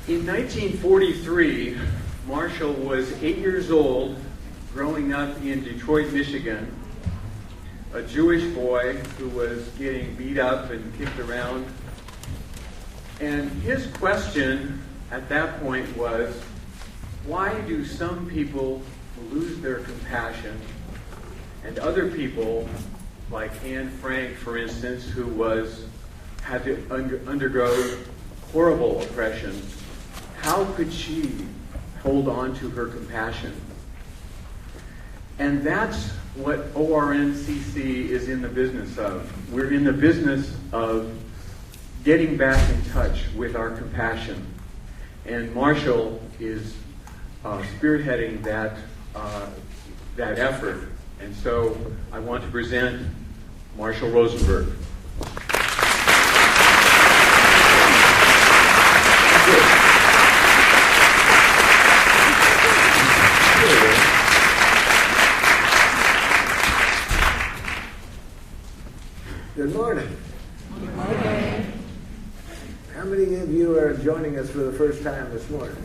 In 1943, Marshall was 8 years old, growing up in Detroit, Michigan, a Jewish boy who was getting beat up and kicked around. And his question at that point was, why do some people lose their compassion and other people, like Anne Frank, for instance, who had to undergo horrible oppression, how could she hold on to her compassion? And that's what ORNCC is in the business of. We're in the business of getting back in touch with our compassion. And Marshall is spearheading that effort. And so I want to present Marshall Rosenberg. Good morning. Good morning. How many of you are joining us for the first time this morning?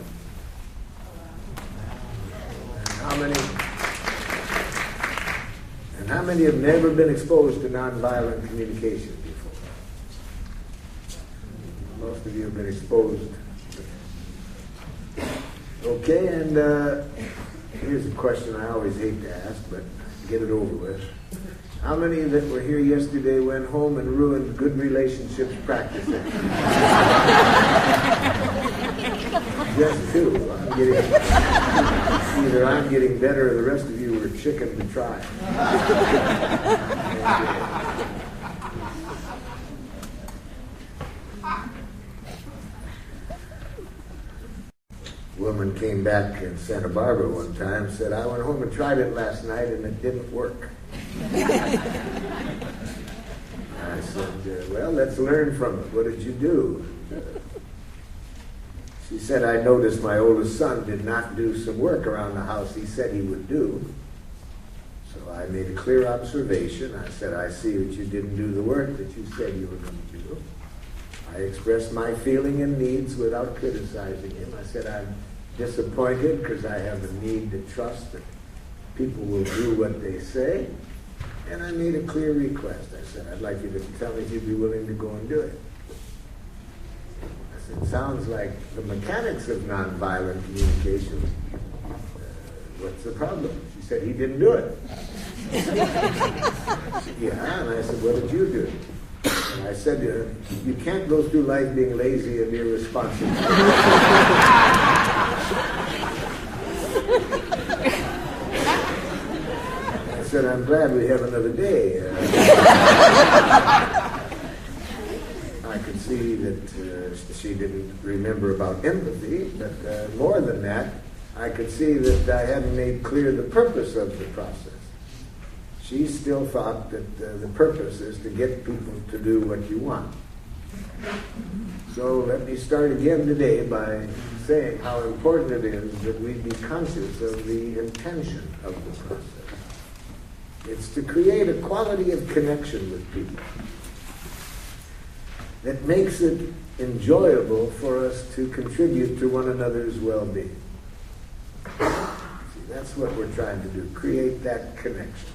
And how many have never been exposed to nonviolent communication before? Most of you have been exposed. Okay, and here's a question I always hate to ask, but get it over with. How many that were here yesterday went home and ruined good relationships practicing? Just two. Either I'm getting better or the rest of you were chicken to try. A woman came back in Santa Barbara one time and said, I went home and tried it last night and it didn't work. I said, well, let's learn from it. What did you do? She said, I noticed my oldest son did not do some work around the house he said he would do. So I made a clear observation. I said, I see that you didn't do the work that you said you were going to do. I expressed my feeling and needs without criticizing him. I said, I'm disappointed because I have a need to trust that people will do what they say. And I made a clear request. I said, I'd like you to tell me if you'd be willing to go and do it. I said, it sounds like the mechanics of nonviolent communication. What's the problem? She said, he didn't do it. Yeah, and I said, what did you do? And I said, you can't go through life being lazy and irresponsible. I said, I'm glad we have another day. I could see that she didn't remember about empathy, but more than that, I could see that I hadn't made clear the purpose of the process. She still thought that the purpose is to get people to do what you want. So let me start again today by saying how important it is that we be conscious of the intention of the process. It's to create a quality of connection with people that makes it enjoyable for us to contribute to one another's well-being. See, that's what we're trying to do, create that connection.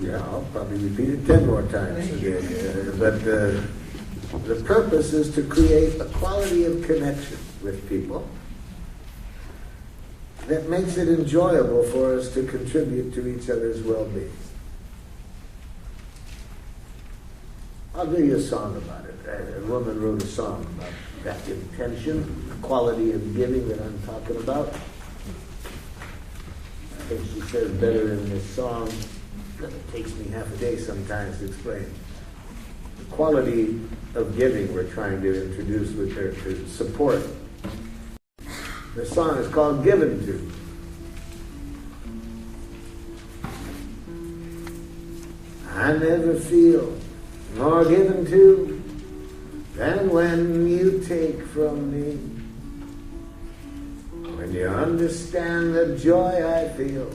Yeah, I'll probably repeat it 10 more times today. But the purpose is to create a quality of connection with people that makes it enjoyable for us to contribute to each other's well-being. I'll give you a song about it. A woman wrote a song about that intention, the quality of giving that I'm talking about. I think she says better in this song. It takes me half a day sometimes to explain. The quality of giving we're trying to introduce with her to support. The song is called Given To. I never feel more given to than when you take from me. When you understand the joy I feel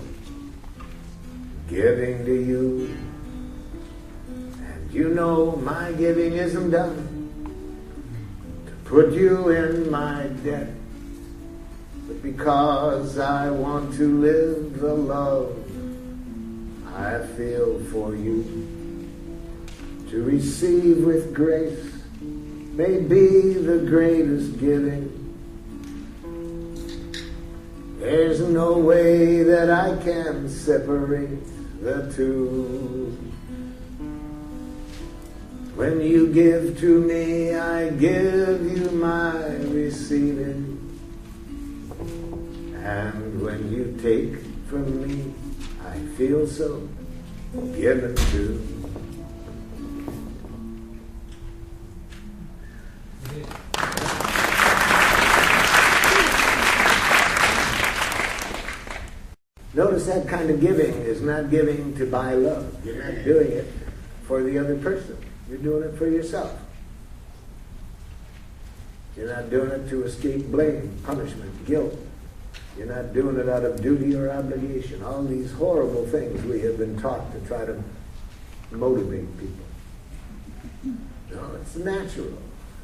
giving to you. And you know my giving isn't done put you in my debt, but because I want to live the love I feel for you, to receive with grace may be the greatest giving. There's no way that I can separate the two. When you give to me, I give you my receiving. And when you take from me, I feel so given to. Notice that kind of giving is not giving to buy love. You're not doing it for the other person. You're doing it for yourself. You're not doing it to escape blame, punishment, guilt. You're not doing it out of duty or obligation. All these horrible things we have been taught to try to motivate people. No, it's natural.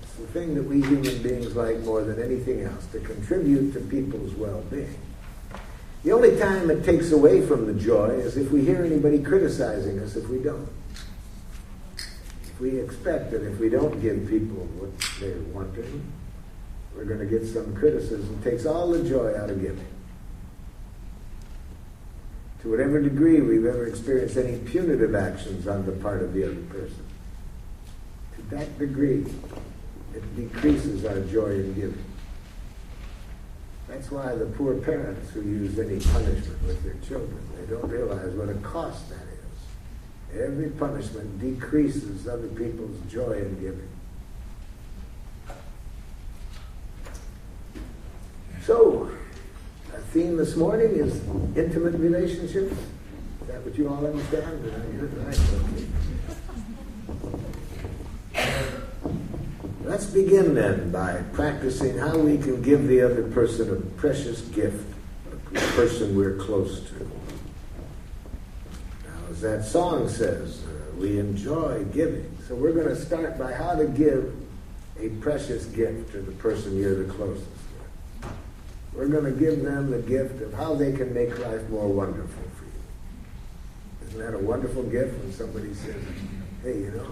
It's the thing that we human beings like more than anything else, to contribute to people's well-being. The only time it takes away from the joy is if we hear anybody criticizing us if we don't. If we expect that if we don't give people what they're wanting, we're going to get some criticism. It takes all the joy out of giving. To whatever degree we've ever experienced any punitive actions on the part of the other person, to that degree, it decreases our joy in giving. That's why the poor parents who use any punishment with their children, they don't realize what a cost that is. Every punishment decreases other people's joy in giving. So, our theme this morning is intimate relationships. Is that what you all understand? Right. Okay. Let's begin then by practicing how we can give the other person a precious gift, a person we're close to. Now, as that song says, we enjoy giving. So we're going to start by how to give a precious gift to the person you're the closest with. We're going to give them the gift of how they can make life more wonderful for you. Isn't that a wonderful gift when somebody says, hey, you know?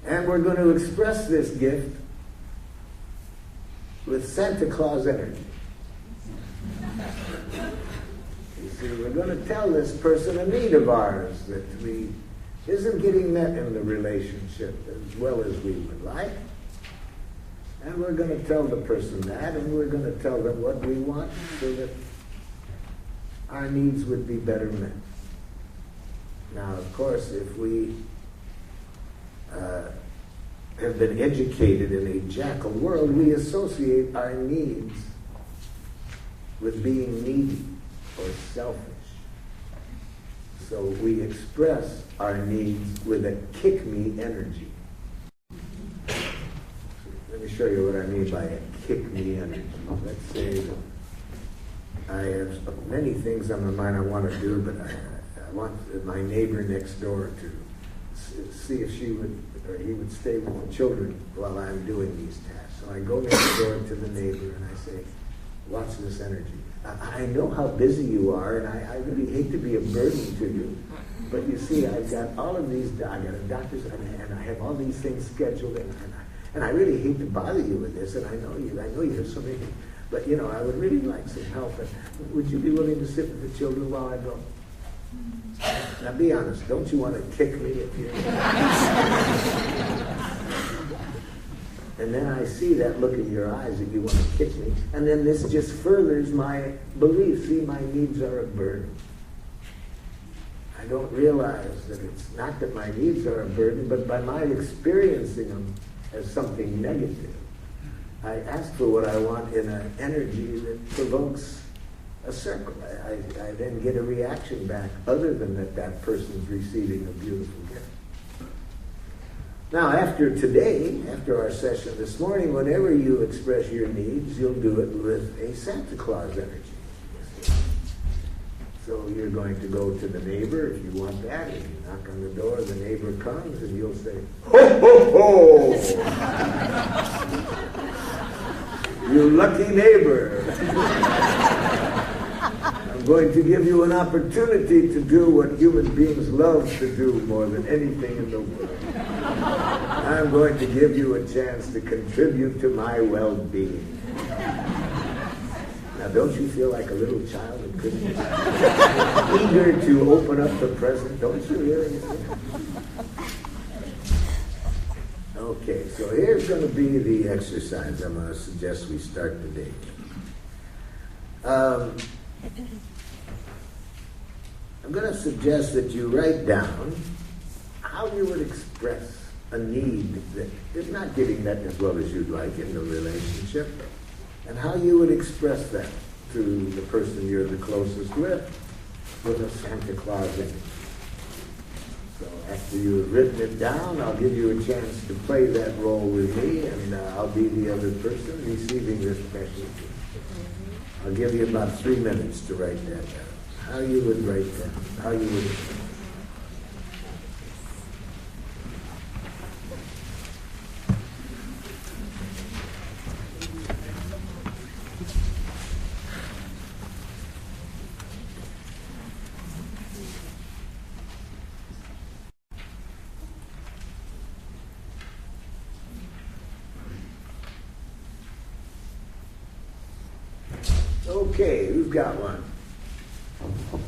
And we're going to express this gift with Santa Claus energy. You see, we're going to tell this person a need of ours that isn't getting met in the relationship as well as we would like. And we're going to tell the person that, and we're going to tell them what we want so that our needs would be better met. Now, of course, if we have been educated in a jackal world, we associate our needs with being needy or selfish. So we express our needs with a kick-me energy. Let me show you what I mean by a kick-me energy. Let's say that I have many things on my mind I want to do, but I want my neighbor next door to see if she would or he would stay with the children while I'm doing these tasks. So I go next door to the neighbor and I say, watch this energy. I know how busy you are, and I really hate to be a burden to you, but you see, I've got all of these, I got a doctor's, and I have all these things scheduled, and I really hate to bother you with this, and I know you have so many, but you know, I would really like some help, and would you be willing to sit with the children while I go? Now be honest, don't you want to kick me if you... And then I see that look in your eyes that you want to kick me. And then this just furthers my belief. See, my needs are a burden. I don't realize that it's not that my needs are a burden, but by my experiencing them as something negative, I ask for what I want in an energy that provokes a circle. I then get a reaction back other than that person's receiving a beautiful gift. Now, after today, after our session this morning, whenever you express your needs, you'll do it with a Santa Claus energy. So you're going to go to the neighbor if you want that. If you knock on the door, the neighbor comes and you'll say, ho, ho, ho! You lucky neighbor. I'm going to give you an opportunity to do what human beings love to do more than anything in the world. I'm going to give you a chance to contribute to my well-being. Now, don't you feel like a little child at Christmas? Eager to open up the present? Don't you hear anything? Okay, so here's going to be the exercise I'm going to suggest we start today. I'm going to suggest that you write down how you would express a need that is not getting that as well as you'd like in the relationship, and how you would express that to the person you're the closest with a Santa Claus image. So after you've written it down, I'll give you a chance to play that role with me, and I'll be the other person receiving this message. I'll give you about 3 minutes to write that down. How you would write that, how you would. Okay, who's got one?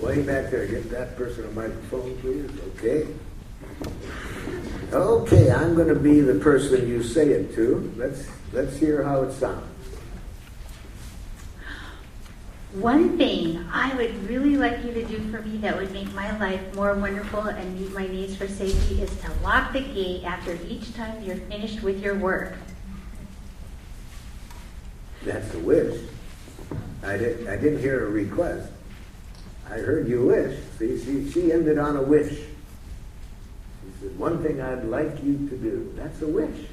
Way back there, get that person a microphone, please. Okay. Okay, I'm going to be the person you say it to. Let's hear how it sounds. One thing I would really like you to do for me that would make my life more wonderful and meet my needs for safety is to lock the gate after each time you're finished with your work. That's a wish. I didn't hear a request. I heard you wish. See, she ended on a wish. She said, one thing I'd like you to do. That's a wish.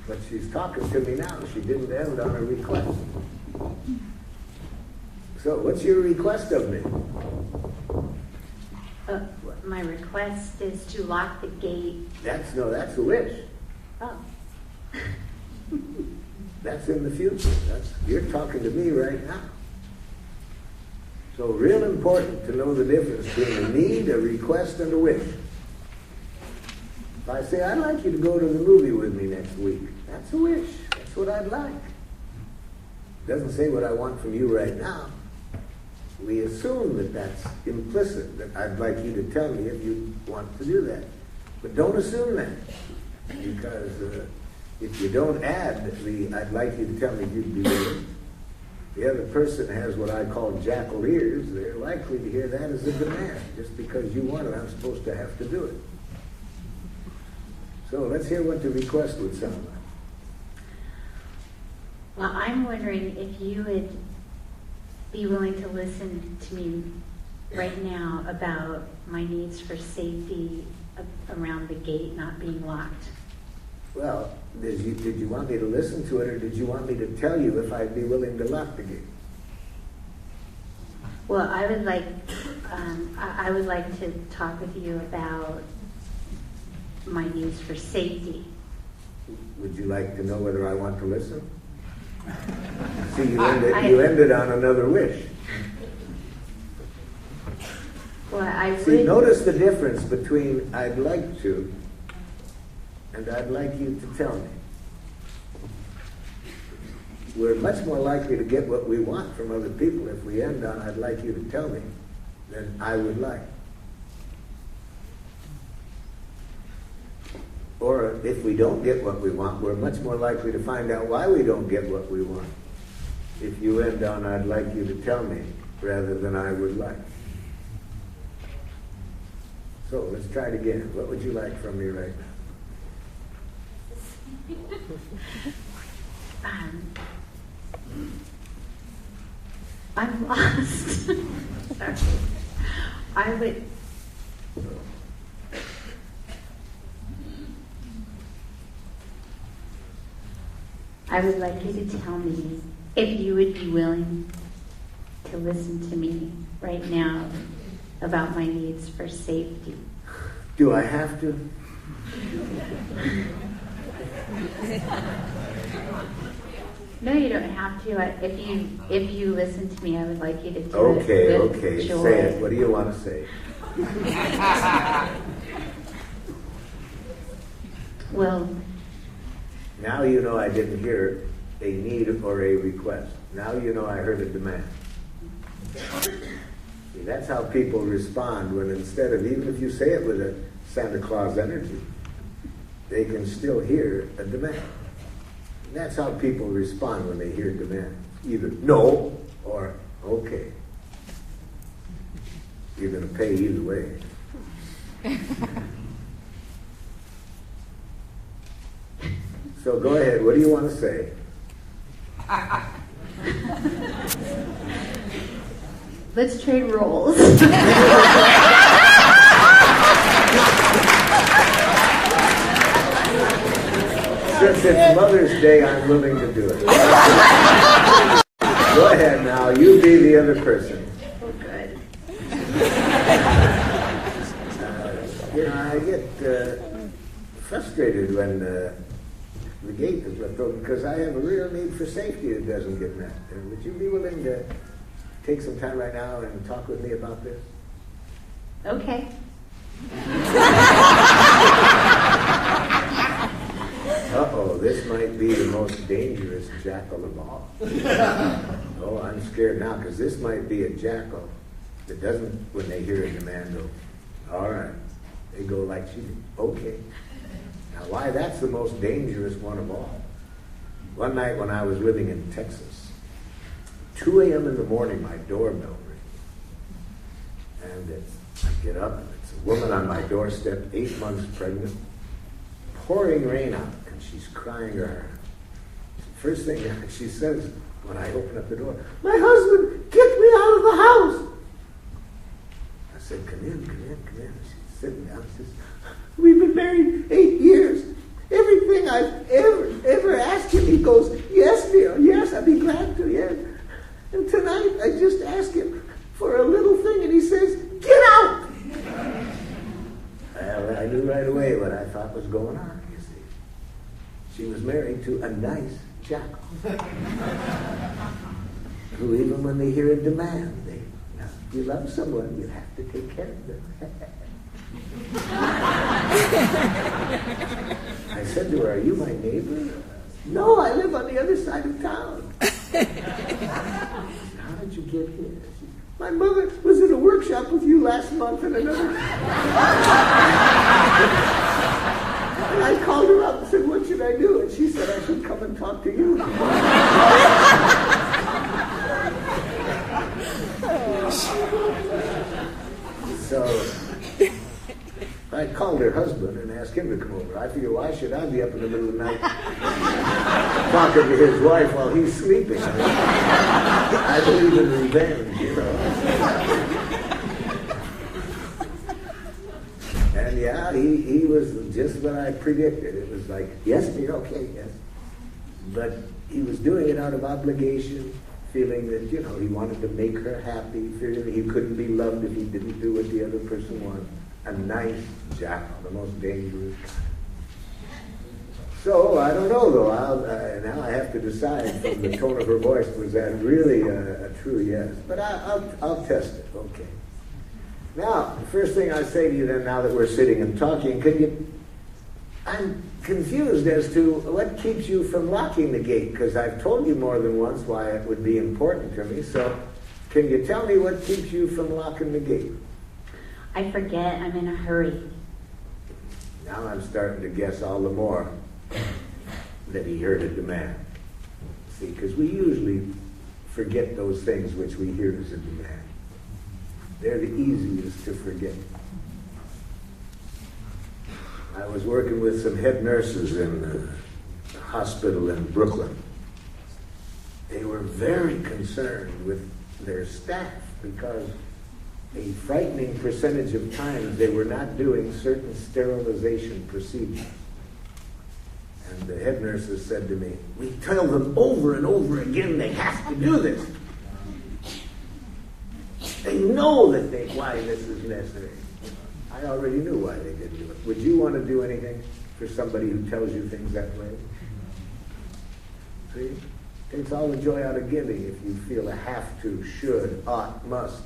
But she's talking to me now. She didn't end on a request. So, what's your request of me? My request is to lock the gate. That's a wish. Oh. That's in the future. You're talking to me right now. So real important to know the difference between a need, a request, and a wish. If I say, I'd like you to go to the movie with me next week, that's a wish. That's what I'd like. It doesn't say what I want from you right now. We assume that that's implicit, that I'd like you to tell me if you want to do that. But don't assume that, because if you don't add the I'd like you to tell me you'd be willing, the other person has what I call jackal ears. They're likely to hear that as a demand. Just because you want it, I'm supposed to have to do it. So let's hear what the request would sound like. Well, I'm wondering if you would be willing to listen to me right now about my needs for safety around the gate not being locked. Well, did you want me to listen to it, or did you want me to tell you if I'd be willing to lock the gate? Well, I would like to talk with you about my needs for safety. Would you like to know whether I want to listen? See, you ended on another wish. Well, See, notice the difference between I'd like to and I'd like you to tell me. We're much more likely to get what we want from other people if we end on I'd like you to tell me than I would like. Or if we don't get what we want, we're much more likely to find out why we don't get what we want if you end on I'd like you to tell me rather than I would like. So let's try it again. What would you like from me right now? I'm lost. Sorry. I would like you to tell me if you would be willing to listen to me right now about my needs for safety. Do I have to? No, you don't have to. If you listen to me, I would like you to do Okay, it with okay. joy. Say it. What do you want to say? Well, Now you know I didn't hear a need or a request. Now you know I heard a demand. See, that's how people respond when instead of, even if you say it with a Santa Claus energy, they can still hear a demand. And that's how people respond when they hear demand. Either no or okay. You're going to pay either way. So go ahead. What do you want to say? let's trade roles. Since it's Mother's Day, I'm willing to do it. Go ahead now. You be the other person. Oh, good. I get frustrated when the gate is left open because I have a real need for safety that doesn't get met. Would you be willing to take some time right now and talk with me about this? Okay. Uh-oh, this might be the most dangerous jackal of all. Oh, I'm scared now because this might be a jackal that doesn't, when they hear a demand, go, all right. They go like she did. Okay. Now, why that's the most dangerous one of all. One night when I was living in Texas, 2 a.m. in the morning, my doorbell rings. And I get up, and it's a woman on my doorstep, 8 months pregnant, pouring rain out, and she's crying her heart out. First thing she says when I open up the door, my husband, get me out of the house. I said, come in. She's sitting down. She says, we've been married 8 years. Everything I've ever asked him, he goes, yes, dear, yes, I'd be glad to, yes. And tonight, I just asked him for a little thing, and he says, get out! Well, I knew right away what I thought was going on, you see. She was married to a nice jackal. Who, even when they hear a demand, if you love someone, you have to take care of them. I said to her, are you my neighbor? No, I live on the other side of town. How did you get here? She, my mother was in a workshop with you last month and another. And I called her up and said, what should I do? And she said, I should come and talk to you. So I called her husband and asked him to come over. I figure, why should I be up in the middle of the night talking to his wife while he's sleeping? I believe in revenge, you know. And yeah, he was just what I predicted. It was like, yes, dear, okay, yes. But he was doing it out of obligation, feeling that, you know, he wanted to make her happy, feeling he couldn't be loved if he didn't do what the other person wanted. A nice jackal, the most dangerous kind. So, I don't know, though. Now I have to decide from the tone of her voice, was that really a true yes? But I'll test it, okay. Now, the first thing I say to you then, now that we're sitting and talking, I'm confused as to what keeps you from locking the gate, because I've told you more than once why it would be important to me. So, can you tell me what keeps you from locking the gate? I forget. I'm in a hurry. Now I'm starting to guess all the more that he heard a demand. See, because we usually forget those things which we hear as a demand. They're the easiest to forget. I was working with some head nurses in a hospital in Brooklyn. They were very concerned with their staff because a frightening percentage of times they were not doing certain sterilization procedures. And the head nurses said to me, we tell them over and over again they have to do this. They know why this is necessary. I already knew why they didn't do it. Would you want to do anything for somebody who tells you things that way? See? Takes all the joy out of giving if you feel a have to, should, ought, must.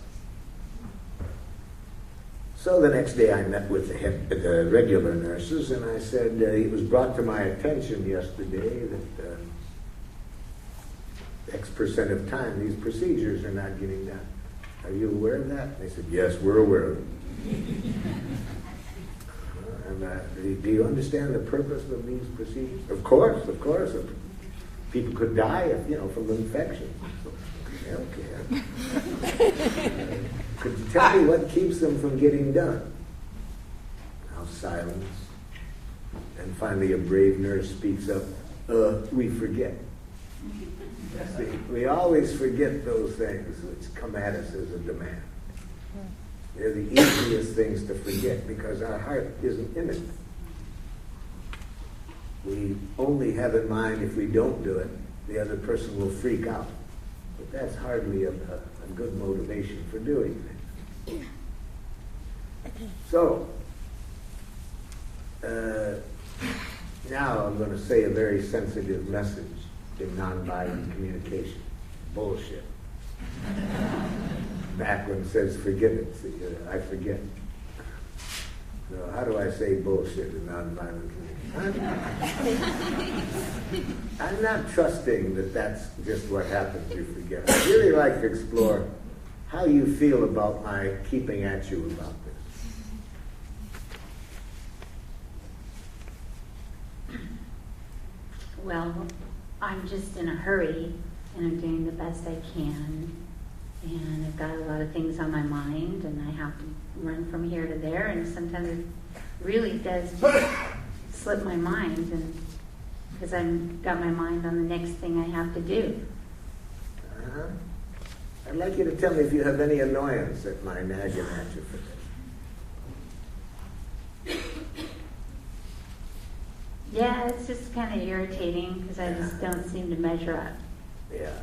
So the next day I met with the regular nurses, and I said, it was brought to my attention yesterday that X% of time these procedures are not getting done. Are you aware of that? They said, yes, we're aware of it. Do you understand the purpose of these procedures? Of course. People could die, from infections. Okay. Could you tell me what keeps them from getting done? Now silence. And finally a brave nurse speaks up, we forget. See, we always forget those things which come at us as a demand. They're the easiest things to forget because our heart isn't in it. We only have in mind if we don't do it, the other person will freak out. But that's hardly a good motivation for doing things. So, now I'm going to say a very sensitive message in nonviolent communication. Bullshit. Backward says forget it. I forget. So how do I say bullshit in nonviolent communication? I'm not trusting that that's just what happens, you forget. I'd really like to explore how you feel about my keeping at you about this. Well, I'm just in a hurry, and I'm doing the best I can. And I've got a lot of things on my mind, and I have to run from here to there, and sometimes it really does slip my mind, and because I've got my mind on the next thing I have to do. I'd like you to tell me if you have any annoyance at my nagging at you for this. Yeah, it's just kind of irritating because I just don't seem to measure up. Yeah.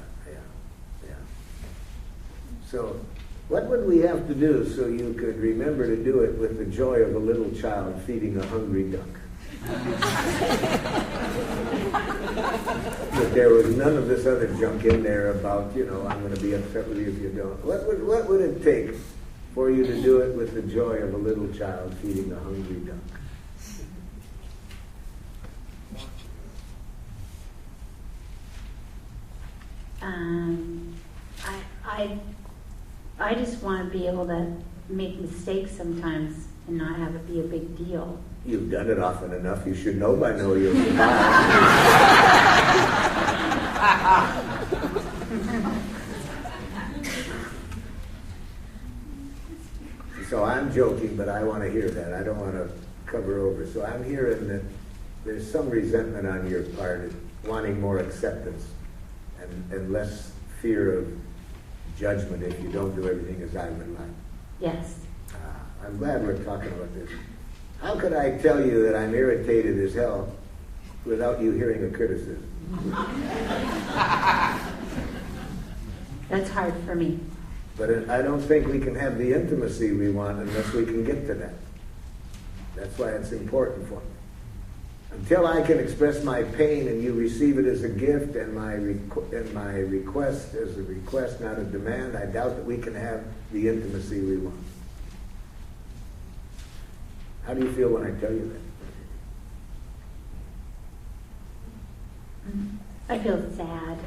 So, what would we have to do so you could remember to do it with the joy of a little child feeding a hungry duck? That there was none of this other junk in there about, I'm going to be upset with you if you don't. What would it take for you to do it with the joy of a little child feeding a hungry duck? I just want to be able to make mistakes sometimes and not have it be a big deal. You've done it often enough. You should know by now you'll survive. So I'm joking, but I want to hear that. I don't want to cover over. So I'm hearing that there's some resentment on your part, wanting more acceptance and less fear of judgment if you don't do everything as I would like. Yes. I'm glad we're talking about this. How could I tell you that I'm irritated as hell without you hearing a criticism? That's hard for me. But I don't think we can have the intimacy we want unless we can get to that. That's why it's important for me. Until I can express my pain and you receive it as a gift and my request as a request, not a demand, I doubt that we can have the intimacy we want. How do you feel when I tell you that? I feel sad.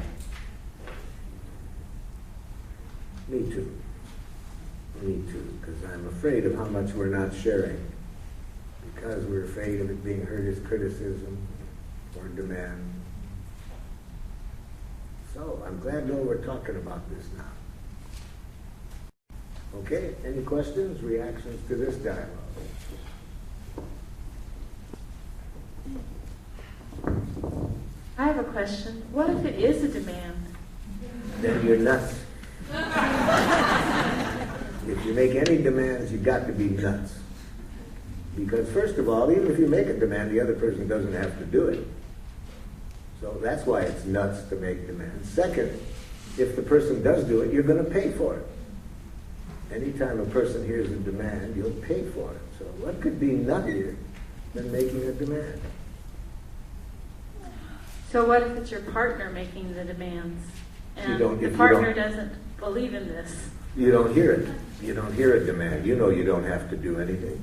Me too, because I'm afraid of how much we're not sharing. Because we're afraid of it being heard as criticism or demand. So I'm glad to know we're talking about this now. Okay, any questions, reactions to this dialogue? I have a question. What if it is a demand? Then you're nuts. If you make any demands, you've got to be nuts. Because first of all, even if you make a demand, the other person doesn't have to do it. So that's why it's nuts to make demands. Second, if the person does do it, you're going to pay for it. Anytime a person hears a demand, you'll pay for it. So what could be nuttier than making a demand? So what if it's your partner making the demands? And the if you partner don't- doesn't believe in this? You don't hear it. You don't hear a demand. You know you don't have to do anything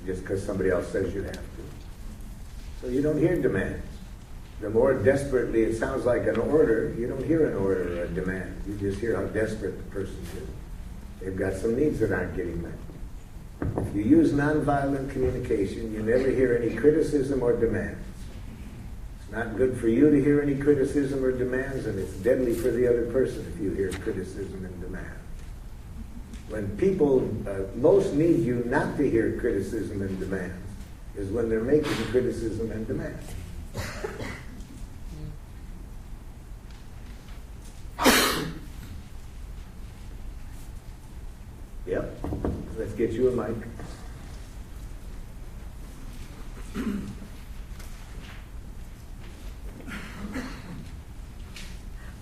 just because somebody else says you have to. So you don't hear demands. The more desperately it sounds like an order, you don't hear an order or a demand. You just hear how desperate the person is. They've got some needs that aren't getting met. If you use nonviolent communication, you never hear any criticism or demands. It's not good for you to hear any criticism or demands, and it's deadly for the other person if you hear criticism and demand. When people most need you not to hear criticism and demands is when they're making criticism and demands. Yep. Let's get you a mic.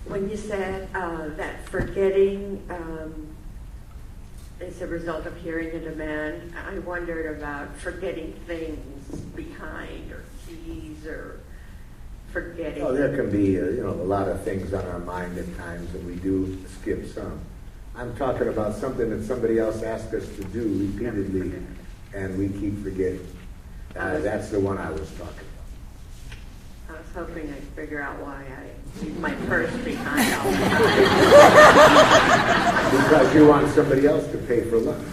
When you said that forgetting is a result of hearing a demand, I wondered about forgetting things behind or keys or forgetting. Oh, there can be a lot of things on our mind at times, and we do skip some. I'm talking about something that somebody else asked us to do repeatedly, and we keep forgetting. That's the one I was talking about. I was hoping I'd figure out why I leave my purse behind all the time. Because you want somebody else to pay for lunch.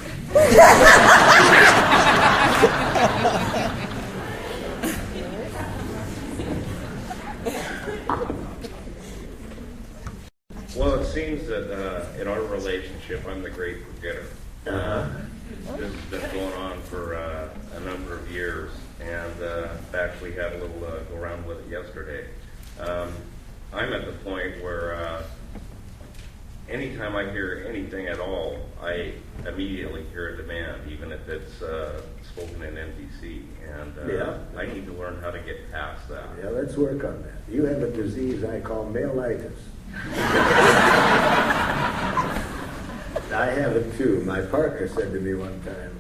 Well, it seems that in our relationship, I'm the great forgetter. This has been going on for a number of years, and in fact, we had a little go around with it yesterday. I'm at the point where anytime I hear anything at all, I immediately hear a demand, even if it's spoken in NBC, and I need to learn how to get past that. Yeah, let's work on that. You have a disease I call male-itis. I have it too. My partner said to me one time,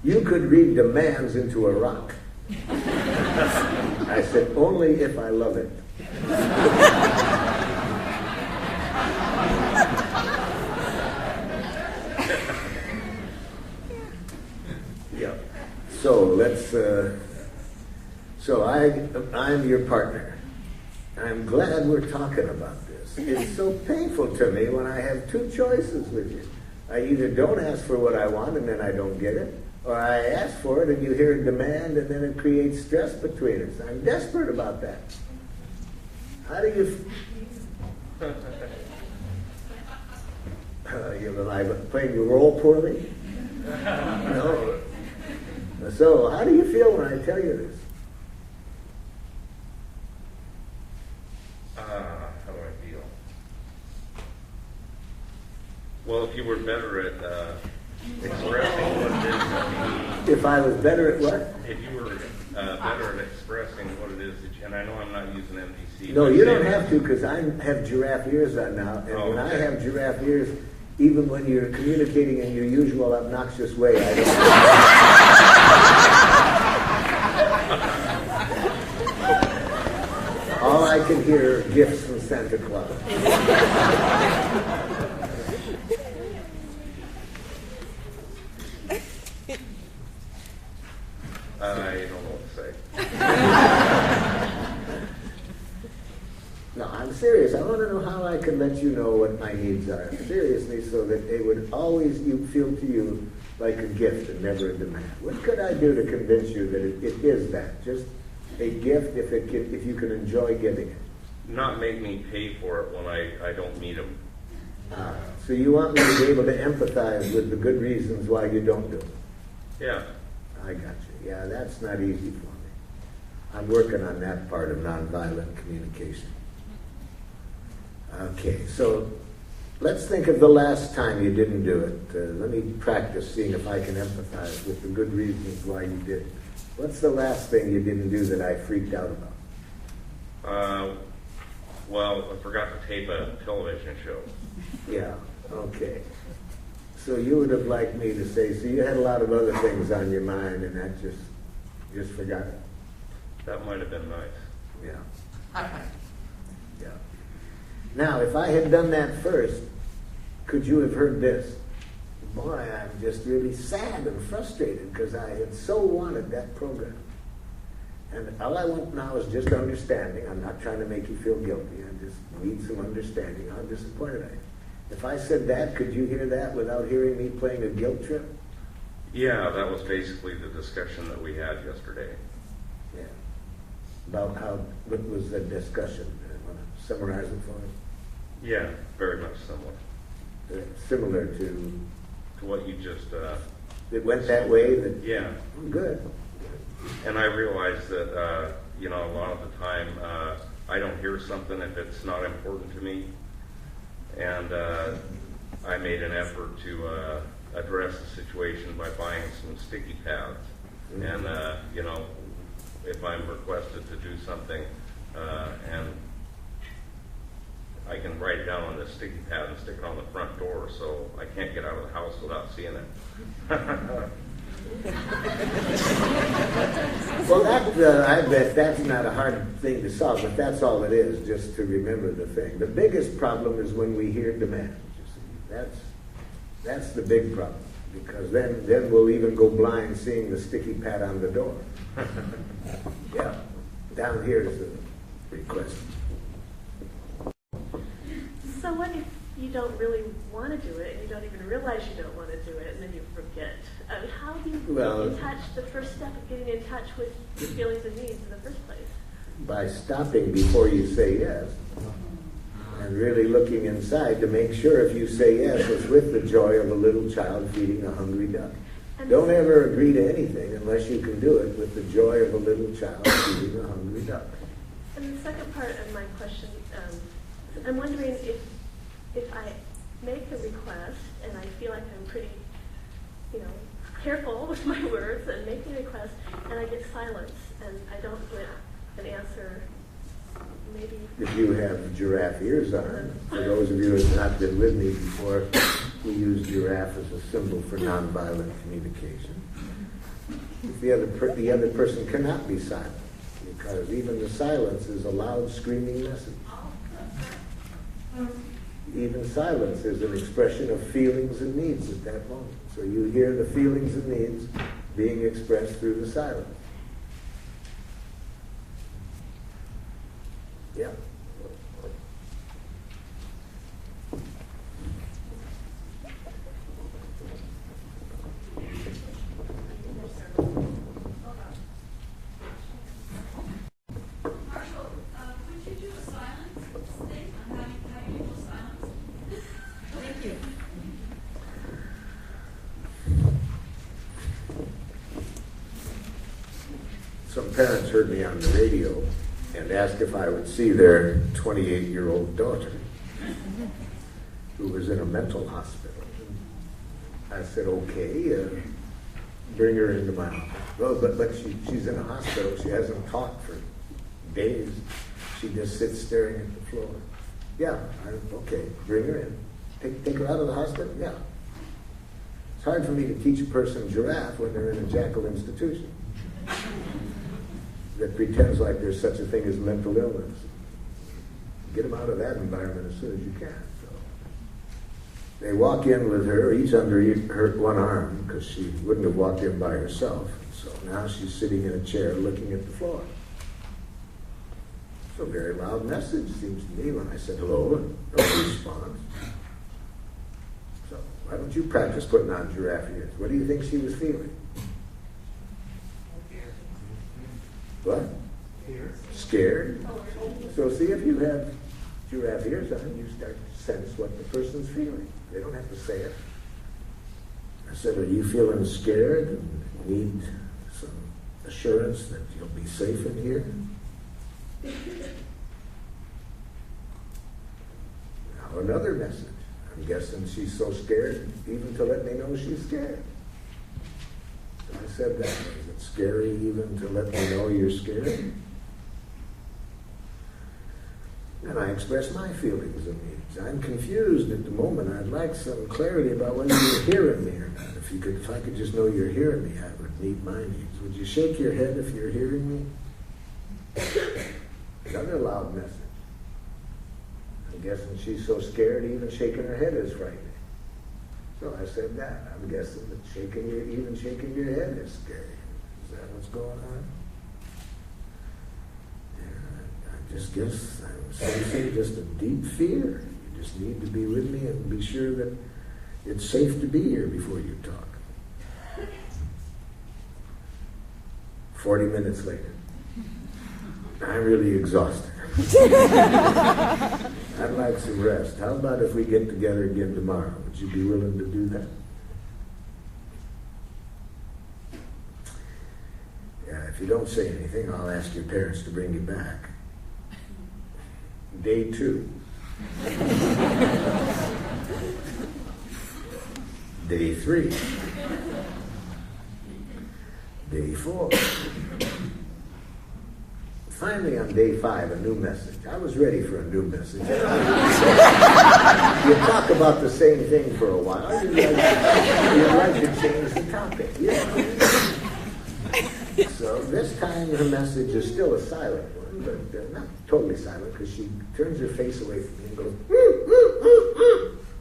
"You could read demands into a rock." I said, "Only if I love it." Yeah. So let's. So I'm your partner. I'm glad we're talking about this. It's so painful to me when I have two choices with you. I either don't ask for what I want and then I don't get it, or I ask for it and you hear a demand and then it creates stress between us. I'm desperate about that. How do you... Am I playing your role poorly? No. So, how do you feel when I tell you this? How do I feel? Well, if you were better at expressing what it is that you need. If I was better at what? If you were better at expressing what it is that you, and I know I'm not using NBC. No, you don't have to, because I have giraffe ears on now, and when I have giraffe ears, even when you're communicating in your usual obnoxious way, I don't... All I can hear are gifts from Santa Claus. I don't know what to say. No, I'm serious. I want to know how I can let you know what my needs are. Seriously, so that it would always feel to you like a gift and never a demand. What could I do to convince you that it is that? Just a gift if you can enjoy giving it. Not make me pay for it when I don't meet them. So you want me to be able to empathize with the good reasons why you don't do it? Yeah. I got you. Yeah, that's not easy for me. I'm working on that part of nonviolent communication. Okay, so let's think of the last time you didn't do it. Let me practice seeing if I can empathize with the good reasons why you did it. What's the last thing you didn't do that I freaked out about? Well, I forgot to tape a television show. Yeah, okay. So you would have liked me to say, so you had a lot of other things on your mind and that just forgot it. That might have been nice. Yeah. Yeah. Now, if I had done that first, could you have heard this? Boy, I'm just really sad and frustrated because I had so wanted that program. And all I want now is just understanding. I'm not trying to make you feel guilty. I just need some understanding how disappointed I am. If I said that, could you hear that without hearing me playing a guilt trip? Yeah, that was basically the discussion that we had yesterday. Yeah. About how, what was the discussion? Want to summarize it for me? Yeah, very much similar Similar to, what you just. it went that way? That, Yeah. Good. And I realize that, a lot of the time, I don't hear something if it's not important to me. And I made an effort to address the situation by buying some sticky pads. And, if I'm requested to do something, and I can write it down on the sticky pad and stick it on the front door, so I can't get out of the house without seeing it. Well, I bet that's not a hard thing to solve, but that's all it is, just to remember the thing. The biggest problem is when we hear demands. You see, that's the big problem, because then we'll even go blind seeing the sticky pad on the door. Yeah, down here is the request. So what if you don't really want to do it, and you don't even realize you don't want to do it, and then you forget? How do you get in touch, the first step of getting in touch with your feelings and needs in the first place? By stopping before you say yes, and really looking inside to make sure if you say yes, it's with the joy of a little child feeding a hungry duck. And Don't ever agree to anything unless you can do it with the joy of a little child feeding a hungry duck. And the second part of my question, I'm wondering if I make a request and I feel like I'm pretty, careful with my words and make a request, and I get silence and I don't get an answer, maybe. If you have giraffe ears on, for those of you who have not been with me before, we use giraffe as a symbol for nonviolent communication. If the other person cannot be silent, because even the silence is a loud screaming message. Even silence is an expression of feelings and needs at that moment. So you hear the feelings and needs being expressed through the silence. Yeah. Marshall, could you do a silence thing on how you use silence? Thank you. Some parents heard me on the radio and asked if I would see their 28-year-old daughter who was in a mental hospital. I said, okay, bring her into my office. Well, but she's in a hospital. She hasn't talked for days. She just sits staring at the floor. Yeah, okay, bring her in. Take her out of the hospital? Yeah. It's hard for me to teach a person giraffe when they're in a jackal institution that pretends like there's such a thing as mental illness. Get them out of that environment as soon as you can. So they walk in with her, each under her one arm, because she wouldn't have walked in by herself. So now she's sitting in a chair looking at the floor. It's a very loud message, seems to me, when I said hello and no response. So why don't you practice putting on giraffe ears? What do you think she was feeling? What? Scared. So see, if you have giraffe ears on, you start to sense what the person's feeling. They don't have to say it. I said, are you feeling scared and need some assurance that you'll be safe in here? Now another message. I'm guessing she's so scared even to let me know she's scared. So I said that. Is it scary even to let me know you're scared? And I express my feelings and needs. I'm confused at the moment. I'd like some clarity about whether you're hearing me or not. If I could just know you're hearing me, I would meet my needs. Would you shake your head if you're hearing me? Another loud loud message. I'm guessing she's so scared even shaking her head is frightening. So I said that. I'm guessing that even shaking your head is scary. Is that what's going on? Yeah, I just guess I'm sensing just a deep fear. You just need to be with me and be sure that it's safe to be here before you talk. 40 minutes later, I'm really exhausted. I'd like some rest. How about if we get together again tomorrow? Would you be willing to do that? Yeah, if you don't say anything, I'll ask your parents to bring you back. Day 2. Day 3. Day 4. Finally, on day 5, a new message. I was ready for a new message. You talk about the same thing for a while. You'd like to change the topic. Yeah. So this time her message is still a silent one, but not totally silent, because she turns her face away from me and goes,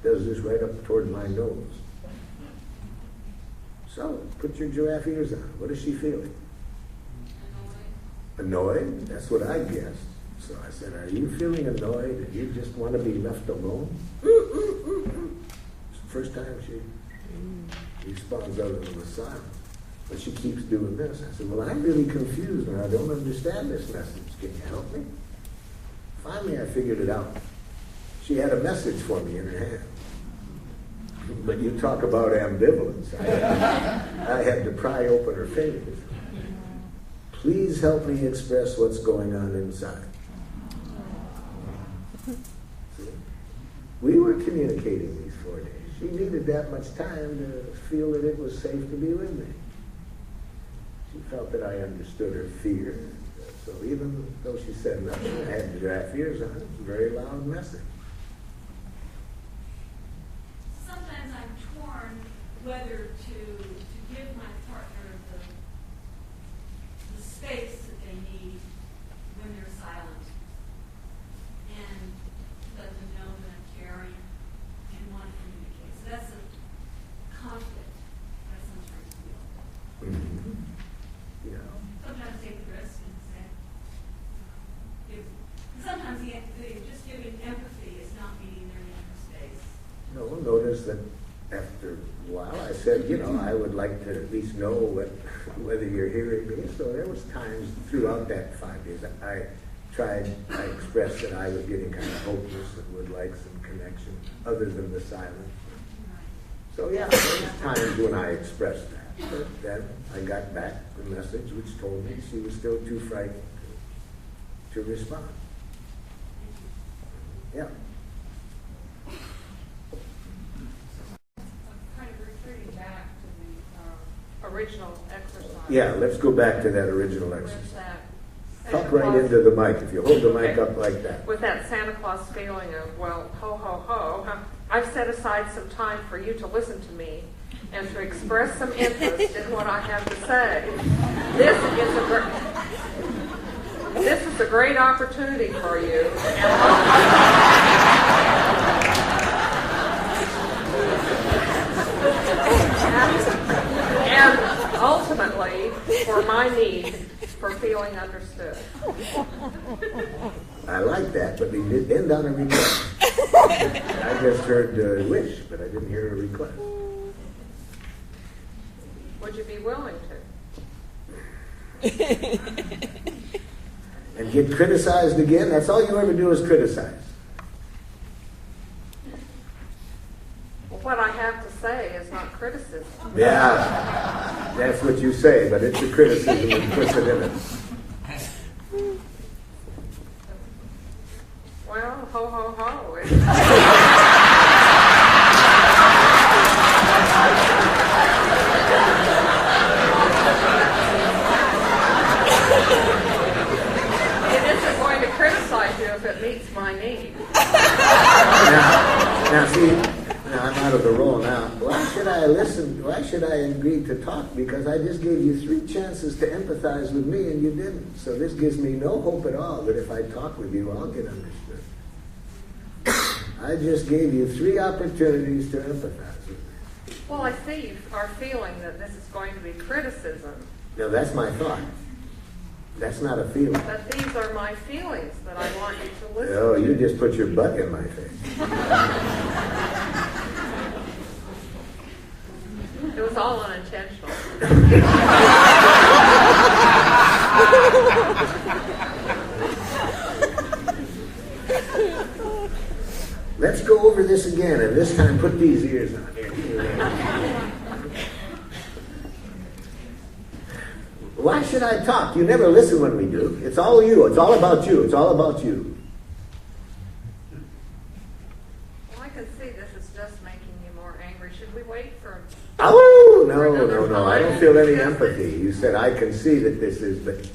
does this right up toward my nose. So, put your giraffe ears on. What is she feeling? Annoyed? That's what I guessed. So I said, are you feeling annoyed and you just want to be left alone? It's the first time she responds other than a silence. But she keeps doing this. I said, well, I'm really confused and I don't understand this message. Can you help me? Finally, I figured it out. She had a message for me in her hand. But you talk about ambivalence. I had to pry open her fingers. Please help me express what's going on inside. See? We were communicating these 4 days. She needed that much time to feel that it was safe to be with me. She felt that I understood her fear. So even though she said nothing, I had giraffe ears on. It was a very loud message. Sometimes I'm torn whether to give my partner the space that they need when they're silent and let them know that I'm caring and want to communicate. So that's a conflict that I sometimes feel. Mm-hmm. Yeah. Sometimes take the risk and say, sometimes just giving empathy is not meeting their need for space. No, notice that after a while I said, I would like to at least know whether you're hearing me. So there was times throughout that 5 days I expressed that I was getting kind of hopeless and would like some connection other than the silence. So yeah, there was times when I expressed that. But then I got back the message which told me she was still too frightened to respond. Yeah. Kind of returning back to the original exercise. Yeah, let's go back to that original With exercise. that Talk Santa right Claus- into the mic if you hold the mic Okay. up like that. With that Santa Claus feeling of, well, ho, ho, ho, I've set aside some time for you to listen to me and to express some interest in what I have to say. This is a great opportunity for you. And ultimately, for my need for feeling understood. I like that, but they did end on a request. I just heard a wish, but I didn't hear a request. Would you be willing to? And get criticized again? That's all you ever do is criticize. Well, what I have to say is not criticism. Yeah, that's what you say, but it's a criticism implicit in it. Well, ho, ho, ho. It isn't going to criticize you if it meets my need. Now see, I'm out of the role now. Why should I listen? Why should I agree to talk? Because I just gave you 3 chances to empathize with me and you didn't. So this gives me no hope at all that if I talk with you, I'll get understood. I just gave you 3 opportunities to empathize with me. Well, I see you are feeling that this is going to be criticism. No, that's my thought. That's not a feeling. But these are my feelings that I want you to listen Oh, to. you just put your butt in my face. It was all unintentional. Let's go over this again, and this time put these ears on. Here. Why should I talk? You never listen when we do. It's all you. It's all about you. It's all about you. Well, I can see this is just making you more angry. Should we wait for... Oh, For no. another I don't time? feel any Yes, empathy. You said, I can see that this is, but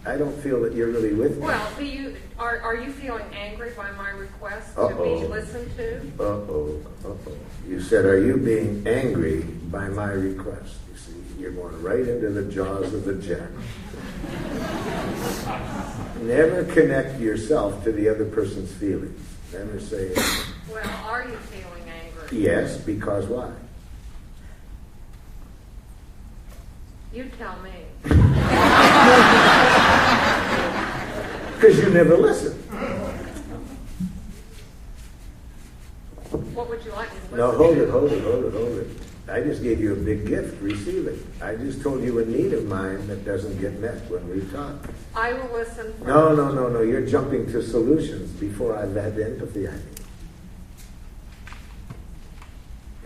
I don't feel that you're really with me. Well, are you feeling angry by my request to Uh-oh. be listened to? Uh-oh. You said, are you being angry by my request? You see, you're going right into the jaws of the jackal. Never connect yourself to the other person's feelings. Never say, Well, are you feeling angry? yes, because why? You tell me. Because you never listen. What would you like me to listen No, hold to? it. I just gave you a big gift. Receive it. I just told you a need of mine that doesn't get met when we talk. I will listen first. No. You're jumping to solutions before I've had the empathy I need.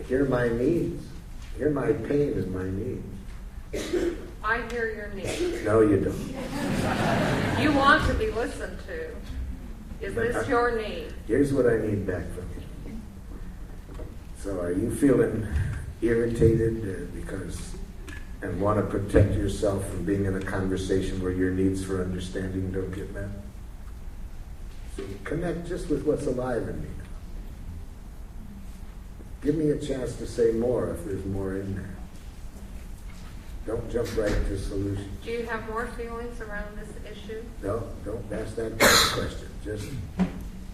Hear my needs. Hear my pain and my needs. I hear your needs. No, you don't. You want to be listened to. Is this your need? Here's what I need back from you. So are you feeling irritated and want to protect yourself from being in a conversation where your needs for understanding don't get met? So connect just with what's alive in me now. Give me a chance to say more if there's more in there. Don't jump right to solutions. Do you have more feelings around this issue? No, don't ask that question. Just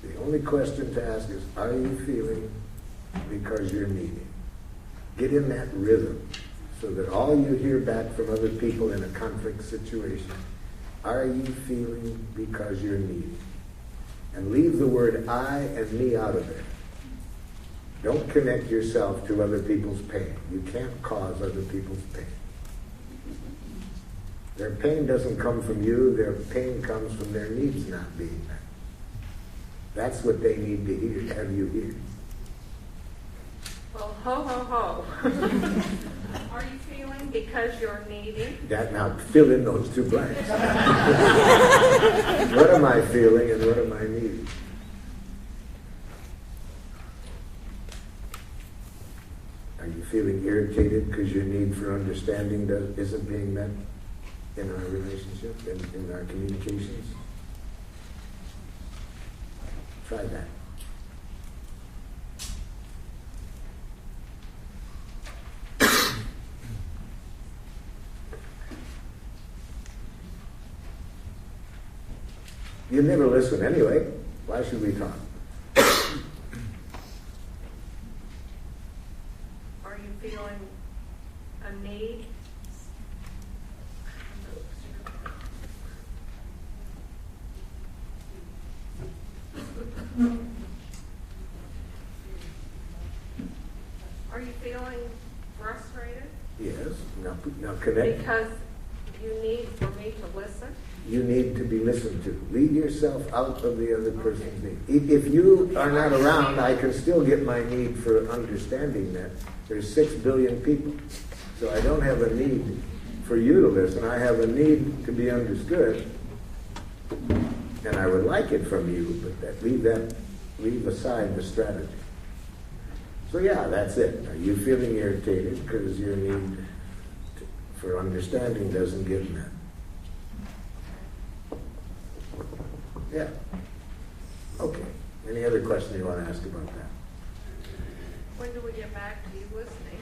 the only question to ask is, are you feeling because you're needing? Get in that rhythm so that all you hear back from other people in a conflict situation, are you feeling because you're needing? And leave the word I and me out of it. Don't connect yourself to other people's pain. You can't cause other people's pain. Their pain doesn't come from you. Their pain comes from their needs not being met. That's what they need to hear, have you hear. Well, ho. Are you feeling because you're needy? That now, fill in those 2 blanks. What am I feeling and what am I needing? Are you feeling irritated because your need for understanding isn't being met in our relationship, in our communications? Try that. You never listen anyway. Why should we talk? Are you feeling a need? Are you feeling frustrated? Yes. Now connect. Because you need for me to listen? You need to be listened to. Leave yourself out of the other person's need. If you are not around, I can still get my need for understanding that. There's 6 billion people. So I don't have a need for you to listen. I have a need to be understood. And I would like it from you, but leave aside the strategy. So yeah, that's it. Are you feeling irritated because your need for understanding doesn't get met? Yeah. Okay. Any other question you want to ask about that? When do we get back to you listening?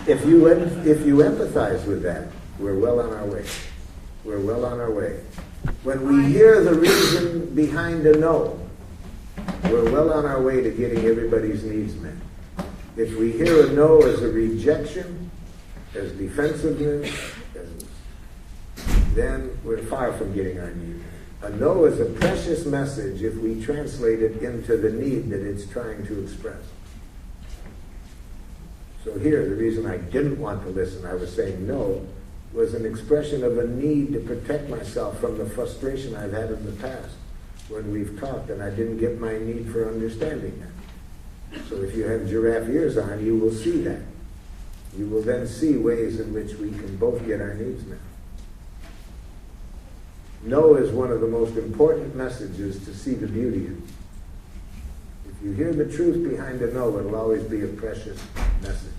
If you empathize with that, we're well on our way. We're well on our way. When we hear the reason behind a no, we're well on our way to getting everybody's needs met. If we hear a no as a rejection, as defensiveness, then we're far from getting our need met. A no is a precious message if we translate it into the need that it's trying to express. So here, the reason I didn't want to listen, I was saying no, was an expression of a need to protect myself from the frustration I've had in the past when we've talked and I didn't get my need for understanding that. So if you have giraffe ears on, you will see that. You will then see ways in which we can both get our needs met. No is one of the most important messages to see the beauty in. If you hear the truth behind a no, it'll always be a precious message.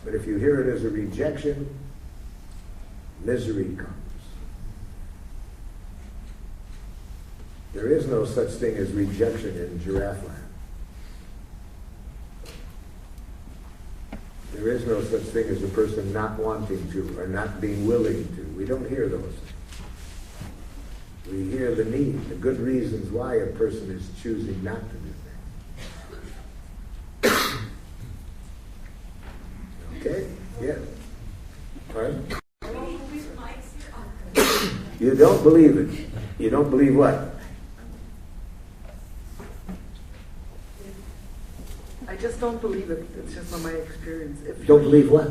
But if you hear it as a rejection, misery comes. There is no such thing as rejection in giraffe land. There is no such thing as a person not wanting to or not being willing to. We don't hear those things. We hear the need, the good reasons why a person is choosing not to do things. Okay? Yeah. Pardon? You don't believe it. You don't believe what? I just don't believe it. It's just not my experience. If Don't believe what?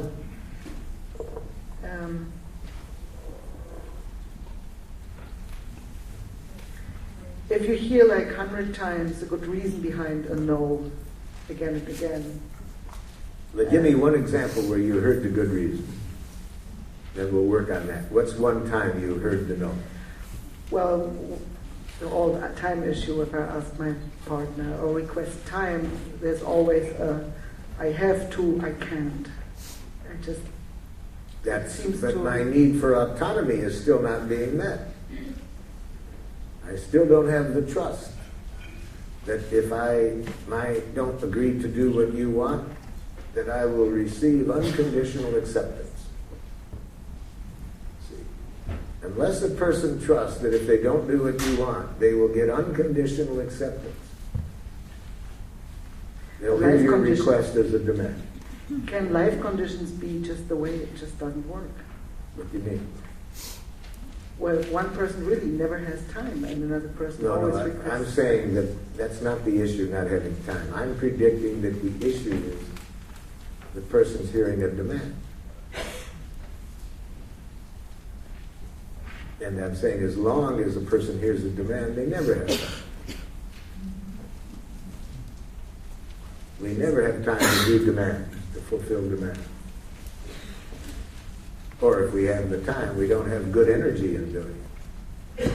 If you hear like 100 times a good reason behind a no again and again. But give me one example where you heard the good reason. Then we'll work on that. What's one time you heard the no? Well, all the time issue, if I ask my partner or request time, there's always a, I have to, I can't. I just, But my need for autonomy is still not being met. I still don't have the trust that if I don't agree to do what you want, that I will receive unconditional acceptance. See, unless a person trusts that if they don't do what you want, they will get unconditional acceptance, they'll hear your request as a demand. Can life conditions be just the way it just doesn't work? What do you mean? Well, one person really never has time and another person always requests. I'm saying that that's not the issue, not having time. I'm predicting that the issue is the person's hearing a demand. And I'm saying as long as a person hears a demand, they never have time. We never have time to do demands, to fulfill demands. Or if we have the time, we don't have good energy in doing it.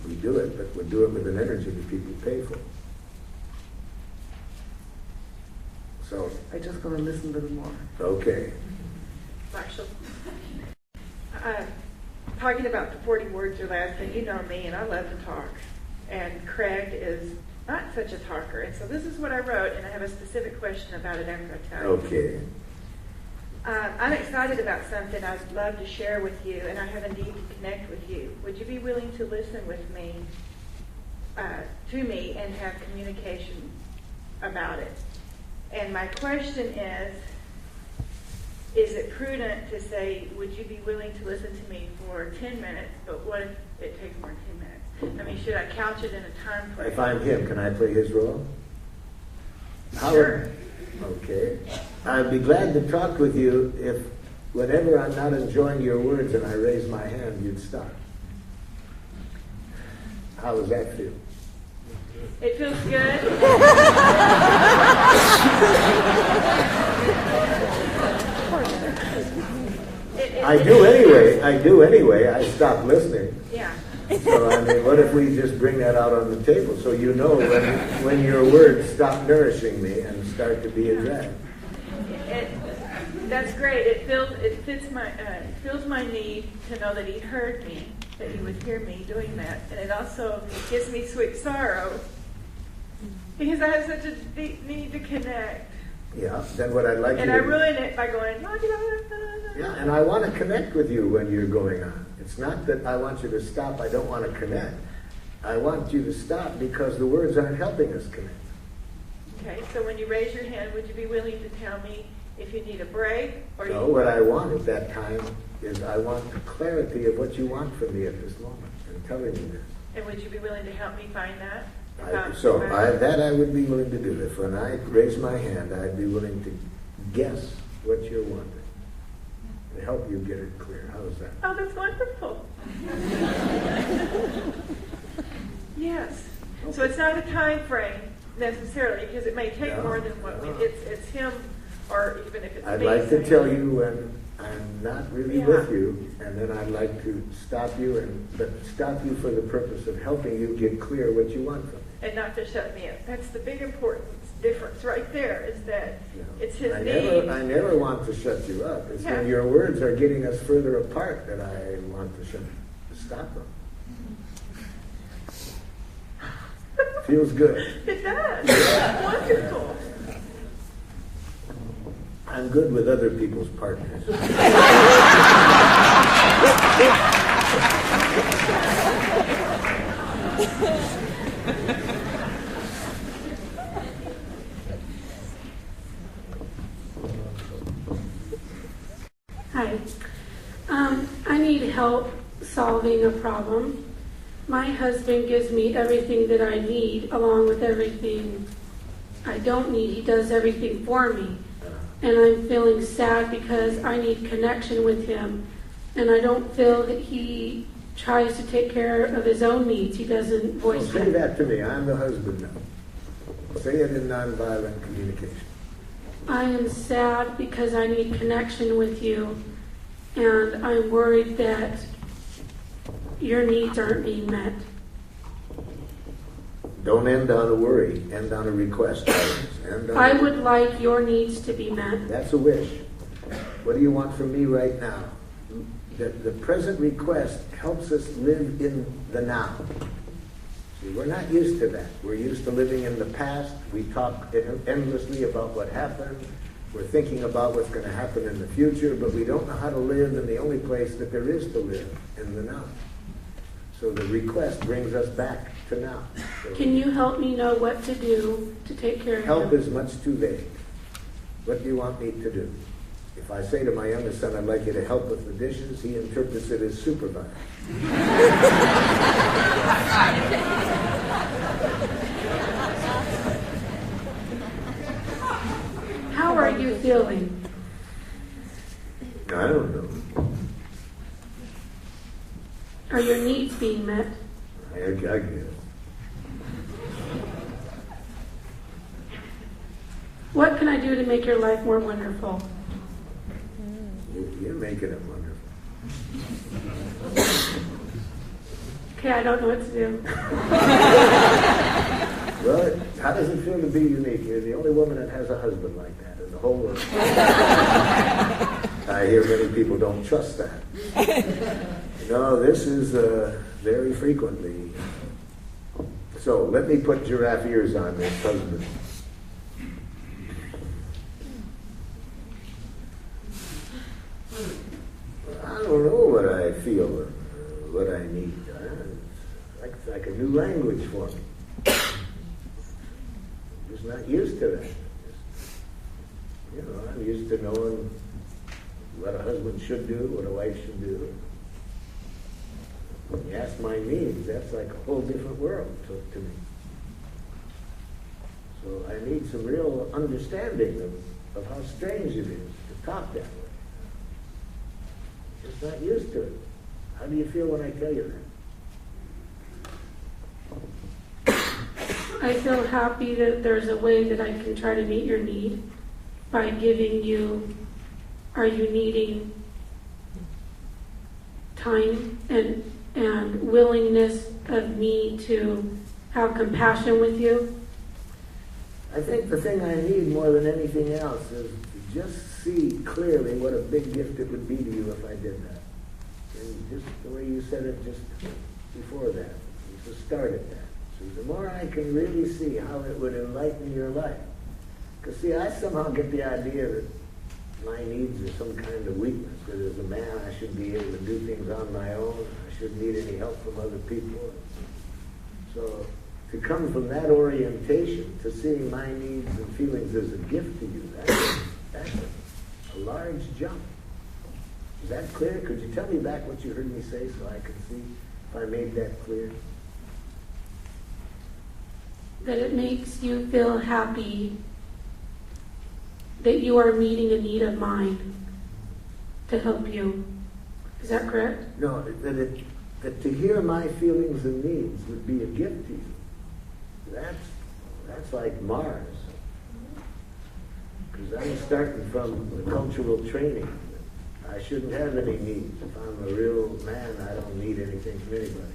We do it, but we do it with an energy that people pay for. So, I just going to listen a little more. okay. Marshall, talking about the 40 words or less, and you know me, and I love to talk. And Craig is not such a talker. And so this is what I wrote, and I have a specific question about it after I tell you. Okay. I'm excited about something I'd love to share with you, and I have a need to connect with you. Would you be willing to listen with me, to me, and have communication about it? And my question is it prudent to say, would you be willing to listen to me for 10 minutes, but what if it takes more than 10 minutes? I mean, should I couch it in a time frame? If I'm him, can I play his role? Sure. Okay. I'd be glad to talk with you if whenever I'm not enjoying your words and I raise my hand, you'd stop. How does that feel? It feels good. I do anyway. I stop listening. Yeah. So, I mean, what if we just bring that out on the table so you know when your words stop nourishing me and start to be a drag? That's great. It fills my need to know that he heard me, that he would hear me doing that. And it also gives me sweet sorrow Because I have such a deep need to connect. Yeah, then what I'd like And you I to ruin it by going, Yeah, and I want to connect with you when you're going on. It's not that I want you to stop, I don't want to connect. I want you to stop because the words aren't helping us connect. Okay, so when you raise your hand, would you be willing to tell me if you need a break? Or No, what I want at that time is I want the clarity of what you want from me at this moment. I'm telling you this. And would you be willing to help me find that? That I would be willing to do. If when I raise my hand, I'd be willing to guess what you're wanting. To help you get it clear. How's that? Oh, that's wonderful. Yes. Okay. So it's not a time frame necessarily, because it may take No, more than what no. it's him, or even if it's I'd me like to saying- tell you when I'm not really Yeah. with you, and then I'd like to stop you, but stop you for the purpose of helping you get clear what you want from me. and not to shut me up. That's the big importance difference right there, is that You know, it's his I need. never want to shut you up. It's Yeah. when your words are getting us further apart that I want to stop them. Feels good. It does. It's wonderful. I'm good with other people's partners. Hi. I need help solving a problem. My husband gives me everything that I need along with everything I don't need. He does everything for me. And I'm feeling sad because I need connection with him. And I don't feel that he tries to take care of his own needs. He doesn't voice Say them. that to me. I'm the husband now. Say it in nonviolent communication. I am sad because I need connection with you. And I'm worried that your needs aren't being met. Don't end on a worry. End on a request. I would like your needs to be met. That's a wish. What do you want from me right now? The present request helps us live in the now. See, we're not used to that. We're used to living in the past. We talk endlessly about what happened. We're thinking about what's going to happen in the future, but we don't know how to live in the only place that there is to live, in the now. So the request brings us back to now. So Can you help me know what to do to take care of help him? is much too vague. What do you want me to do? If I say to my youngest son, I'd like you to help with the dishes, he interprets it as supervise. How are you feeling? I don't know. Are your needs being met? I guess. What can I do to make your life more wonderful? You're making it wonderful. Okay, I don't know what to do. Well, how does it feel to be unique? You're the only woman that has a husband like that in the whole world. I hear many people don't trust that. No, this is very frequently. So let me put giraffe ears on this husband. I don't know what I feel, what I need. It's like a new language for me. I'm just not used to that. You know, I'm used to knowing what a husband should do, what a wife should do. When you ask my needs, that's like a whole different world to me. So I need some real understanding of how strange it is to talk that way. Just not used to it. How do you feel when I tell you that? I feel happy that there's a way that I can try to meet your need by giving you, are you needing time and willingness of me to have compassion with you? I think the thing I need more than anything else is to just see clearly what a big gift it would be to you if I did that. And just the way you said it just before that, it's the start of that. the more I can really see how it would enlighten your life. Because, see, I somehow get the idea that my needs are some kind of weakness, that as a man I should be able to do things on my own. I shouldn't need any help from other people. So to come from that orientation to seeing my needs and feelings as a gift to you, that's a large jump. Is that clear? Could you tell me back what you heard me say so I could see if I made that clear? That it makes you feel happy that you are meeting a need of mine to help you. Is that correct? No, that to hear my feelings and needs would be a gift to you. That's like Mars. Because I'm starting from the cultural training. I shouldn't have any needs. If I'm a real man, I don't need anything from anybody.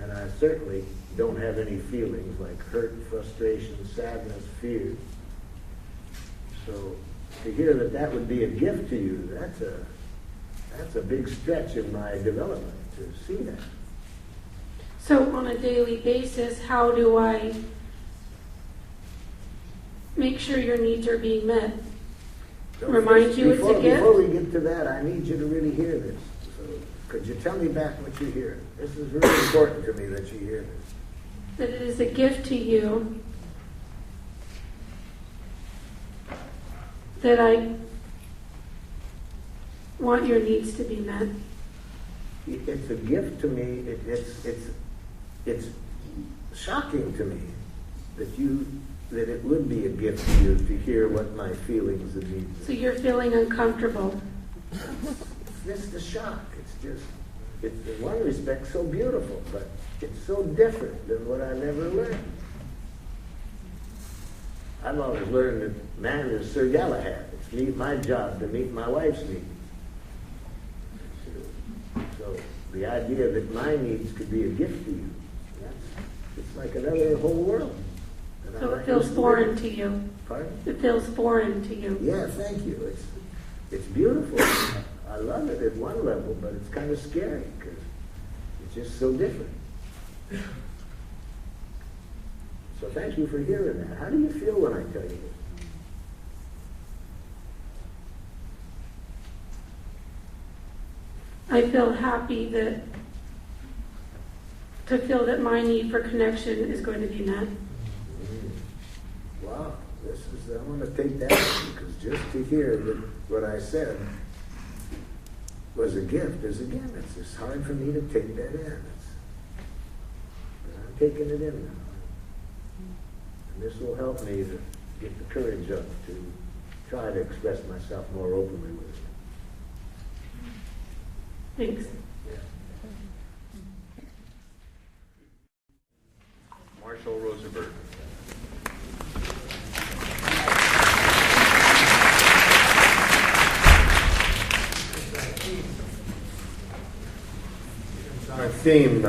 And I certainly don't have any feelings like hurt, frustration, sadness, fear. So to hear that that would be a gift to you, that's a big stretch in my development to see that. So on a daily basis, how do I make sure your needs are being met? Remind you it's a gift? Before we get to that, I need you to really hear this. So could you tell me back what you hear? This is really important to me that you hear this. That it is a gift to you that I want your needs to be met. It's a gift to me. It's shocking to me that it would be a gift to you to hear what my feelings and needs are. So you're feeling uncomfortable. It's just a shock. It's in one respect so beautiful, but it's so different than what I've ever learned. I've always learned that man is Sir Galahad. It's my job to meet my wife's needs. So the idea that my needs could be a gift to you, it's like another whole world. So it feels foreign to you. Pardon? It feels foreign to you. Yeah, thank you. It's beautiful. I love it at one level, but it's kind of scary because it's just so different. So thank you for hearing that. How do you feel when I tell you this? I feel happy to feel that my need for connection is going to be met. Wow, I want to take that because just to hear that what I said was a gift is, again, it's just hard for me to take that in. But I'm taking it in now. And this will help me to get the courage up to try to express myself more openly with you. Thanks. Yeah. Marshall Rosenberg. Our theme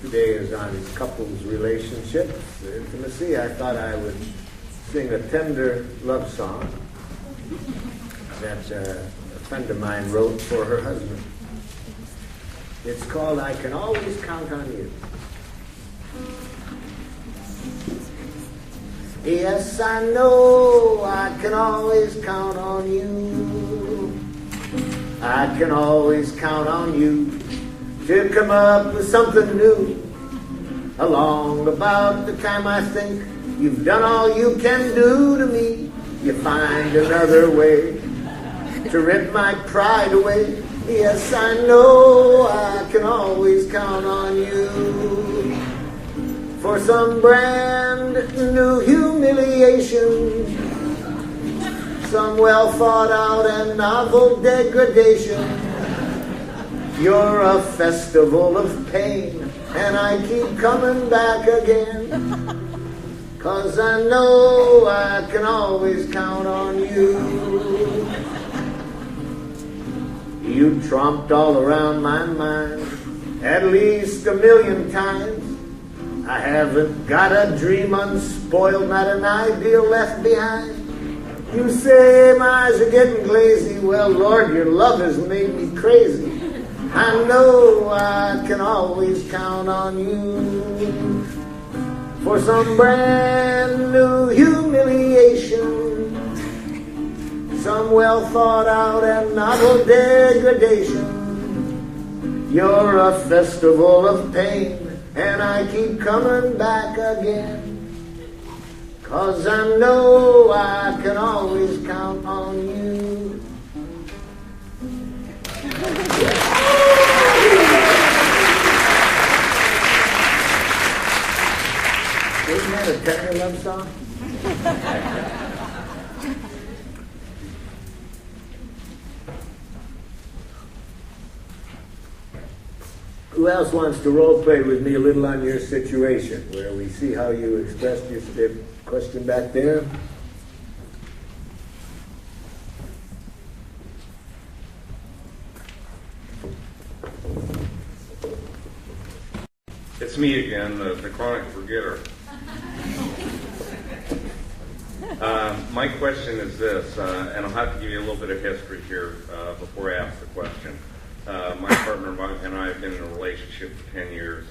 today is on couples' relationships, intimacy. I thought I would sing a tender love song that a friend of mine wrote for her husband. It's called I Can Always Count on You. Yes, I know I can always count on you. I can always count on you to come up with something new. Along about the time I think you've done all you can do to me, you find another way to rip my pride away. Yes, I know I can always count on you for some brand new humiliation, some well thought out and novel degradation. You're a festival of pain, and I keep coming back again, 'cause I know I can always count on you. You tromped all around my mind at least 1,000,000 times. I haven't got a dream unspoiled, not an ideal left behind. You say my eyes are getting glazy. Well, Lord, your love has made me crazy. I know I can always count on you. for some brand new humiliation, some well thought out and novel degradation. You're a festival of pain, and I keep coming back again, 'cause I know I can always count on you. Isn't that a tender love song? Who else wants to role play with me a little on your situation, where we see how you expressed your question back there? It's me again, the chronic forgetter. My question is this, and I'll have to give you a little bit of history here before I ask the question. My partner and I have been in a relationship for 10 years,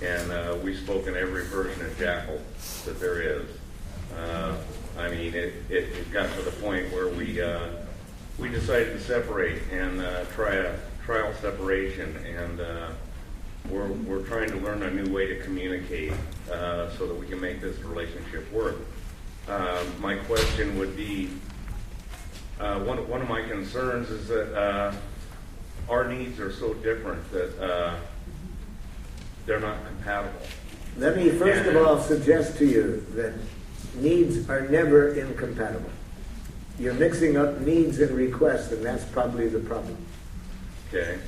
and we've spoken every version of Jackal that there is. I mean, it got to the point where we decided to separate and try a trial separation, and we're trying to learn a new way to communicate so that we can make this relationship work. My question would be, one of my concerns is that our needs are so different that they're not compatible. Let me first of all suggest to you that needs are never incompatible. You're mixing up needs and requests, and that's probably the problem. Okay.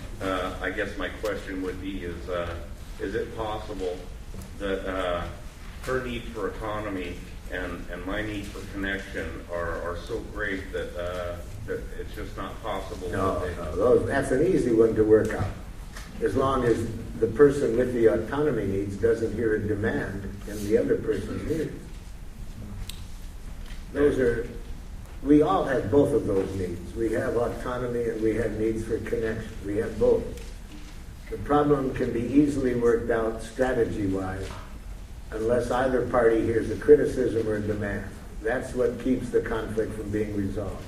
I guess my question would be is it possible that her need for autonomy and my need for connection are so great that it's just not possible? No, that's an easy one to work out. As long as the person with the autonomy needs doesn't hear a demand in the other person's needs. We all have both of those needs. We have autonomy and we have needs for connection. We have both. The problem can be easily worked out strategy-wise unless either party hears a criticism or a demand. That's what keeps the conflict from being resolved.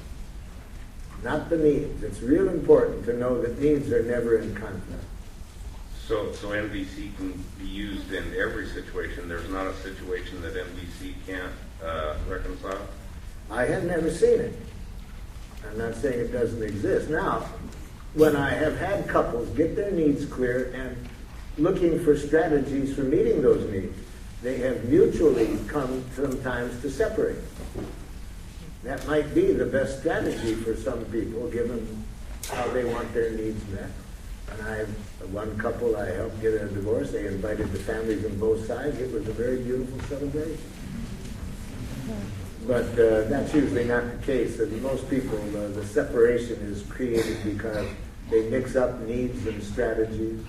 Not the needs. It's real important to know that needs are never in conflict. So MVC can be used in every situation. There's not a situation that MVC can't reconcile? I have never seen it. I'm not saying it doesn't exist. Now, when I have had couples get their needs clear and looking for strategies for meeting those needs, they have mutually come sometimes to separate. That might be the best strategy for some people, given how they want their needs met. And one couple I helped get a divorce. They invited the families on both sides. It was a very beautiful celebration. But that's usually not the case. And most people, the separation is created because they mix up needs and strategies.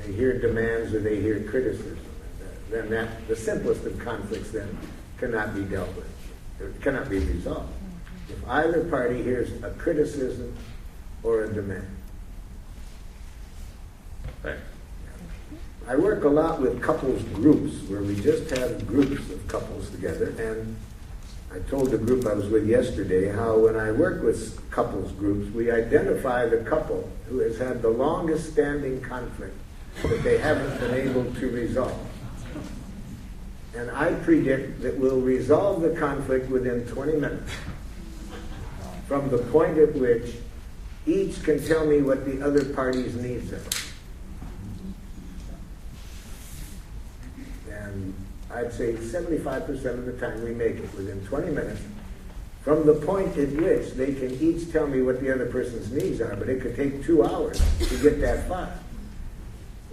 They hear demands or they hear criticism. Then the simplest of conflicts then cannot be dealt with. It cannot be resolved. If either party hears a criticism or a demand. Thanks. I work a lot with couples groups where we just have groups of couples together, and I told the group I was with yesterday how when I work with couples groups, we identify the couple who has had the longest standing conflict that they haven't been able to resolve. And I predict that we'll resolve the conflict within 20 minutes from the point at which each can tell me what the other party's needs are. And I'd say 75% of the time we make it within 20 minutes from the point at which they can each tell me what the other person's needs are, but it could take 2 hours to get that far,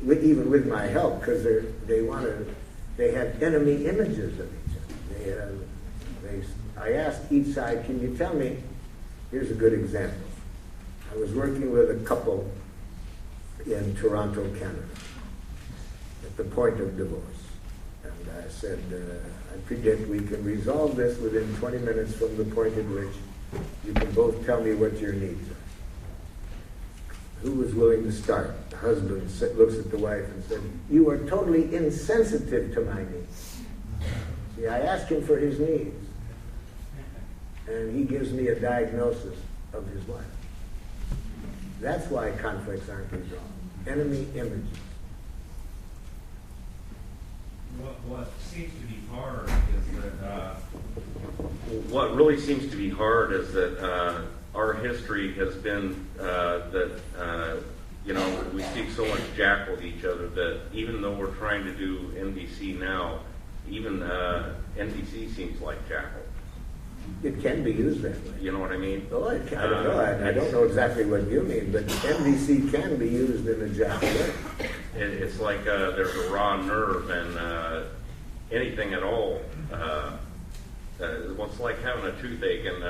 even with my help, because they have enemy images of each other. I asked each side, can you tell me, here's a good example. I was working with a couple in Toronto, Canada, at the point of divorce. And I said, I predict we can resolve this within 20 minutes from the point at which you can both tell me what your needs are. Who was willing to start? The husband looks at the wife and said, "You are totally insensitive to my needs." See, I asked him for his needs, and he gives me a diagnosis of his life. That's why conflicts aren't resolved. Enemy images. What seems to be hard is that what really seems to be hard is that our history has been that we speak so much jack with each other that even though we're trying to do NBC now, even NBC seems like jackal. It can be used that way. You know what I mean? Oh, I don't know. I don't know exactly what you mean, but NBC can be used in a jackal way. It's like there's a raw nerve, and anything at all. It's like having a toothache, and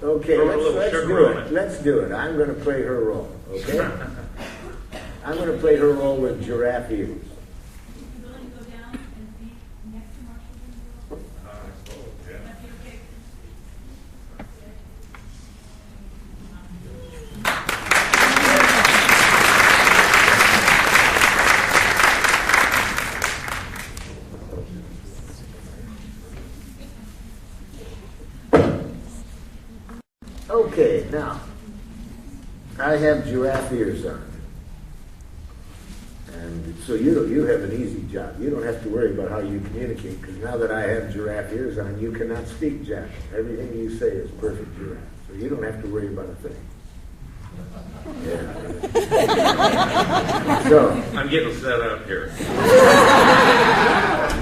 Okay, throw a little let's sugar do on it. Let's do it. I'm going to play her role. Okay. I'm going to play her role with giraffe ears. Would you willing to go down and be next to Marshall Rosenberg? I suppose, yeah. That'd be okay. Okay, now, I have giraffe ears on. And so you have an easy job. You don't have to worry about how you communicate, because now that I have giraffe ears on, you cannot speak jackal. Everything you say is perfect giraffe. So you don't have to worry about a thing. Yeah. So I'm getting set up here.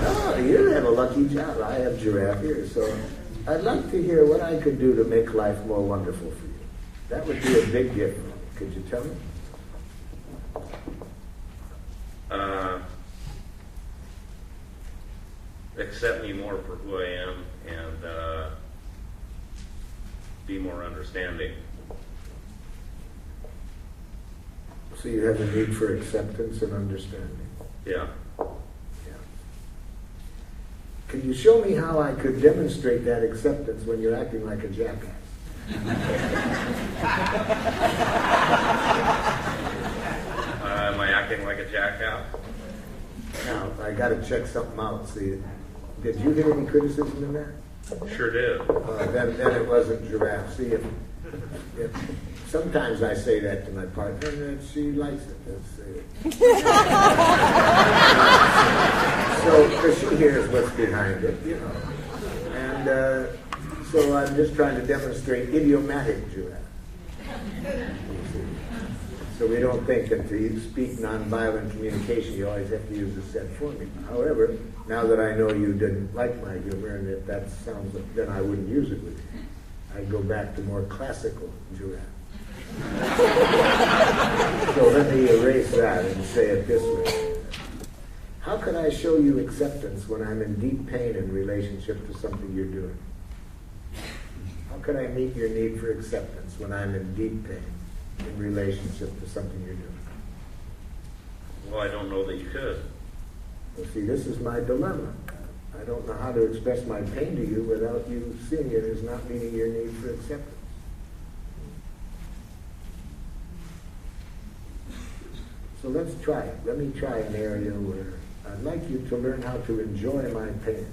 no, you have a lucky job. I have giraffe ears. So I'd like to hear what I could do to make life more wonderful for you. That would be a big gift for me. Could you tell me? Accept me more for who I am, and be more understanding. So you have a need for acceptance and understanding. Yeah. Can you show me how I could demonstrate that acceptance when you're acting like a jackass? Am I acting like a jackass? Now, I got to check something out. See, did you hear any criticism in that? Sure did. Then it wasn't giraffe. See, if sometimes I say that to my partner, and she likes it. So, because she hears what's behind it, And so I'm just trying to demonstrate idiomatic giraffe. So we don't think that to speak nonviolent communication, you always have to use a set formula. However, now that I know you didn't like my humor, and if that sounds, then I wouldn't use it with you. I'd go back to more classical giraffe. So let me erase that and say it this way. How can I show you acceptance when I'm in deep pain in relationship to something you're doing? How can I meet your need for acceptance when I'm in deep pain in relationship to something you're doing? Well, I don't know that you could. Well, see, this is my dilemma. I don't know how to express my pain to you without you seeing it as not meeting your need for acceptance. So let's try it. Let me try an area where I'd like you to learn how to enjoy my pain.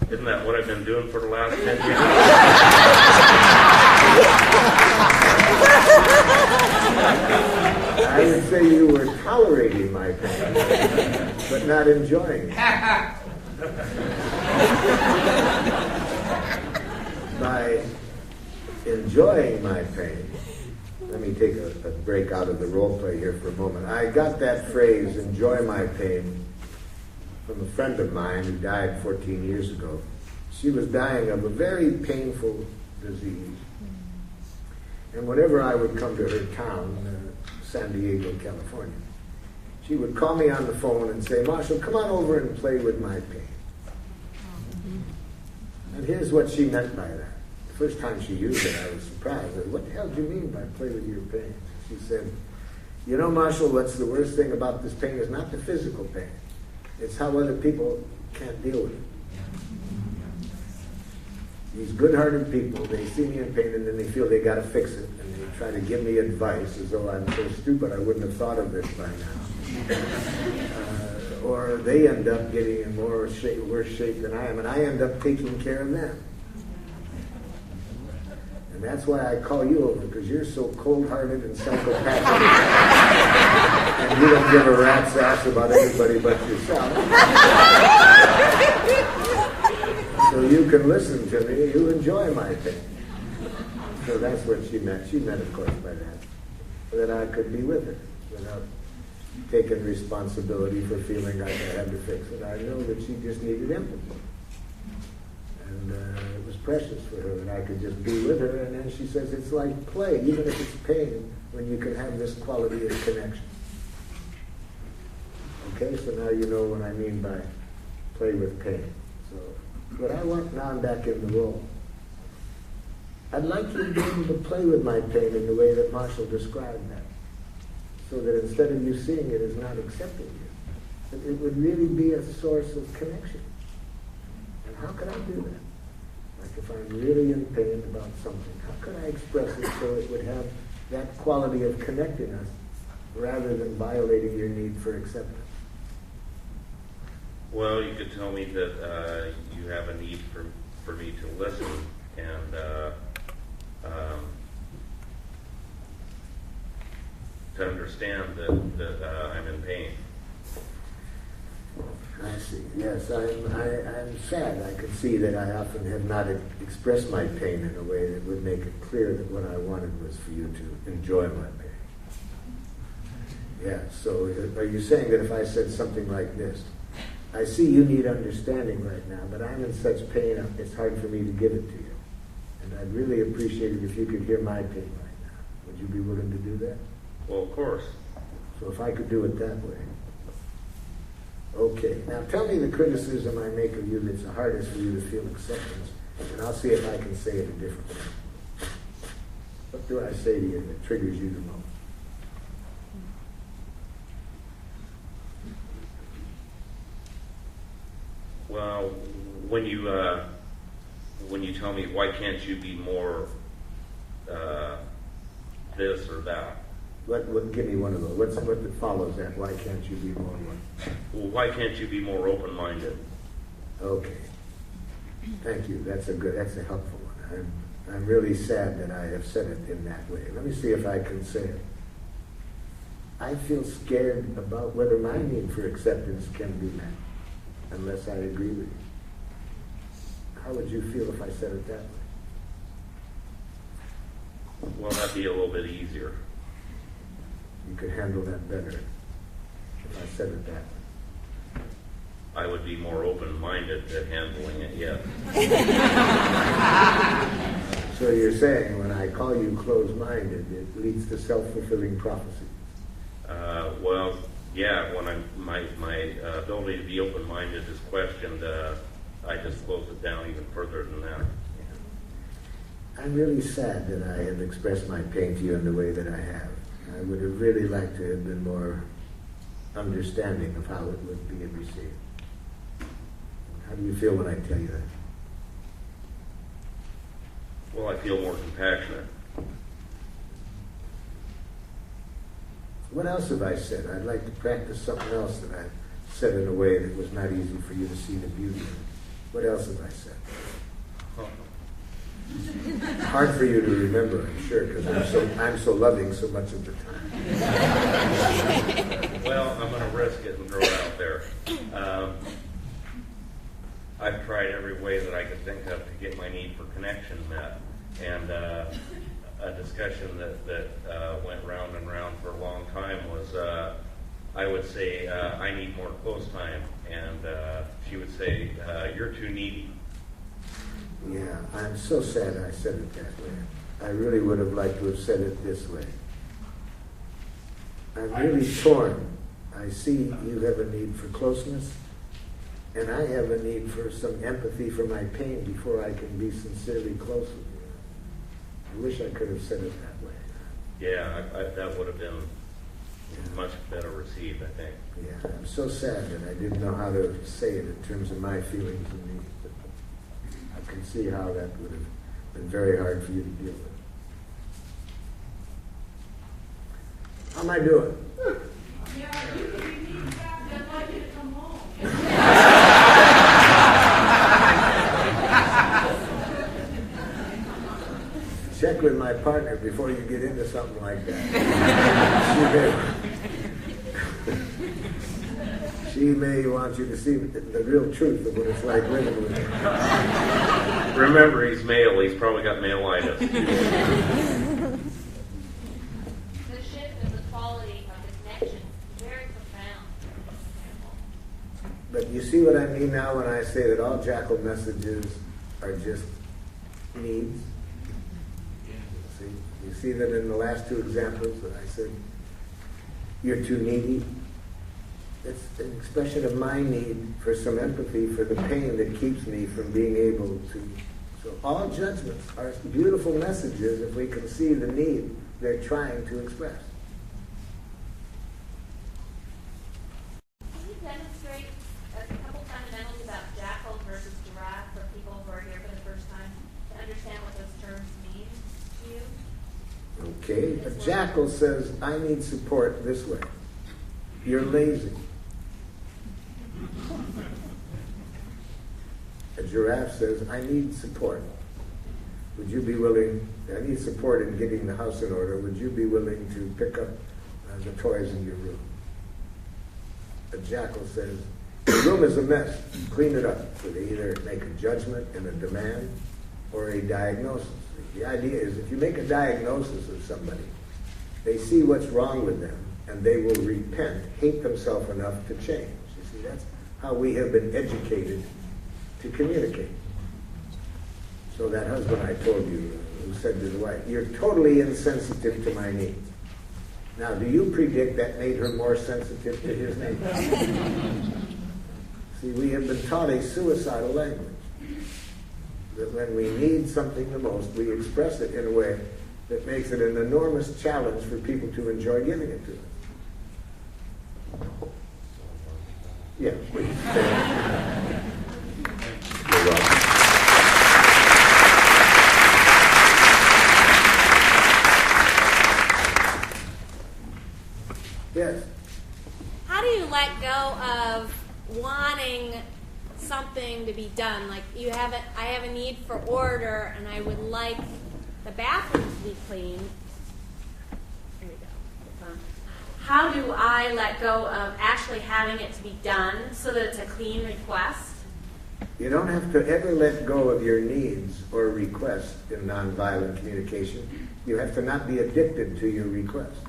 Isn't that what I've been doing for the last 10 years? I would say you were tolerating my pain, but not enjoying it. By enjoying my pain, let me take a break out of the role play here for a moment. I got that phrase, enjoy my pain, from a friend of mine who died 14 years ago. She was dying of a very painful disease. And whenever I would come to her town, San Diego, California, she would call me on the phone and say, "Marshall, come on over and play with my pain." And here's what she meant by that. The first time she used it, I was surprised. I said, "What the hell do you mean by play with your pain?" She said, "You know, Marshall, what's the worst thing about this pain is not the physical pain. It's how other people can't deal with it. these good-hearted people, they see me in pain and then they feel they got to fix it, and they try to give me advice as though I'm so stupid I wouldn't have thought of this by now. Or they end up getting in worse shape than I am, and I end up taking care of them. And that's why I call you over, because you're so cold-hearted and psychopathic. And you don't give a rat's ass about anybody but yourself. So you can listen to me, you enjoy my pain. So that's what she meant. She meant, of course, by that I could be with her without taking responsibility for feeling like I had to fix it. I know that she just needed empathy. And it was precious for her that I could just be with her. And then she says it's like play, even if it's pain, when you can have this quality of connection. Okay, so now you know what I mean by play with pain. So what I want now, I'm back in the role. I'd like you to be able to play with my pain in the way that Marshall described that. So that instead of you seeing it as not accepting you, that it would really be a source of connection. And how could I do that? Like if I'm really in pain about something, how could I express it so it would have that quality of connecting us rather than violating your need for acceptance? Well, you could tell me that you have a need for me to listen and to understand that I'm in pain. I see. Yes, I'm sad. I can see that I often have not expressed my pain in a way that would make it clear that what I wanted was for you to enjoy my pain. Yeah, so are you saying that if I said something like this, I see you need understanding right now, but I'm in such pain, it's hard for me to give it to you. And I'd really appreciate it if you could hear my pain right now. Would you be willing to do that? Well, of course. So if I could do it that way. Okay, now tell me the criticism I make of you that's the hardest for you to feel acceptance, and I'll see if I can say it a different way. What do I say to you that triggers you the most? Well, when you tell me, why can't you be more this or that? What? Give me one of those. What follows that? Why can't you be more what? Well, why can't you be more open-minded? Okay. Thank you. That's a helpful one. I'm really sad that I have said it in that way. Let me see if I can say it. I feel scared about whether my need for acceptance can be met unless I agree with you. How would you feel if I said it that way? Well, that'd be a little bit easier. You could handle that better if I said it that way. I would be more open-minded to handling it, yes. So you're saying when I call you closed-minded, it leads to self-fulfilling prophecy? Well, yeah, when my ability to be open-minded is questioned, I just close it down even further than that. Yeah. I'm really sad that I have expressed my pain to you in the way that I have. I would have really liked to have been more understanding of how it would be received. How do you feel when I tell you that? Well, I feel more compassionate. What else have I said? I'd like to practice something else that I've said in a way that was not easy for you to see the beauty of. What else have I said? Hard for you to remember, I'm sure, because I'm so loving so much of the time. Well, I'm going to risk it and throw it out there. I've tried every way that I could think of to get my need for connection met, and a discussion that went round and round for a long time was, I would say, I need more close time, and she would say, you're too needy. Yeah, I'm so sad I said it that way. I really would have liked to have said it this way. I'm really torn. I see you have a need for closeness, and I have a need for some empathy for my pain before I can be sincerely close with you. I wish I could have said it that way. Yeah, that would have been much better received, I think. Yeah, I'm so sad that I didn't know how to say it in terms of my feelings and needs. I can see how that would have been very hard for you to deal with. How am I doing? Yeah, you could be mean back. I'd like you to come home. Check with my partner before you get into something like that. She may want you to see the real truth of what it's like living with him. Remember, he's male. He's probably got male-itis. The shift in the quality of the connection is very profound. But you see what I mean now when I say that all jackal messages are just needs? See? You see that in the last two examples that I said, you're too needy? It's an expression of my need for some empathy for the pain that keeps me from being able to. So all judgments are beautiful messages if we can see the need they're trying to express. Can you demonstrate a couple fundamentals about jackal versus giraffe for people who are here for the first time to understand what those terms mean to you? Okay, a jackal says, I need support this way. You're lazy. A giraffe says, I need support. Would you be willing, I need support in getting the house in order. Would you be willing to pick up the toys in your room? A jackal says, the room is a mess. Clean it up. So they either make a judgment and a demand or a diagnosis. The idea is if you make a diagnosis of somebody, they see what's wrong with them and they will repent, hate themselves enough to change. You see, that's how we have been educated to communicate. So that husband I told you, who said to the wife, you're totally insensitive to my needs. Now, do you predict that made her more sensitive to his needs? See, we have been taught a suicidal language. That when we need something the most, we express it in a way that makes it an enormous challenge for people to enjoy giving it to us. Yeah, please. You're welcome. Yes. How do you let go of wanting something to be done? Like I have a need for order, and I would like the bathroom to be clean. Here we go. How do I let go of actually having it to be done so that it's a clean request? You don't have to ever let go of your needs or requests in nonviolent communication. You have to not be addicted to your request.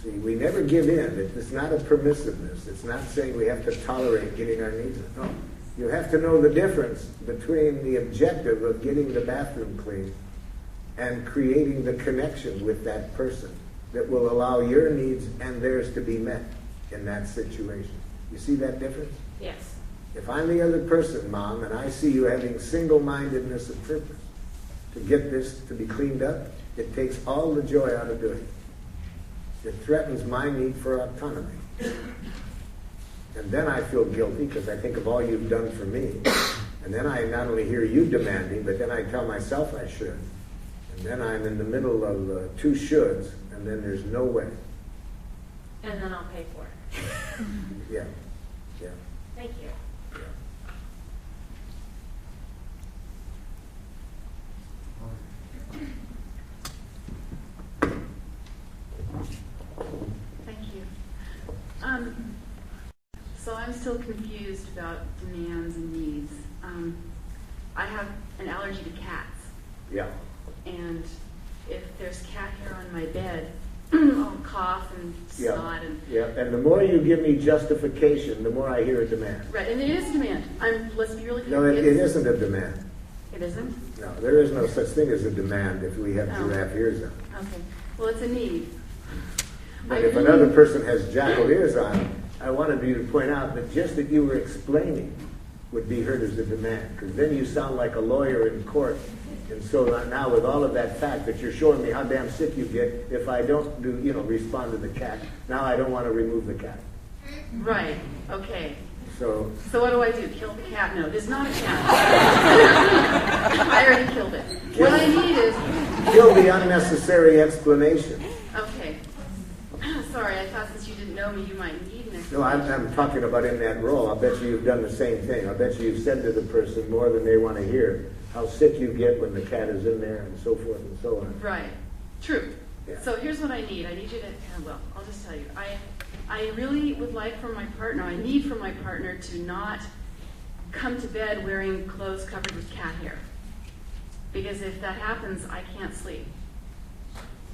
See, we never give in. It's not a permissiveness. It's not saying we have to tolerate getting our needs met. No. You have to know the difference between the objective of getting the bathroom clean and creating the connection with that person that will allow your needs and theirs to be met in that situation. You see that difference? Yes. If I'm the other person, Mom, and I see you having single-mindedness of purpose to get this to be cleaned up, it takes all the joy out of doing it. It threatens my need for autonomy. And then I feel guilty because I think of all you've done for me. And then I not only hear you demanding, but then I tell myself I should. And then I'm in the middle of two shoulds, and then there's no way. And then I'll pay for it. Yeah. Yeah. Thank you. Thank you. So I'm still confused about demands and needs. I have an allergy to cats. Yeah. And if there's cat hair on my bed, I'll cough and snot. Yeah, and the more you give me justification, the more I hear a demand. Right, and it is a demand. Let's be really clear. No, it isn't a demand. It isn't? No, there is no such thing as a demand if we have giraffe ears on. Okay. Well, it's a need. But if another person has jackal ears on, I wanted you to point out that just that you were explaining would be heard as a demand, because then you sound like a lawyer in court. And so now with all of that fact that you're showing me how damn sick you get if I don't respond to the cat, now I don't want to remove the cat. Right, okay. So what do I do? Kill the cat? No, it's not a cat. I already killed it. What I need is... Kill the unnecessary explanation. Okay. Sorry, I thought since you didn't know me, you might need an explanation. No, I'm talking about in that role. I'll bet you've done the same thing. I'll bet you've said to the person more than they want to hear how sick you get when the cat is in there and so forth and so on. Right. True. Yeah. So here's what I need. I need you to, well, I'll just tell you. I really would like from my partner, I need from my partner to not come to bed wearing clothes covered with cat hair. Because if that happens, I can't sleep.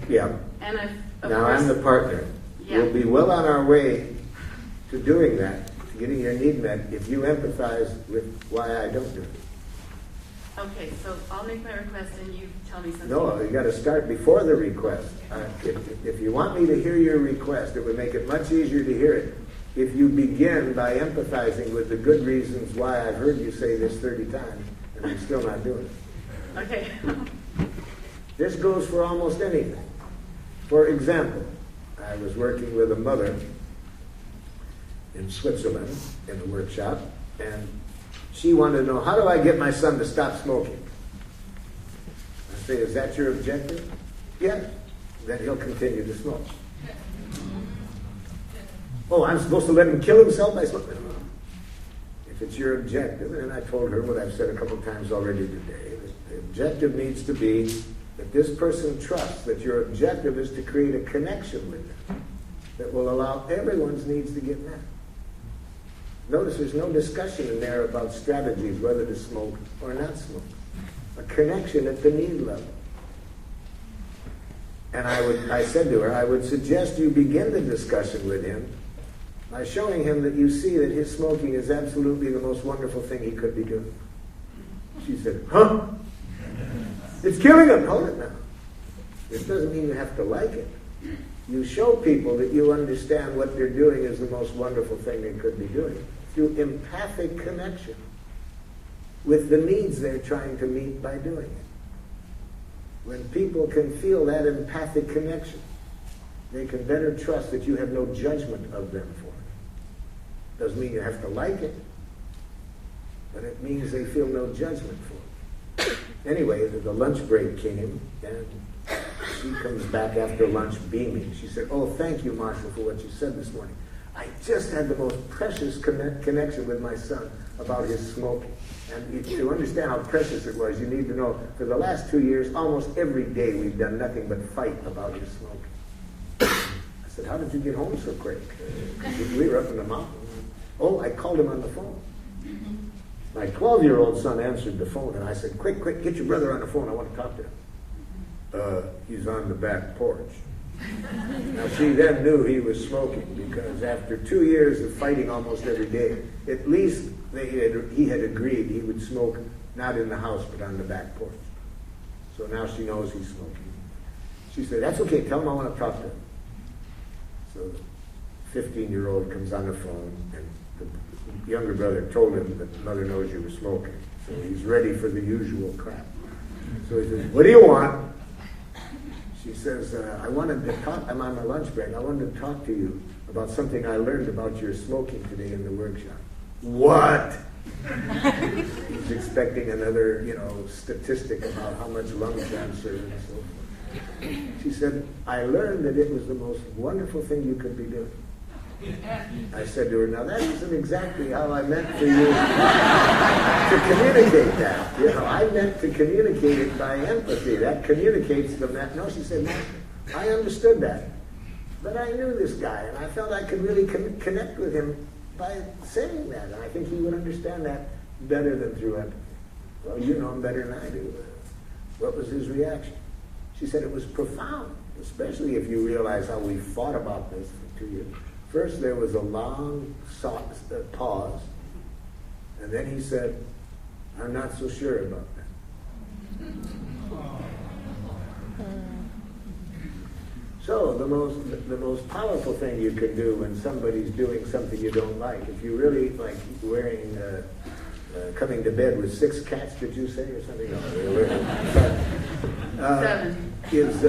Yeah. And now I'm the partner. Yeah. We'll be well on our way to doing that, to getting your need met, if you empathize with why I don't do it. Okay, so I'll make my request and you tell me something. No, you got to start before the request. If you want me to hear your request, it would make it much easier to hear it if you begin by empathizing with the good reasons why I've heard you say this 30 times and I'm still not doing it. Okay. This goes for almost anything. For example, I was working with a mother in Switzerland in a workshop, and she wanted to know, how do I get my son to stop smoking? I say, is that your objective? Yes. Then he'll continue to smoke. Oh, I'm supposed to let him kill himself by smoking? If it's your objective, and I told her what I've said a couple times already today, the objective needs to be that this person trusts that your objective is to create a connection with them that will allow everyone's needs to get met. Notice there's no discussion in there about strategies, whether to smoke or not smoke. A connection at the need level. And I said to her, I would suggest you begin the discussion with him by showing him that you see that his smoking is absolutely the most wonderful thing he could be doing. She said, huh? It's killing him. Hold it now. This doesn't mean you have to like it. You show people that you understand what they're doing is the most wonderful thing they could be doing through empathic connection with the needs they're trying to meet by doing it. When people can feel that empathic connection, they can better trust that you have no judgment of them for it. Doesn't mean you have to like it, but it means they feel no judgment for it. Anyway, the lunch break came, and she comes back after lunch beaming. She said, oh, thank you, Marshall, for what you said this morning. I just had the most precious connection with my son about his smoking. And to understand how precious it was, you need to know, for the last 2 years, almost every day we've done nothing but fight about his smoking. I said, how did you get home so quick? We were up in the mountains. Oh, I called him on the phone. My 12-year-old son answered the phone, and I said, quick, get your brother on the phone. I want to talk to him. He's on the back porch. Now, she then knew he was smoking, because after 2 years of fighting almost every day, at least he had agreed he would smoke not in the house, but on the back porch. So now she knows he's smoking. She said, that's okay, tell him I want to talk to him. So the 15-year-old comes on the phone, and the younger brother told him that mother knows you were smoking. So he's ready for the usual crap. So he says, what do you want? She says, I wanted to talk, I'm on my lunch break, I wanted to talk to you about something I learned about your smoking today in the workshop. What? He's expecting another, statistic about how much lung cancer and so forth. She said, I learned that it was the most wonderful thing you could be doing. I said to her, now that isn't exactly how I meant for you to communicate that. I meant to communicate it by empathy. That communicates them that. No, she said, no, I understood that. But I knew this guy, and I felt I could really connect with him by saying that. And I think he would understand that better than through empathy. Well, you know him better than I do. What was his reaction? She said it was profound, especially if you realize how we fought about this for 2 years. First, there was a long pause, and then he said, I'm not so sure about that. So the most powerful thing you can do when somebody's doing something you don't like, if you really like wearing, coming to bed with 6 cats, did you say, or something? No, they were 7. 7.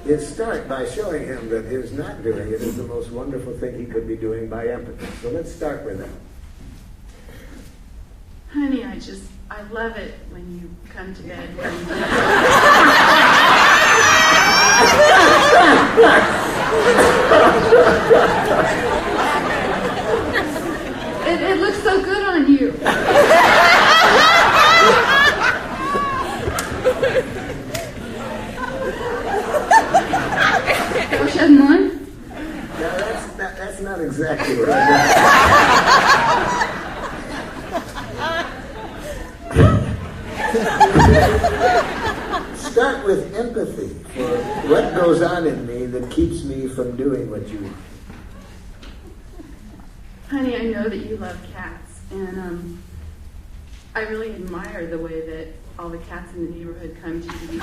is start by showing him that his not doing it is the most wonderful thing he could be doing by empathy. So let's start with that. Honey, I love it when you come to bed. It looks so good on you. Shedding one? No, that's not exactly what I meant. Start with empathy for what goes on in me that keeps me from doing what you want. Honey, I know that you love cats, and I really admire the way that all the cats in the neighborhood come to you.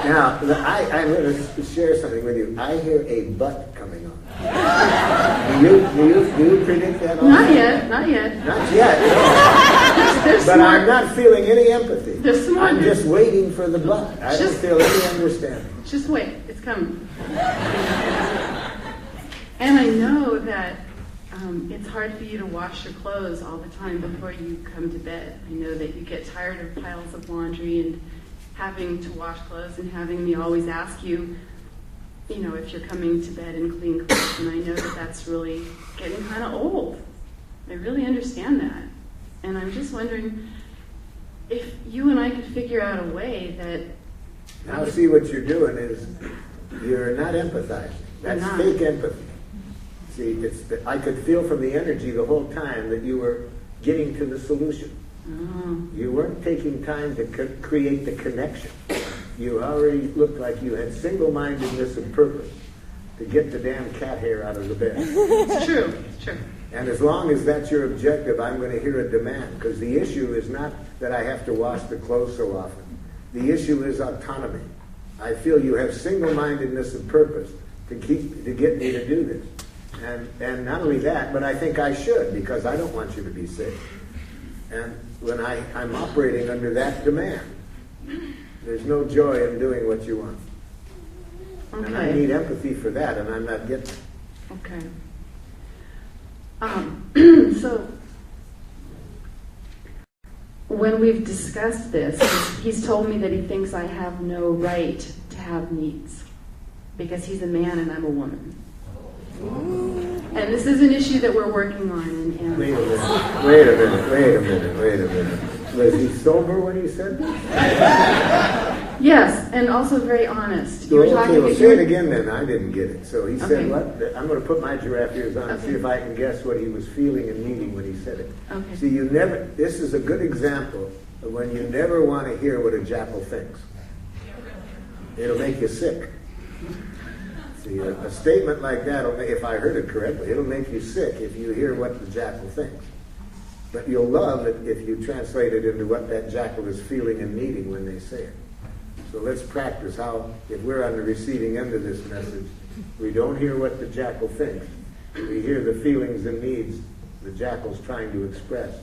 Now, I'm going to share something with you. I hear a butt coming on. Do you predict that? Also? Not yet. Not yet. No. But I'm not feeling any empathy. I'm just waiting for the butt. I don't feel any understanding. Just wait. It's coming. And I know that it's hard for you to wash your clothes all the time before you come to bed. I know that you get tired of piles of laundry and having to wash clothes and having me always ask you, if you're coming to bed in clean clothes. And I know that that's really getting kind of old. I really understand that. And I'm just wondering if you and I could figure out a way that... Now see, what you're doing is you're not empathizing. That's fake empathy. See, I could feel from the energy the whole time that you were getting to the solution. You weren't taking time to create the connection. You already looked like you had single-mindedness of purpose to get the damn cat hair out of the bed. It's true. It's true. And as long as that's your objective, I'm going to hear a demand, because the issue is not that I have to wash the clothes so often. The issue is autonomy. I feel you have single-mindedness of purpose to get me to do this. And not only that, but I think I should, because I don't want you to be sick. And when I'm operating under that demand, there's no joy in doing what you want. Okay. And I need empathy for that, and I'm not getting it. Okay. So, when we've discussed this, he's told me that he thinks I have no right to have needs because he's a man and I'm a woman. And this is an issue that we're working on. And Wait a minute. Was he sober when he said this? Yes, and also very honest. You were talking well, say it again then. I didn't get it. So he said what? I'm going to put my giraffe ears on and see if I can guess what he was feeling and needing when he said it. Okay. See, this is a good example of when you never want to hear what a jackal thinks. It'll make you sick. See, a statement like that, if I heard it correctly, it'll make you sick if you hear what the jackal thinks. But you'll love it if you translate it into what that jackal is feeling and needing when they say it. So let's practice how, if we're on the receiving end of this message, we don't hear what the jackal thinks. We hear the feelings and needs the jackal's trying to express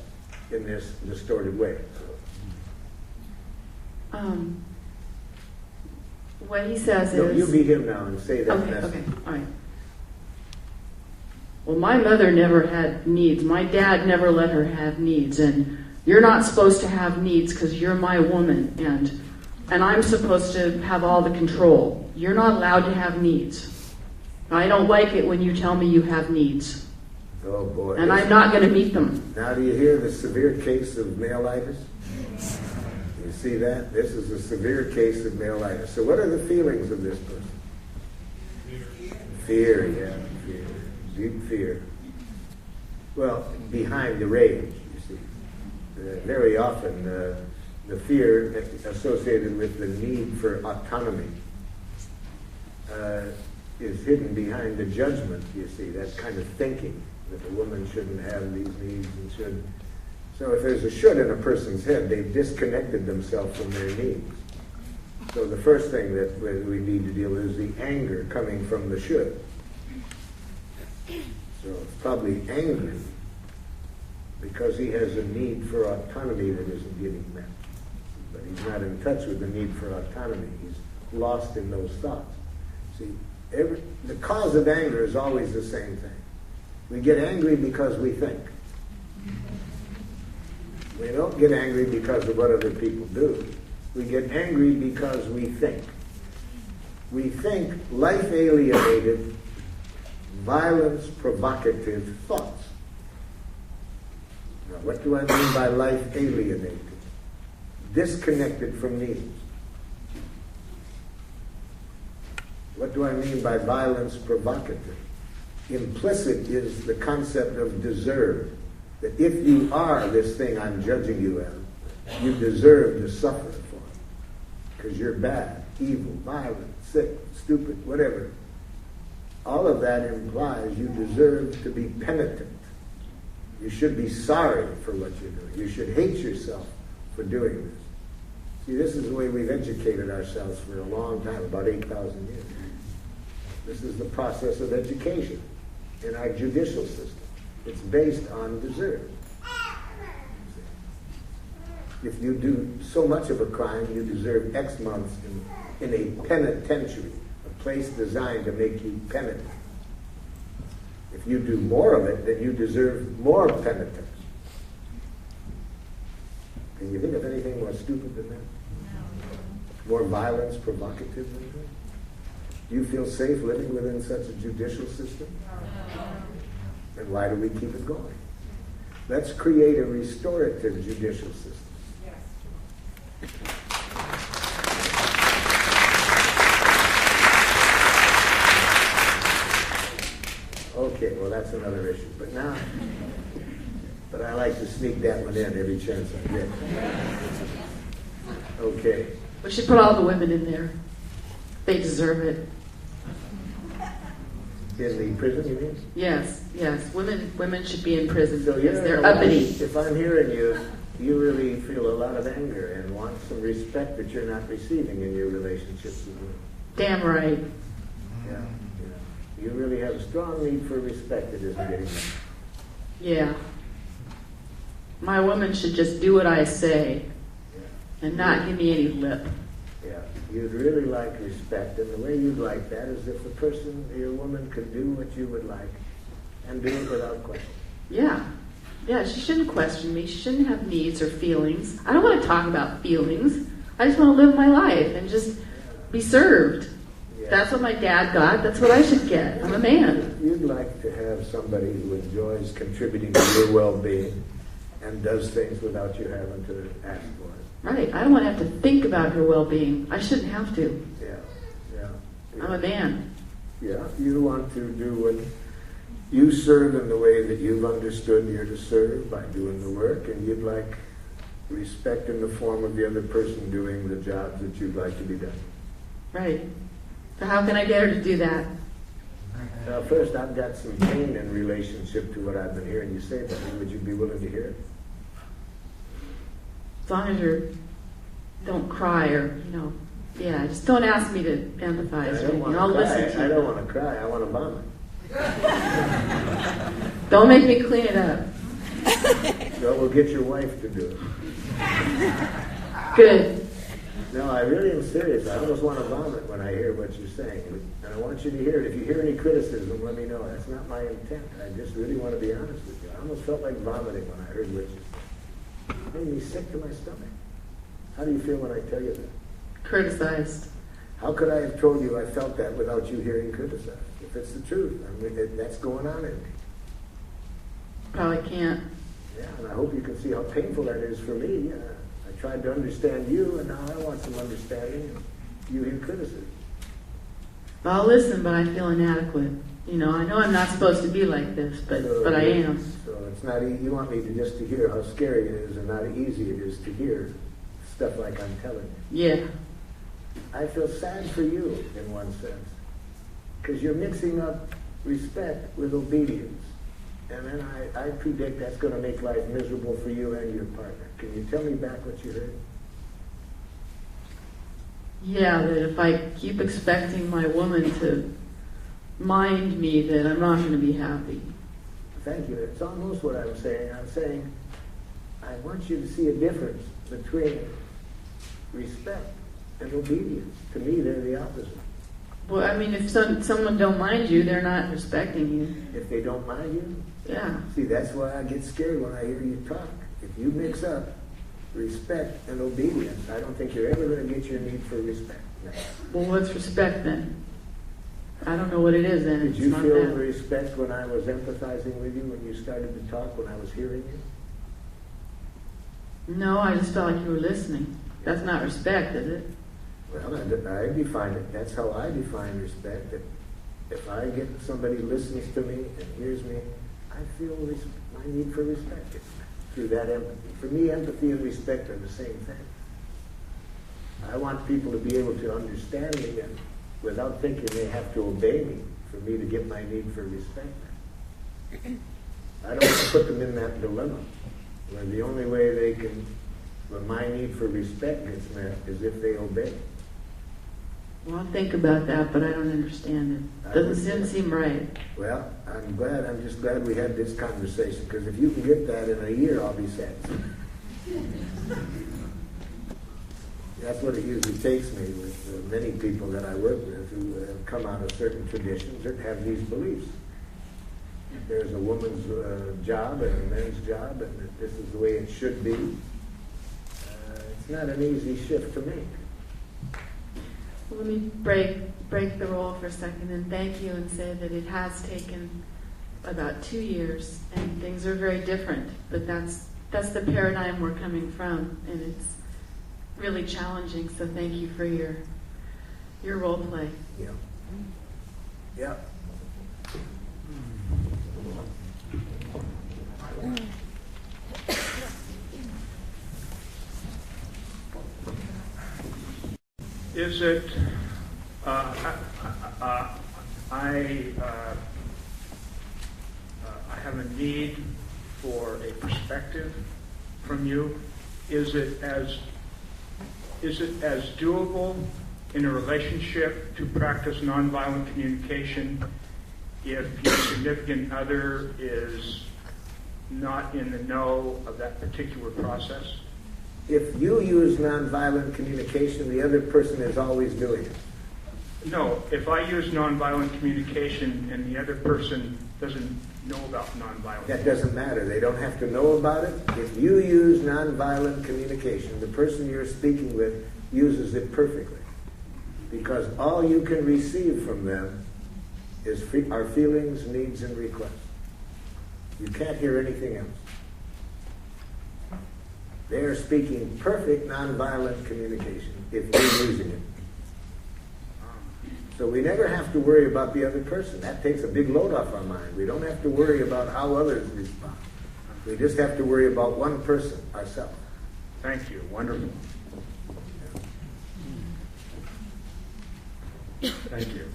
in this distorted way. What he says is... No, you be him now and say that message. Okay, all right. Well, my mother never had needs. My dad never let her have needs. And you're not supposed to have needs because you're my woman. And I'm supposed to have all the control. You're not allowed to have needs. I don't like it when you tell me you have needs. Oh, boy. And I'm not going to meet them. Now do you hear the severe case of male-itis? You see that? This is a severe case of male-itis. So what are the feelings of this person? Fear, yeah. Fear. Deep fear. Well, behind the rage, you see. Very often, the fear associated with the need for autonomy is hidden behind the judgment, you see, that kind of thinking that a woman shouldn't have these needs and should. So if there's a should in a person's head, they've disconnected themselves from their needs. So the first thing that we need to deal with is the anger coming from the should. So it's probably angry because he has a need for autonomy that isn't getting met. But he's not in touch with the need for autonomy. He's lost in those thoughts. See, the cause of anger is always the same thing. We get angry because we think. We don't get angry because of what other people do. We get angry because we think. We think life-alienated, violence-provocative thoughts. Now, what do I mean by life-alienated? Disconnected from needs. What do I mean by violence-provocative? Implicit is the concept of deserve. That if you are this thing I'm judging you as, you deserve to suffer for it. Because you're bad, evil, violent, sick, stupid, whatever. All of that implies you deserve to be penitent. You should be sorry for what you're doing. You should hate yourself for doing this. See, this is the way we've educated ourselves for a long time, about 8,000 years. This is the process of education in our judicial system. It's based on deserve. If you do so much of a crime, you deserve X months in a penitentiary, a place designed to make you penitent. If you do more of it, then you deserve more penitence. Can you think of anything more stupid than that? More violence provocative than that? Do you feel safe living within such a judicial system? And why do we keep it going? Let's create a restorative judicial system. Okay, well that's another issue. But I like to sneak that one in every chance I get. Okay. We should put all the women in there. They deserve it. In the prison, you mean? Yes. Women should be in prison So because they're uppity. If I'm hearing you, you really feel a lot of anger and want some respect that you're not receiving in your relationships with women. Damn right. Yeah. You really have a strong need for respect that isn't getting met. Yeah. My woman should just do what I say and not give me any lip. Yeah. You'd really like respect, and the way you'd like that is if the person, your woman, could do what you would like and do it without question. Yeah. Yeah, she shouldn't question me. She shouldn't have needs or feelings. I don't want to talk about feelings. I just want to live my life and just be served. Yeah. That's what my dad got. That's what I should get. I'm a man. You'd like to have somebody who enjoys contributing to your well-being and does things without you having to ask for it. Right. I don't want to have to think about her well-being. I shouldn't have to. Yeah. I'm a man. Yeah. You want to do what you serve in the way that you've understood you're to serve by doing the work, and you'd like respect in the form of the other person doing the jobs that you'd like to be done. Right. So how can I get her to do that? First, I've got some pain in relationship to what I've been hearing you say about me. Would you be willing to hear it? As long as you don't cry or, just don't ask me to empathize with you. I'll listen to you. I don't want to cry. I want to vomit. Don't make me clean it up. No, we'll get your wife to do it. Good. No, I really am serious. I almost want to vomit when I hear what you're saying. And I want you to hear it. If you hear any criticism, let me know. That's not my intent. I just really want to be honest with you. I almost felt like vomiting when I heard what you said. It made me sick to my stomach. How do you feel when I tell you that? Criticized. How could I have told you I felt that without you hearing criticized? If it's the truth, that's going on in me. Probably can't. Yeah, and I hope you can see how painful that is for me. I tried to understand you, and now I want some understanding, and you hear criticism. I'll listen, but I feel inadequate. I know I'm not supposed to be like this, but I am. So it's not easy. You want me to hear how scary it is and how easy it is to hear stuff like I'm telling you. Yeah. I feel sad for you in one sense, because you're mixing up respect with obedience. And then I predict that's going to make life miserable for you and your partner. Can you tell me back what you heard? Yeah, that if I keep expecting my woman to mind me, that I'm not going to be happy. thank you. It's almost what I'm saying. I'm saying I want you to see a difference between respect and obedience. To me, they're the opposite. Well, I mean, if someone don't mind you, they're not respecting you. If they don't mind you? Yeah. See, that's why I get scared when I hear you talk. If you mix up respect and obedience, I don't think you're ever going to get your need for respect. No. Well, what's respect then? I don't know what it is then. Did It's you not feel that. respect when I was empathizing with you, when you started to talk, when I was hearing you? No, I just felt like you were listening. That's not respect, is it? Well, I define it. That's how I define respect. That if I get somebody listens to me and hears me, I feel my need for respect. It's through that empathy. For me, empathy and respect are the same thing. I want people to be able to understand me and without thinking they have to obey me for me to get my need for respect. I don't want to put them in that dilemma where the only way they can, when my need for respect gets met, is if they obey. Well, I'll think about that, but I don't understand it. Doesn't seem right. Well, I'm just glad we had this conversation, because if you can get that in a year, I'll be satisfied. That's what it usually takes me with many people that I work with who have come out of certain traditions or have these beliefs. There's a woman's job and a men's job, and that this is the way it should be. It's not an easy shift to make. Well, let me break the role for a second and thank you and say that it has taken about 2 years and things are very different, but that's the paradigm we're coming from, and it's really challenging, so thank you for your role play. Yeah. Yeah. Is it, I have a need for a perspective from you. Is it as doable in a relationship to practice nonviolent communication if your significant other is not in the know of that particular process? If you use nonviolent communication, the other person is always doing it. No, if I use nonviolent communication and the other person doesn't know about nonviolent, that doesn't matter. They don't have to know about it. If you use nonviolent communication, the person you're speaking with uses it perfectly. Because all you can receive from them is our feelings, needs, and requests. You can't hear anything else. They are speaking perfect nonviolent communication if you're using it. So we never have to worry about the other person. That takes a big load off our mind. We don't have to worry about how others respond. We just have to worry about one person, ourselves. Thank you. Wonderful. Thank you.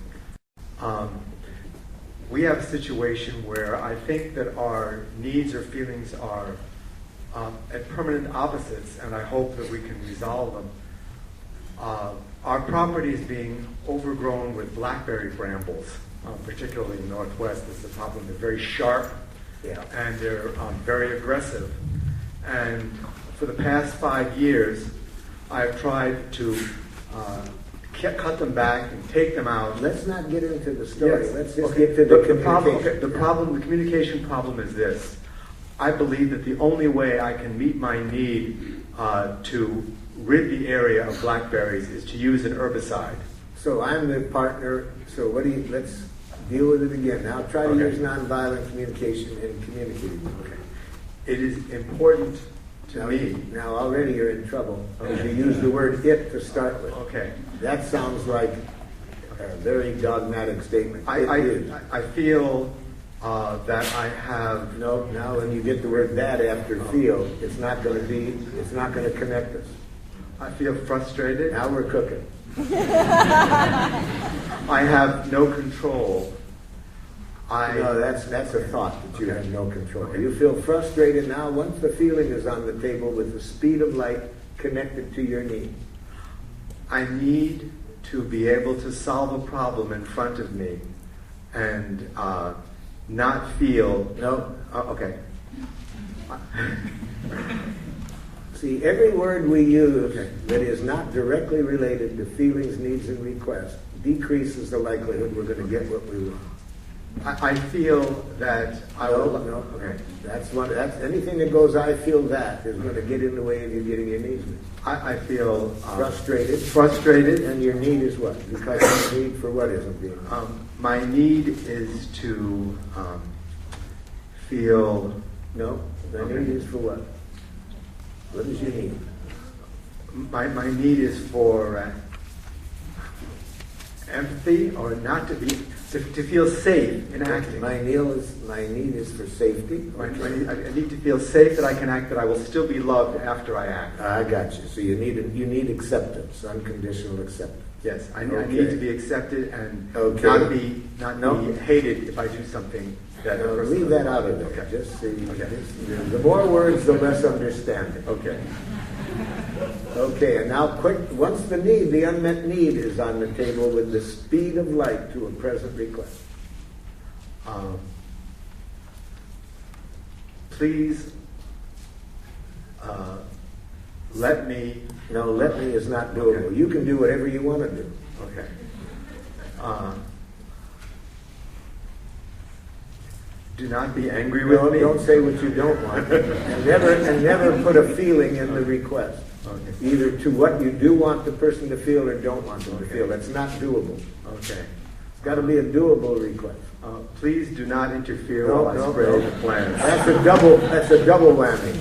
We have a situation where I think that our needs or feelings are at permanent opposites, and I hope that we can resolve them. Our property is being overgrown with blackberry brambles, particularly in the Northwest. This is a problem. They're very sharp, and they're very aggressive. And for the past 5 years, I've tried to cut them back and take them out. Let's not get into the story. Yes. Let's just get to the communication. The communication problem is this. I believe that the only way I can meet my need to rid the area of blackberries is to use an herbicide. So I'm the partner. So let's deal with it again. Now try to use nonviolent communication and communicating. Okay. It is important to me. Now already you're in trouble because you used the word "it" to start with. Okay. That sounds like a very dogmatic statement. I feel that I have... No, now when you get the word "that" after "feel," it's not going to connect us. I feel frustrated. Now we're cooking. I have no control. No, that's a thought that you have no control. Okay. You feel frustrated now once the feeling is on the table with the speed of light connected to your need. I need to be able to solve a problem in front of me and not feel. No. Okay. See, every word we use that is not directly related to feelings, needs, and requests decreases the likelihood we're going to get what we want. I feel that I will. No. Okay. That's anything that goes. I feel that is going to get in the way of you getting your needs met. I feel frustrated, and your need is what? Because your need for what isn't being met? My need is to feel. No, my need is for what? What is your need? My need is for empathy, or not to be to feel safe in acting. My need is for safety. I need to feel safe that I can act, that I will still be loved after I act. I got you. So you need acceptance, unconditional acceptance. Yes, I need to be accepted and not be hated if I do something. Leave that out of there. Okay. Just see. Okay. The more words, the less understanding. Okay. Okay, and now once the unmet need is on the table with the speed of light to a present request. Please let me. No, let me is not doable. Okay. You can do whatever you want to do. Okay. Do not be angry with me. Don't say what you don't want, and never put a feeling in the request. Okay. Either to what you do want the person to feel or don't want them to feel. That's not doable. Okay. It's got to be a doable request. Please do not interfere while I spread the plans. That's a double whammy.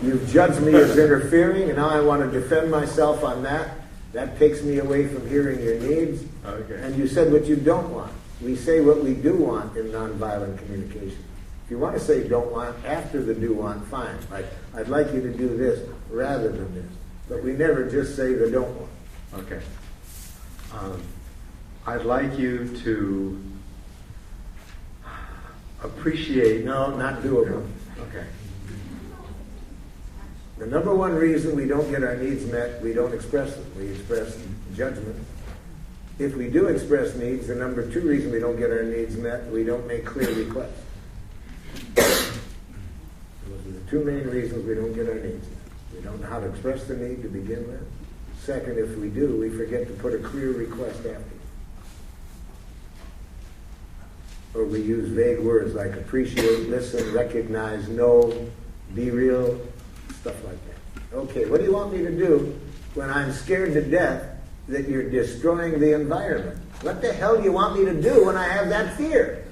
You've judged me as interfering, and now I want to defend myself on that. That takes me away from hearing your needs. Okay. And you said what you don't want. We say what we do want in nonviolent communication. If you want to say don't want after the do want, fine. Like, I'd like you to do this rather than this. But we never just say the don't want. Okay. I'd like you to appreciate. No, not doable. Okay. The number one reason we don't get our needs met, we don't express them. We express judgment. If we do express needs, the number two reason we don't get our needs met, we don't make clear requests. Those are the two main reasons we don't get our needs met. We don't know how to express the need to begin with. Second, if we do, we forget to put a clear request after. Or we use vague words like appreciate, listen, recognize, know, be real, stuff like that. Okay, what do you want me to do when I'm scared to death that you're destroying the environment? What the hell do you want me to do when I have that fear?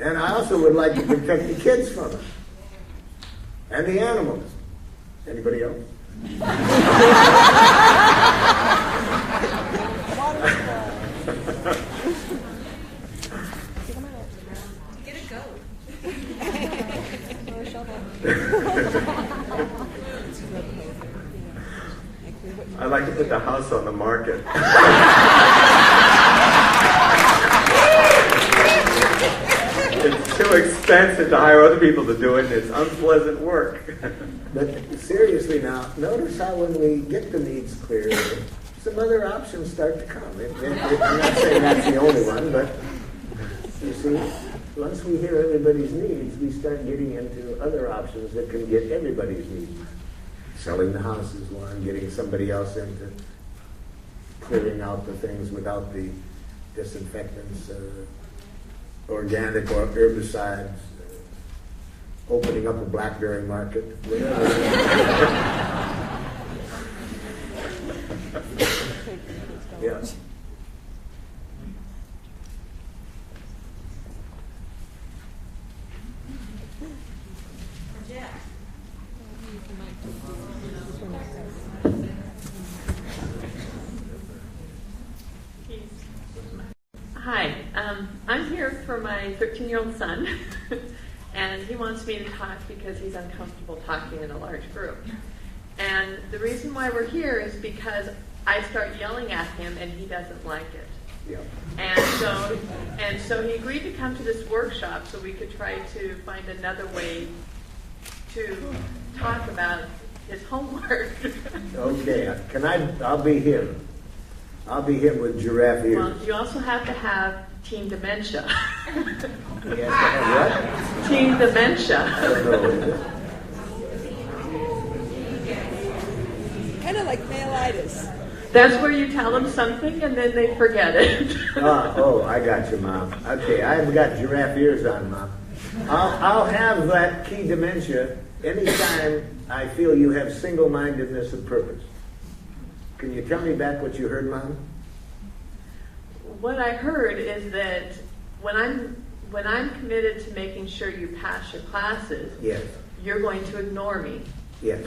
And I also would like to protect the kids from it. And the animals. Anybody else? Get a goat. Or a shovel. I'd like to put the house on the market. It's too expensive to hire other people to do it, and it's unpleasant work. But seriously now, notice how when we get the needs clear, some other options start to come. I'm not saying that's the only one, but you see, once we hear everybody's needs, we start getting into other options that can get everybody's needs. Selling the house is one, getting somebody else into clearing out the things without the disinfectants, organic or herbicides, opening up a blackberry market, whatever. Yeah. Hi, I'm here for my 13-year-old son, and he wants me to talk because he's uncomfortable talking in a large group. And the reason why we're here is because I start yelling at him and he doesn't like it. Yep. And so he agreed to come to this workshop so we could try to find another way to talk about his homework. Okay, I'll be here. I'll be him with giraffe ears. Well, you also have to have teen dementia. He has to have what? Teen dementia. I don't know what it is. Kind of like mailitis. That's where you tell them something and then they forget it. I got you, Mom. Okay, I've got giraffe ears on, Mom. I'll have that key dementia anytime I feel you have single-mindedness of purpose. Can you tell me back what you heard, Mom? What I heard is that when I'm committed to making sure you pass your classes, yes, you're going to ignore me. Yes.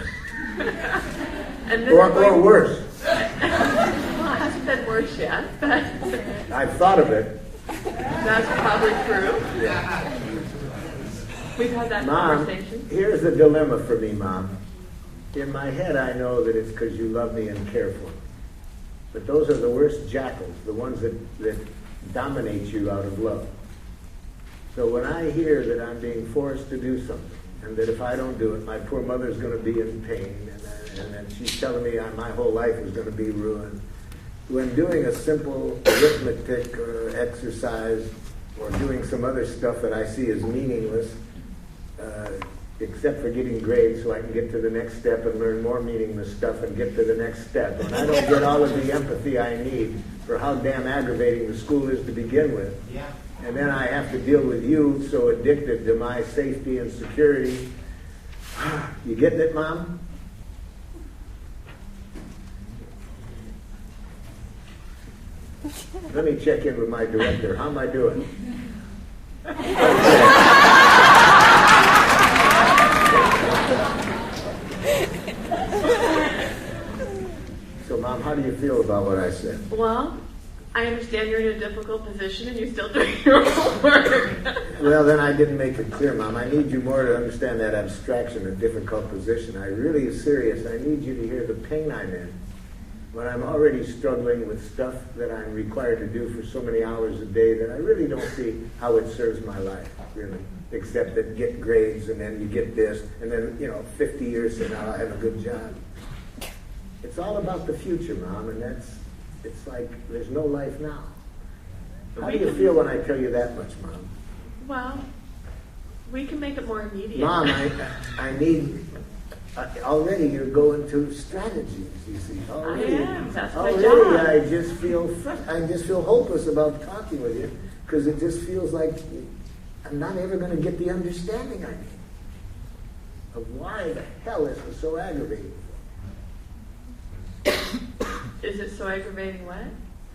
And or worse. Well, it hasn't been worse yet, but I've thought of it. That's probably true. Yeah. We've had that Mom, conversation. Here's the dilemma for me, Mom. In my head, I know that it's because you love me and care for me. But those are the worst jackals, the ones that dominate you out of love. So when I hear that I'm being forced to do something, and that if I don't do it, my poor mother's going to be in pain, and then she's telling me my whole life is going to be ruined, when doing a simple arithmetic exercise or doing some other stuff that I see as meaningless, except for getting grades so I can get to the next step and learn more meaningless stuff and get to the next step. And I don't get all of the empathy I need for how damn aggravating the school is to begin with. Yeah. And then I have to deal with you so addicted to my safety and security. You getting it, Mom? Let me check in with my director. How am I doing? So, Mom, how do you feel about what I said? Well, I understand you're in a difficult position and you're still doing your homework. Well, then I didn't make it clear, Mom. I need you more to understand that abstraction, a difficult position. I really am serious. I need you to hear the pain I'm in when I'm already struggling with stuff that I'm required to do for so many hours a day that I really don't see how it serves my life, really, except that get grades and then you get this, and then, 50 years from now I have a good job. It's all about the future, Mom, and it's like there's no life now. How do you feel when I tell you that much, Mom? Well, we can make it more immediate. Mom, I need... already you're going to strategies, you see. Already, I am. That's my job. Already I just feel hopeless about talking with you because it just feels like I'm not ever going to get the understanding I need of why the hell this is so aggravating. Is it so aggravating what?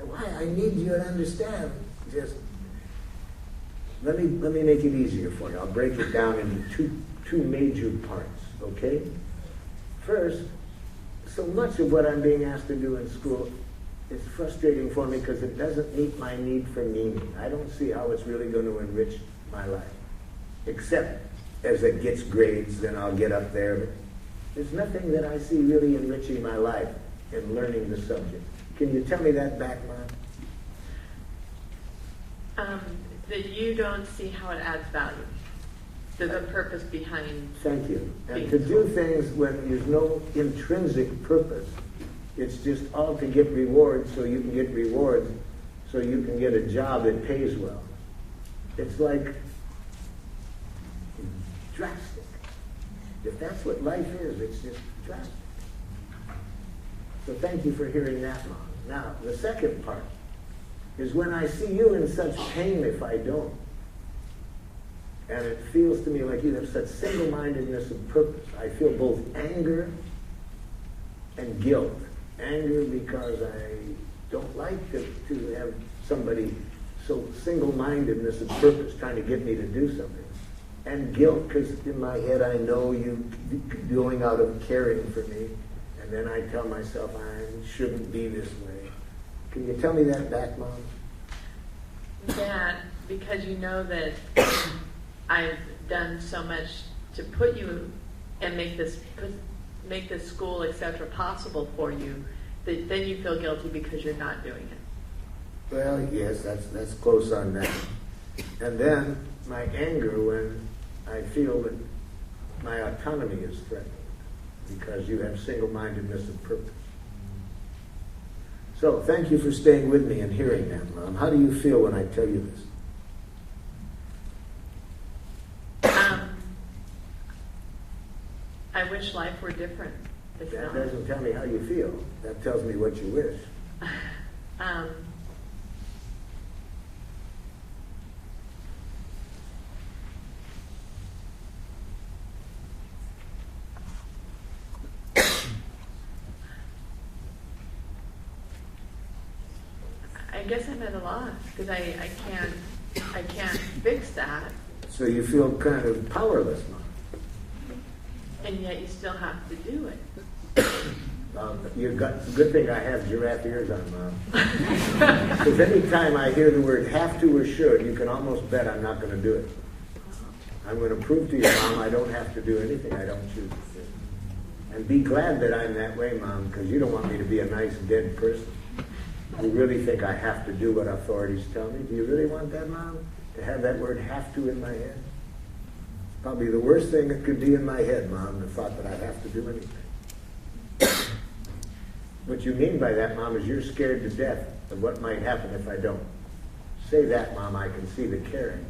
Why I need you to understand. Just let me make it easier for you. I'll break it down into two major parts, okay? First, so much of what I'm being asked to do in school is frustrating for me because it doesn't meet my need for meaning. I don't see how it's really going to enrich my life. Except as it gets grades, then I'll get up there. But there's nothing that I see really enriching my life in learning the subject. Can you tell me that back, Mom? That you don't see how it adds value. The purpose behind. Thank you. And to do things when there's no intrinsic purpose, it's just all to get rewards so you can get rewards so you can get a job that pays well. It's like drastic. If that's what life is, it's just drastic. So thank you for hearing that, Mom. Now, the second part is when I see you in such pain if I don't. And it feels to me like you have such single-mindedness of purpose. I feel both anger and guilt. Anger because I don't like to have somebody so single-mindedness of purpose trying to get me to do something. And guilt because in my head I know you going out of caring for me. And then I tell myself I shouldn't be this way. Can you tell me that back, Mom? That, because you know that I've done so much to put you and make this school, etc., possible for you, that then you feel guilty because you're not doing it. Well, yes, that's close on that. And then my anger when I feel that my autonomy is threatened because you have single-mindedness of purpose. So thank you for staying with me and hearing that, Mom. How do you feel when I tell you this? I wish life were different. That doesn't tell me how you feel. That tells me what you wish. I guess I'm at a loss because I can't fix that. So you feel kind of powerless, Mom. And yet you still have to do it. It's a good thing I have giraffe ears on, Mom. Because any time I hear the word have to or should, you can almost bet I'm not going to do it. I'm going to prove to you, Mom, I don't have to do anything I don't choose to do. And be glad that I'm that way, Mom, because you don't want me to be a nice, dead person. You really think I have to do what authorities tell me? Do you really want that, Mom? To have that word have to in my head? Probably the worst thing that could be in my head, Mom, the thought that I have to do anything. What you mean by that, Mom, is you're scared to death of what might happen if I don't. Say that, Mom, I can see the caring.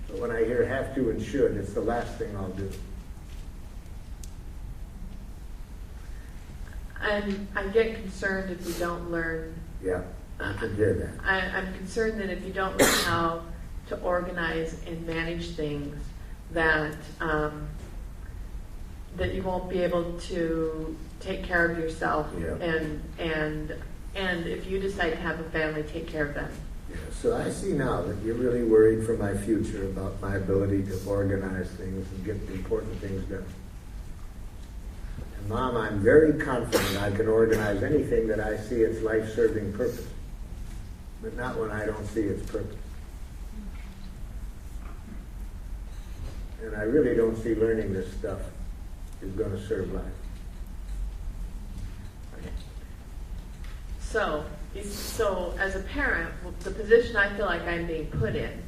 But when I hear have to and should, it's the last thing I'll do. And I get concerned if you don't learn. Yeah, I can hear that. I'm concerned that if you don't learn how to organize and manage things, that that you won't be able to take care of yourself, and if you decide to have a family, take care of them. Yeah, so I see now that you're really worried for my future about my ability to organize things and get important things done. And Mom, I'm very confident I can organize anything that I see its life-serving purpose, but not when I don't see its purpose. And I really don't see learning this stuff is going to serve life. Okay. So as a parent, the position I feel like I'm being put in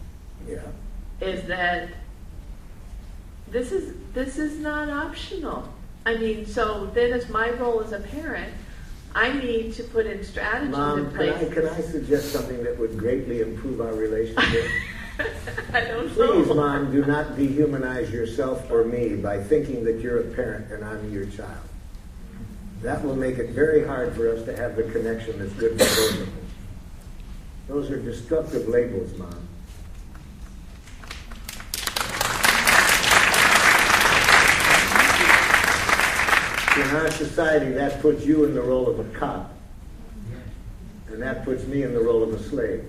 is that this is not optional. I mean, so then as my role as a parent, I need to put in strategies Mom, in place. can I suggest something that would greatly improve our relationship? I don't know. Please, Mom, do not dehumanize yourself or me by thinking that you're a parent and I'm your child. That will make it very hard for us to have the connection that's good for both of us. Those are destructive labels, Mom. In our society, that puts you in the role of a cop, and that puts me in the role of a slave,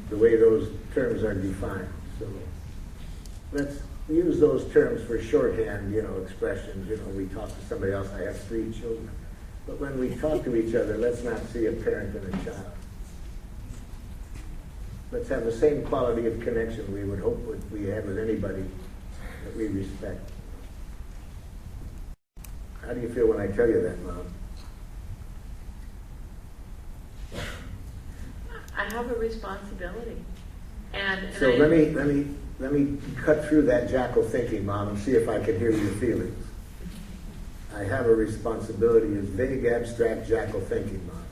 the way those terms are defined. So let's use those terms for shorthand, expressions. We talk to somebody else, I have 3 children. But when we talk to each other, let's not see a parent and a child. Let's have the same quality of connection we would hope we have with anybody that we respect. How do you feel when I tell you that, Mom? I have a responsibility, and so let me cut through that jackal thinking, Mom, and see if I can hear your feelings. I have a responsibility is vague, abstract jackal thinking, Mom.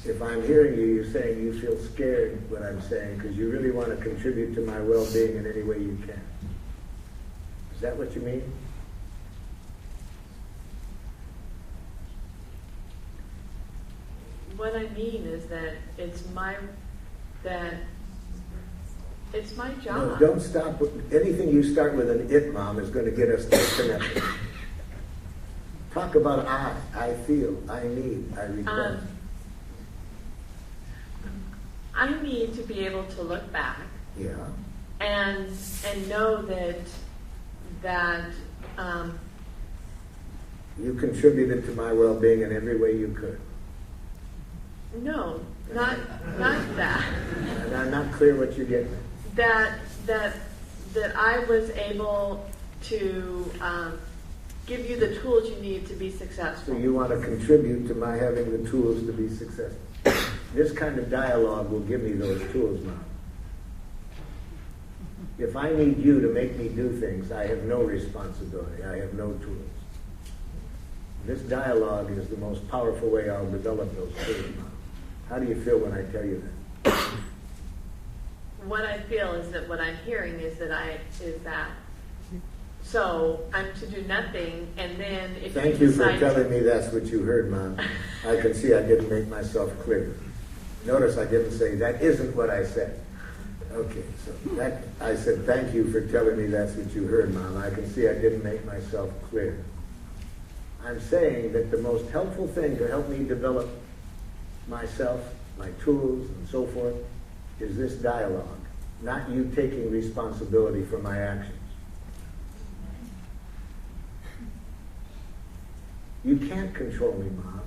If I'm hearing you, you're saying you feel scared what I'm saying because you really want to contribute to my well-being in any way you can. Is that what you mean? What I mean is that it's my job. No, don't stop. Anything you start with an it, Mom, is going to get us disconnected. Talk about I feel, I need, I request. I need to be able to look back. Yeah. And know that you contributed to my well-being in every way you could. No, not that. And I'm not clear what you're getting at. That I was able to give you the tools you need to be successful. So you want to contribute to my having the tools to be successful. This kind of dialogue will give me those tools, Mom. If I need you to make me do things, I have no responsibility. I have no tools. This dialogue is the most powerful way I'll develop those tools, Mom. How do you feel when I tell you that? What I feel is that what I'm hearing is that so I'm to do nothing, and then if Thank you you for decide telling me that's what you heard, Mom. I can see I didn't make myself clear. Notice I didn't say, that isn't what I said. Okay, so I said, thank you for telling me that's what you heard, Mom. I can see I didn't make myself clear. I'm saying that the most helpful thing to help me develop myself, my tools, and so forth, is this dialogue, not you taking responsibility for my actions. You can't control me, Mom.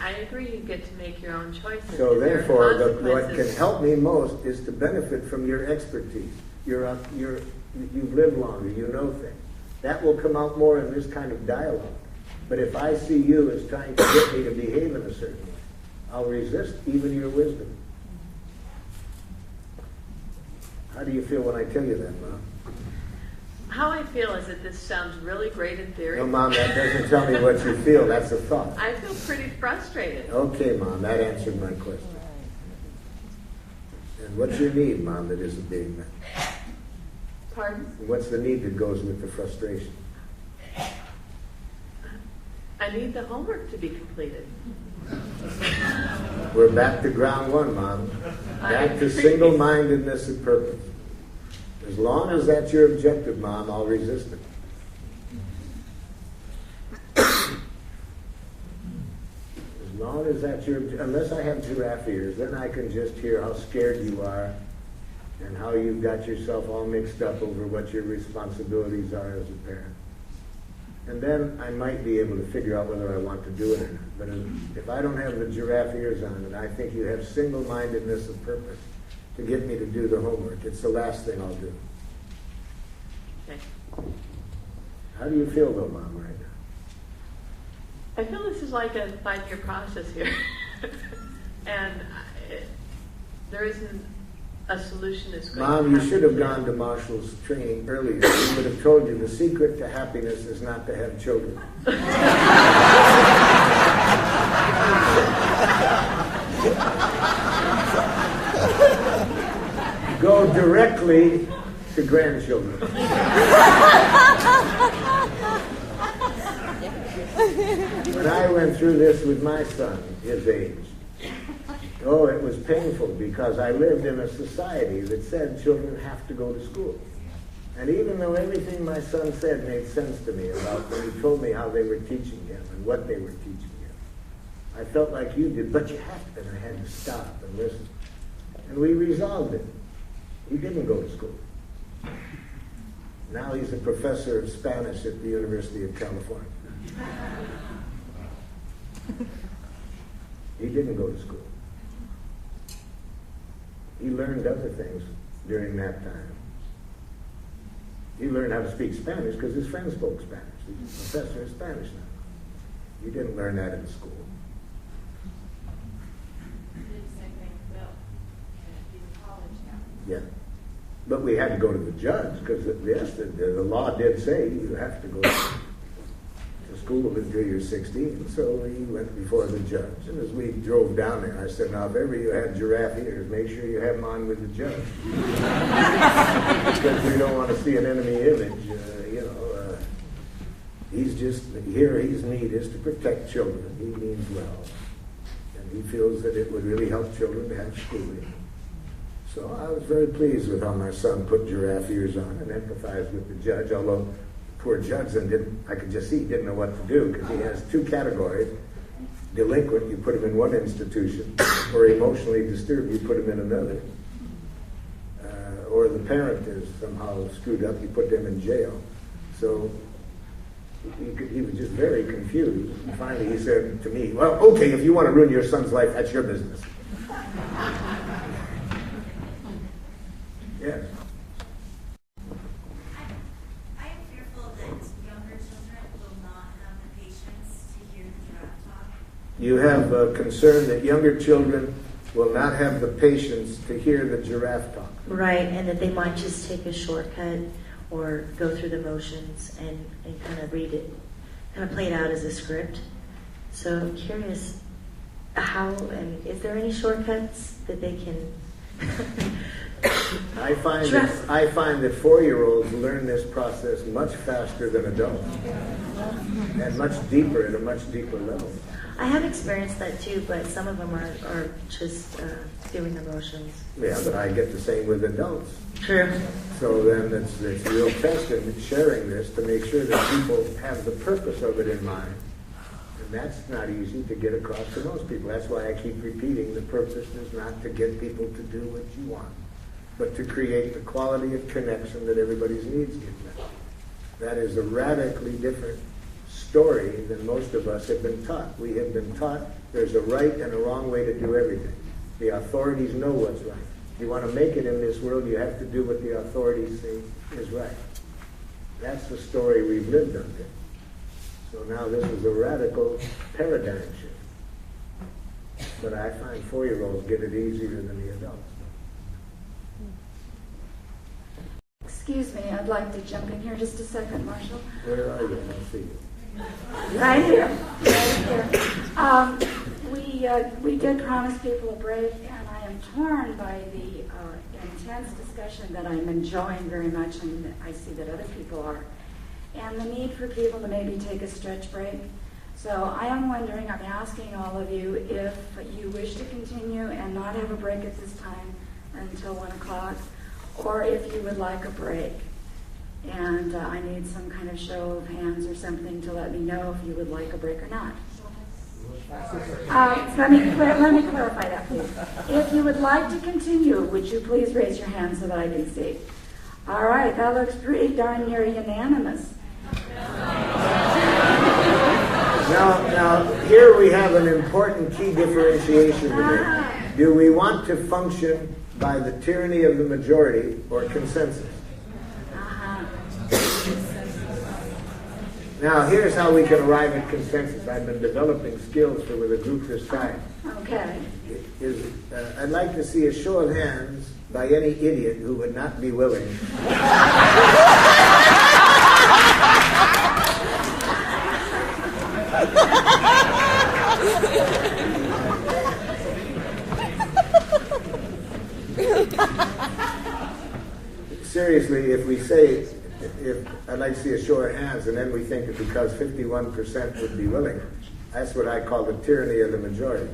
I agree, you get to make your own choices. So therefore, what can consequences. help me most is to benefit from your expertise. You've lived longer, you know things. That will come out more in this kind of dialogue. But if I see you as trying to get me to behave in a certain way, I'll resist even your wisdom. How do you feel when I tell you that, Mom? How I feel is that this sounds really great in theory. No, Mom, that doesn't tell me what you feel. That's a thought. I feel pretty frustrated. Okay, Mom, that answered my question. And what's your need, Mom, that isn't being met? Pardon? What's the need that goes with the frustration? I need the homework to be completed. We're back to ground one, Mom. Back to single-mindedness and purpose. As long as that's your objective, Mom, I'll resist it. As long as that's unless I have giraffe ears, then I can just hear how scared you are and how you've got yourself all mixed up over what your responsibilities are as a parent. And then I might be able to figure out whether I want to do it or not. But if I don't have the giraffe ears on and I think you have single-mindedness of purpose to get me to do the homework, it's the last thing I'll do. Okay. How do you feel though, Mom, right now? I feel this is like a 5-year process here. And there isn't a solution that's going Mom, to you happen should have today. gone to Marshall's training earlier. He would have told you the secret to happiness is not to have children. Go directly to grandchildren. When I went through this with my son, his age, oh, it was painful because I lived in a society that said children have to go to school. And even though everything my son said made sense to me about when he told me how they were teaching him and what they were teaching him, I felt like you did, but you have to, and I had to stop and listen. And we resolved it. He didn't go to school. Now he's a professor of Spanish at the University of California. He didn't go to school. He learned other things during that time. He learned how to speak Spanish because his friends spoke Spanish. He's a professor of Spanish now. He didn't learn that in school. He did the same thing with Bill. He's in college now. Yeah. But we had to go to the judge because, yes, the law did say you have to go to school until you're 16. So we went before the judge. And as we drove down there, I said, now, if ever you have giraffe ears, make sure you have them on with the judge. Because we don't want to see an enemy image. He's just, here his need is to protect children. He means well. And he feels that it would really help children to have schooling. So I was very pleased with how my son put giraffe ears on and empathized with the judge, although poor judge I could just see he didn't know what to do because he has 2 categories. Delinquent, you put him in one institution, or emotionally disturbed, you put him in another. Or the parent is somehow screwed up, you put them in jail. So he was just very confused. And finally he said to me, well, okay, if you want to ruin your son's life, that's your business. Yes. I am fearful that younger children will not have the patience to hear the giraffe talk. You have a concern that younger children will not have the patience to hear the giraffe talk. Right, and that they might just take a shortcut or go through the motions and kind of read it, kind of play it out as a script. So I'm curious, how, and is there any shortcuts that they can? I find that 4-year-olds learn this process much faster than adults, and much deeper, at a much deeper level. I have experienced that too, but some of them are just doing the motions. Yeah, but I get the same with adults. True. So then it's real test in sharing this to make sure that people have the purpose of it in mind. And that's not easy to get across to most people. That's why I keep repeating the purpose is not to get people to do what you want, but to create the quality of connection that everybody's needs get met. That is a radically different story than most of us have been taught. We have been taught there's a right and a wrong way to do everything. The authorities know what's right. If you want to make it in this world, you have to do what the authorities say is right. That's the story we've lived under. So now this is a radical paradigm shift. But I find 4-year-olds get it easier than the adults. Excuse me, I'd like to jump in here just a second, Marshall. Where are you? I see you. Right here. Right here. We did promise people a break, and I am torn by the intense discussion that I'm enjoying very much, and I see that other people are, and the need for people to maybe take a stretch break. So I am wondering, I'm asking all of you if you wish to continue and not have a break at this time until 1 o'clock, or if you would like a break. And I need some kind of show of hands or something to let me know if you would like a break or not. Let me clarify that, please. If you would like to continue, would you please raise your hand so that I can see? All right, that looks pretty darn near unanimous. Now, here we have an important key differentiation today. Do we want to function by the tyranny of the majority or consensus? Now, here's how we can arrive at consensus. I've been developing skills with a group this time. Okay. I'd like to see a show of hands by any idiot who would not be willing. Seriously, if we say, I'd like to see a show of hands, and then we think that because 51% would be willing, that's what I call the tyranny of the majority.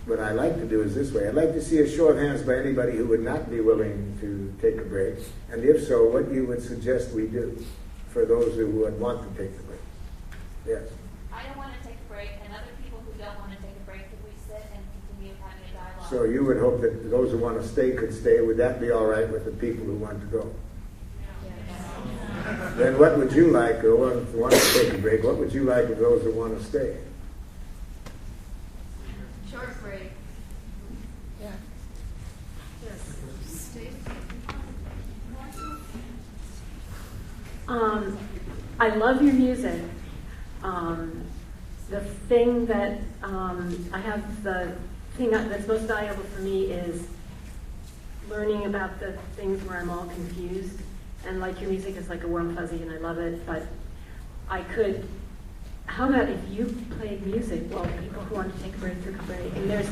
What I like to do is this way. I'd like to see a show of hands by anybody who would not be willing to take a break, and if so, what you would suggest we do for those who would want to take the break. Yes? I don't want to take a break, and other people who don't want to take a break, could we sit and continue having a dialogue? So you would hope that those who want to stay could stay. Would that be all right with the people who want to go? Then what would you like, or want to take a break, what would you like of those who want to stay? Short break. Yeah. I love your music. The thing that the thing that's most valuable for me is learning about the things where I'm all confused. And like your music is like a warm fuzzy, and I love it. But how about if you played music while people who want to take a break took a break? And there's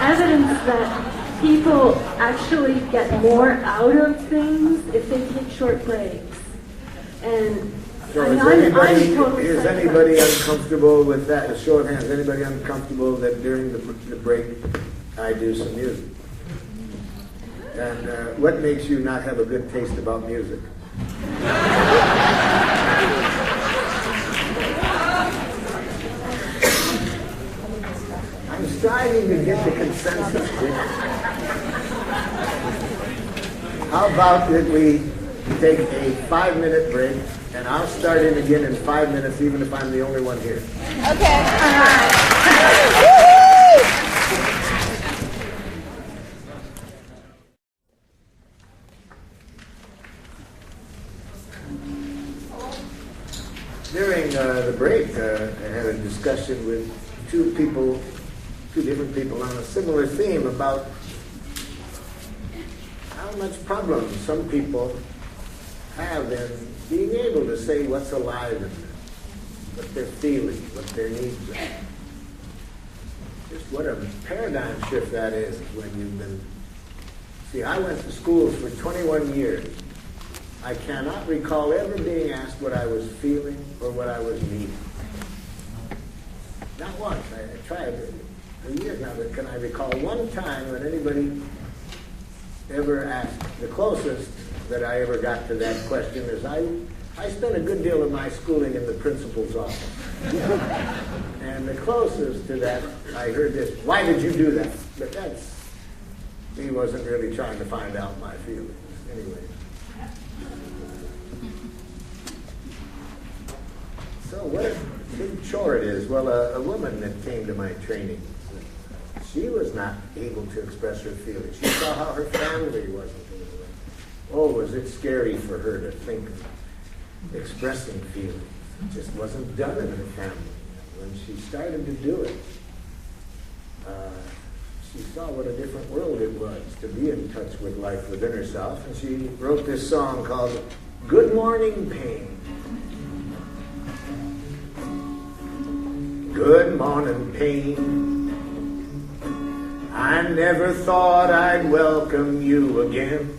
evidence that people actually get more out of things if they take short breaks. And So is anybody uncomfortable with that? A show of hands. Anybody uncomfortable that during the break I do some music? And what makes you not have a good taste about music? I'm striving to get the consensus here. How about that we take a 5-minute break, and I'll start in again in 5 minutes, even if I'm the only one here. During the break, I had a discussion with two different people on a similar theme about how much problem some people have in being able to say what's alive in them, what they're feeling, what their needs are. Just what a paradigm shift that is when you've been... See, I went to schools for 21 years. I cannot recall ever being asked what I was feeling or what I was needing. Not once. I tried for years now, but can I recall one time when anybody ever asked? The closest that I ever got to that question is I spent a good deal of my schooling in the principal's office. And the closest to that, I heard this, why did you do that? But he wasn't really trying to find out my feelings. Anyway. So what a big chore it is. Well, a woman that came to my training, she was not able to express her feelings. She saw how her family wasn't able to. Oh, was it scary for her to think of expressing feelings. It just wasn't done in her family. When she started to do it, she saw what a different world it was to be in touch with life within herself, and she wrote this song called Good Morning Pain. Good morning, pain. I never thought I'd welcome you again.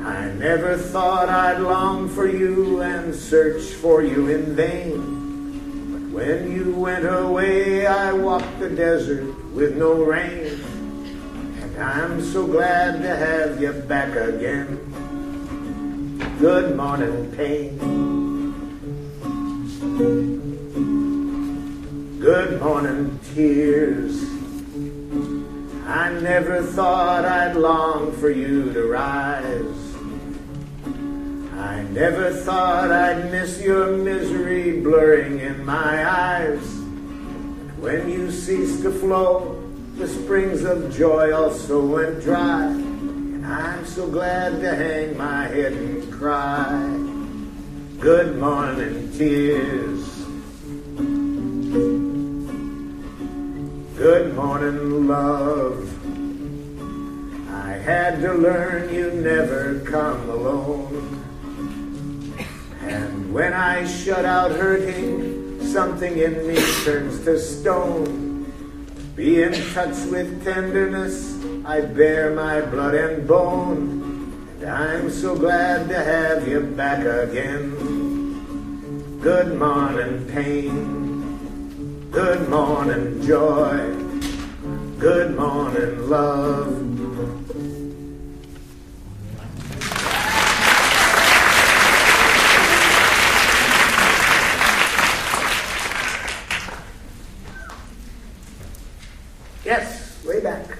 I never thought I'd long for you and search for you in vain. But when you went away, I walked the desert with no rain. And I'm so glad to have you back again. Good morning, pain. Good morning, tears. I never thought I'd long for you to rise. I never thought I'd miss your misery blurring in my eyes. But when you ceased to flow, the springs of joy also went dry. And I'm so glad to hang my head and cry. Good morning, tears. Good morning, love. I had to learn you never come alone. And when I shut out hurting, something in me turns to stone. Be in touch with tenderness, I bear my blood and bone. And I'm so glad to have you back again. Good morning, pain. Good morning, joy. Good morning, love. Yes, way back.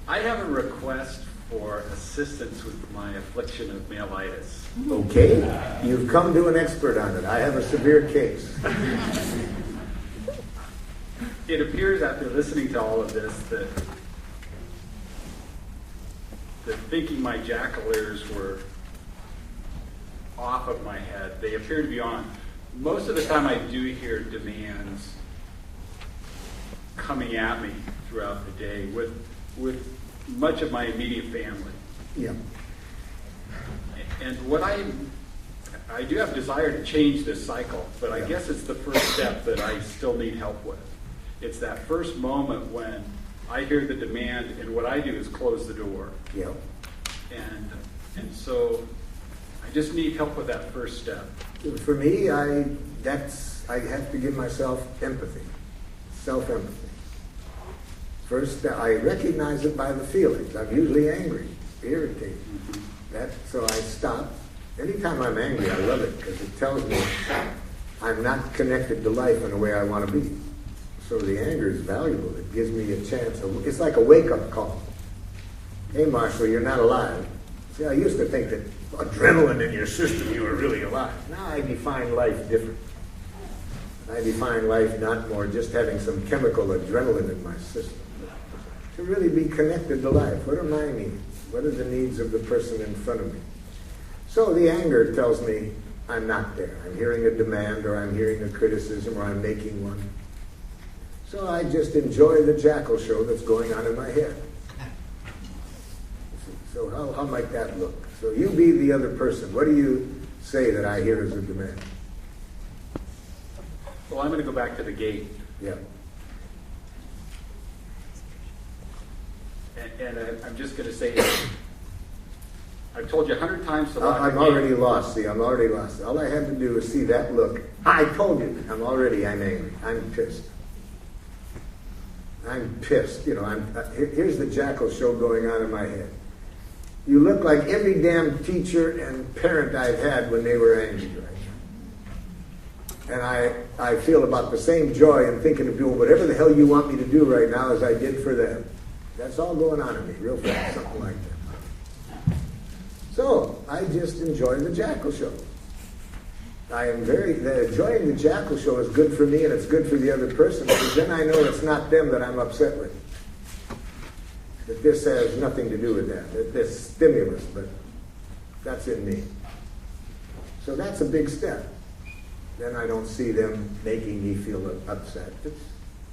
I have a request for assistance with my affliction of myelitis. Okay, you've come to an expert on it. I have a severe case. It appears after listening to all of this that thinking my jackal ears were off of my head, they appear to be on. Most of the time I do hear demands coming at me throughout the day with much of my immediate family. Yeah. And what I do have desire to change this cycle, but I guess it's the first step that I still need help with. It's that first moment when I hear the demand, and what I do is close the door. Yeah. And so I just need help with that first step. For me, I have to give myself empathy, self-empathy. First, I recognize it by the feelings. I'm usually angry, irritated. So I stop. Anytime I'm angry, I love it because it tells me I'm not connected to life in the way I want to be. So the anger is valuable. It gives me a chance. It's like a wake-up call. Hey, Marshall, you're not alive. See, I used to think that adrenaline in your system, you were really alive. Now I define life different. I define life not more just having some chemical adrenaline in my system, but to really be connected to life. What are my needs? What are the needs of the person in front of me? So the anger tells me I'm not there. I'm hearing a demand, or I'm hearing a criticism, or I'm making one. So I just enjoy the jackal show that's going on in my head. So how might that look? So you be the other person. What do you say that I hear as a demand? Well, I'm going to go back to the gate. Yeah. And I'm just going to say, I've told you 100 times to lock I'm the gate. already lost. See, I'm already lost. All I had to do was see that look. I told you. I'm angry. I'm pissed. I'm pissed. You know, here's the Jackal show going on in my head. You look like every damn teacher and parent I've had when they were angry right now. And I feel about the same joy in thinking of doing whatever the hell you want me to do right now as I did for them. That's all going on in me, real fast, something like that. So, I just enjoy the Jackal show. Enjoying the Jackal show is good for me and it's good for the other person, because then I know it's not them that I'm upset with. That this has nothing to do with that this stimulus, but that's in me. So that's a big step. Then I don't see them making me feel upset.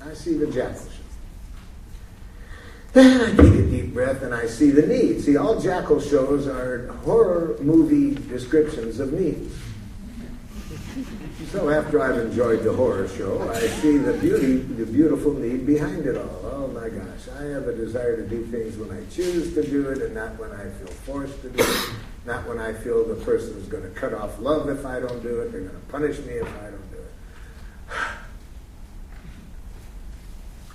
I see the Jackal show. Then I take a deep breath and I see the need. See, all Jackal shows are horror movie descriptions of needs. So after I've enjoyed the horror show, I see the beautiful need behind it all. Oh my gosh, I have a desire to do things when I choose to do it and not when I feel forced to do it, not when I feel the person is going to cut off love if I don't do it, they're going to punish me if I don't do it.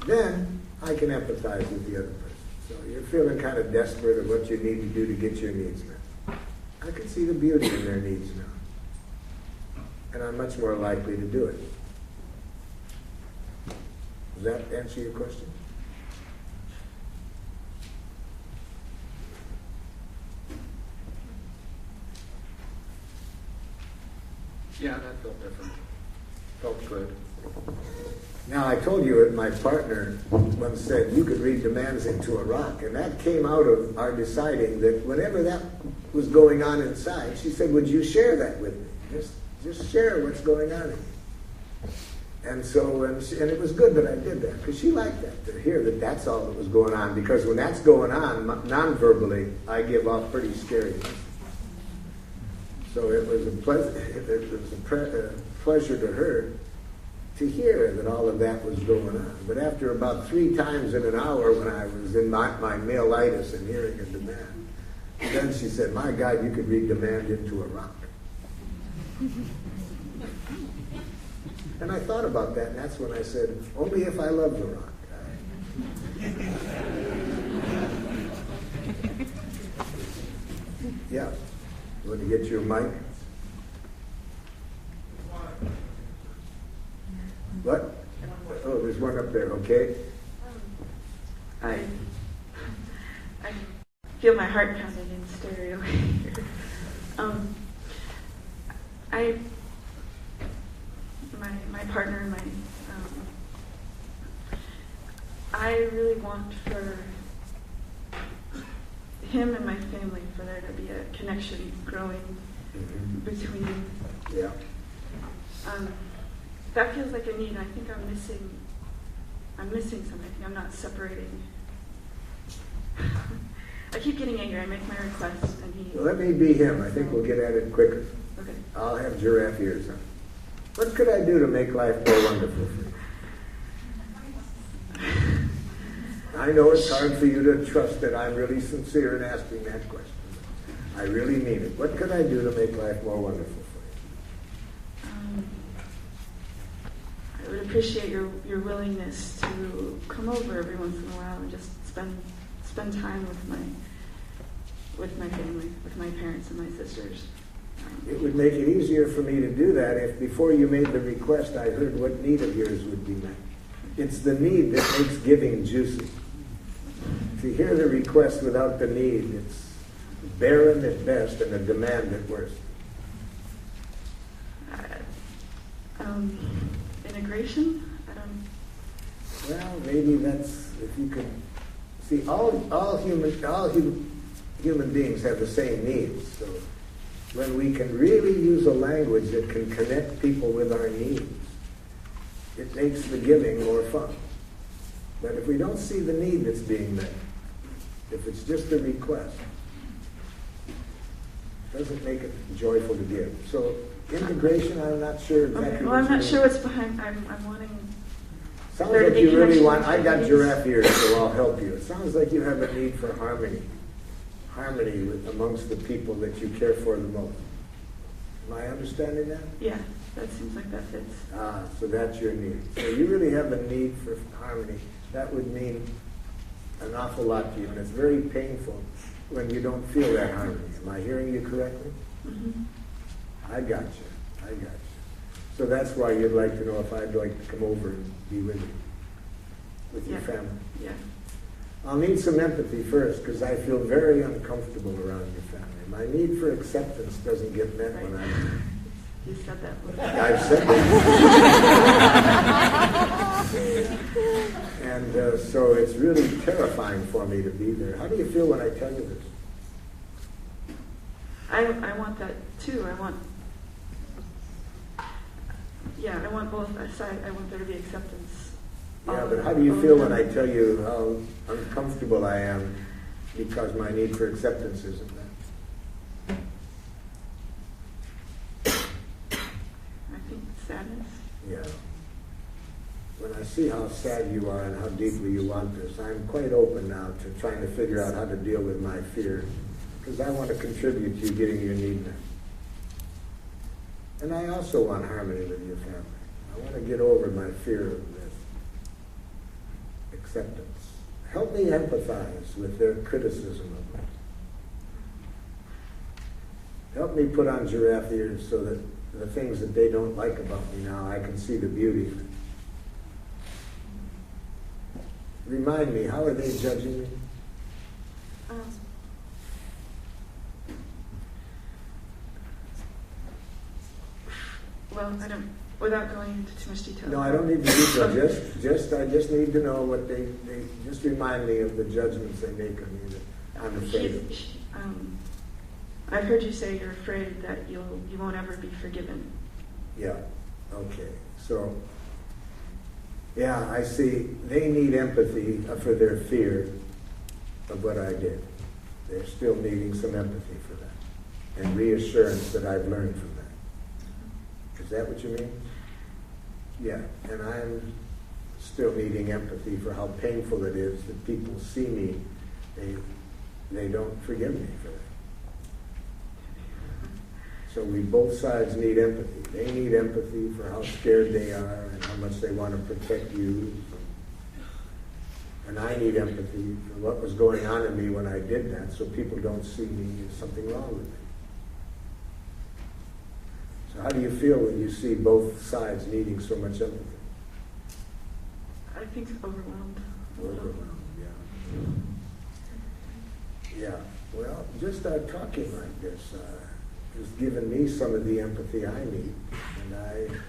Then I can empathize with the other person. So you're feeling kind of desperate of what you need to do to get your needs met. I can see the beauty in their needs now. And I'm much more likely to do it. Does that answer your question? Yeah, that felt different. Felt good. Now, I told you that my partner once said, you could read demands into a rock. And that came out of our deciding that whenever that was going on inside, she said, would you share that with me? Just share what's going on in you. And so, and it was good that I did that, because she liked that, to hear that that's all that was going on. Because when that's going on, non-verbally, I give off pretty scary messages. So it was a pleasure to her to hear that all of that was going on. But after about 3 times in an hour, when I was in my maleitis and hearing a demand, then she said, my God, you could read demand into a rock. And I thought about that, and that's when I said, only if I love the rock. Yeah. You want to get your mic? What? Oh, there's one up there, okay. I feel my heart pounding in stereo here. My partner, I really want for him and my family, for there to be a connection growing between. Yeah. That feels like a need. I think I'm missing something. I think I'm not separating. I keep getting angry. I make my requests, and he. Well, let me be him. I think we'll get at it quicker. Okay. I'll have giraffe ears on. What could I do to make life more wonderful for you? I know it's hard for you to trust that I'm really sincere in asking that question. I really mean it. What could I do to make life more wonderful for you? I would appreciate your willingness to come over every once in a while and just spend time with my family, with my parents and my sisters. It would make it easier for me to do that if before you made the request I heard what need of yours would be met. It's the need that makes giving juicy. If you hear the request without the need, it's barren at best and a demand at worst. Integration? Well, maybe that's, if you can see, all human beings have the same needs. So when we can really use a language that can connect people with our needs, it makes the giving more fun. But if we don't see the need that's being met, if it's just a request, it doesn't make it joyful to give. So Integration, I'm not sure exactly. Okay, well, I'm not sure what's behind. I'm wanting. Sounds like you really want. I got giraffe ears, so I'll help you. It sounds like you have a need for harmony, amongst the people that you care for the most. Am I understanding that? Yeah, that seems like that fits. So that's your need. So you really have a need for harmony. That would mean an awful lot to you, and it's very painful when you don't feel that harmony. Am I hearing you correctly? Mm-hmm. I got you. So that's why you'd like to know if I'd like to come over and be with you, with your family. Yeah. I'll need some empathy first, because I feel very uncomfortable around your family. My need for acceptance doesn't get met when I'm... You said that. I've said that. And so it's really terrifying for me to be there. How do you feel when I tell you this? I want that too. I want both sides. I want there to be acceptance. Yeah, but how do you feel when I tell you how uncomfortable I am because my need for acceptance isn't met? I think sadness. Yeah. When I see how sad you are and how deeply you want this, I'm quite open now to trying to figure out how to deal with my fear, because I want to contribute to you getting your need met. And I also want harmony with your family. I want to get over my fear of this acceptance. Help me empathize with their criticism of me. Help me put on giraffe ears so that the things that they don't like about me now, I can see the beauty of it. Remind me, how are they judging me? Well, I don't. Without going into too much detail. No, I don't need to detail. I just need to know what they just remind me of the judgments they make of me that I'm afraid of. I've heard you say you're afraid that you won't ever be forgiven. Yeah. Okay. So, yeah, I see. They need empathy for their fear of what I did. They're still needing some empathy for that, and reassurance that I've learned from that. Is that what you mean? Yeah, and I'm still needing empathy for how painful it is that people see me. They don't forgive me for that. So we both sides need empathy. They need empathy for how scared they are and how much they want to protect you. And I need empathy for what was going on in me when I did that, so people don't see me as something wrong with me. So how do you feel when you see both sides needing so much empathy? I think overwhelmed. Overwhelmed, yeah. Yeah, well, just talking like this has given me some of the empathy I need. And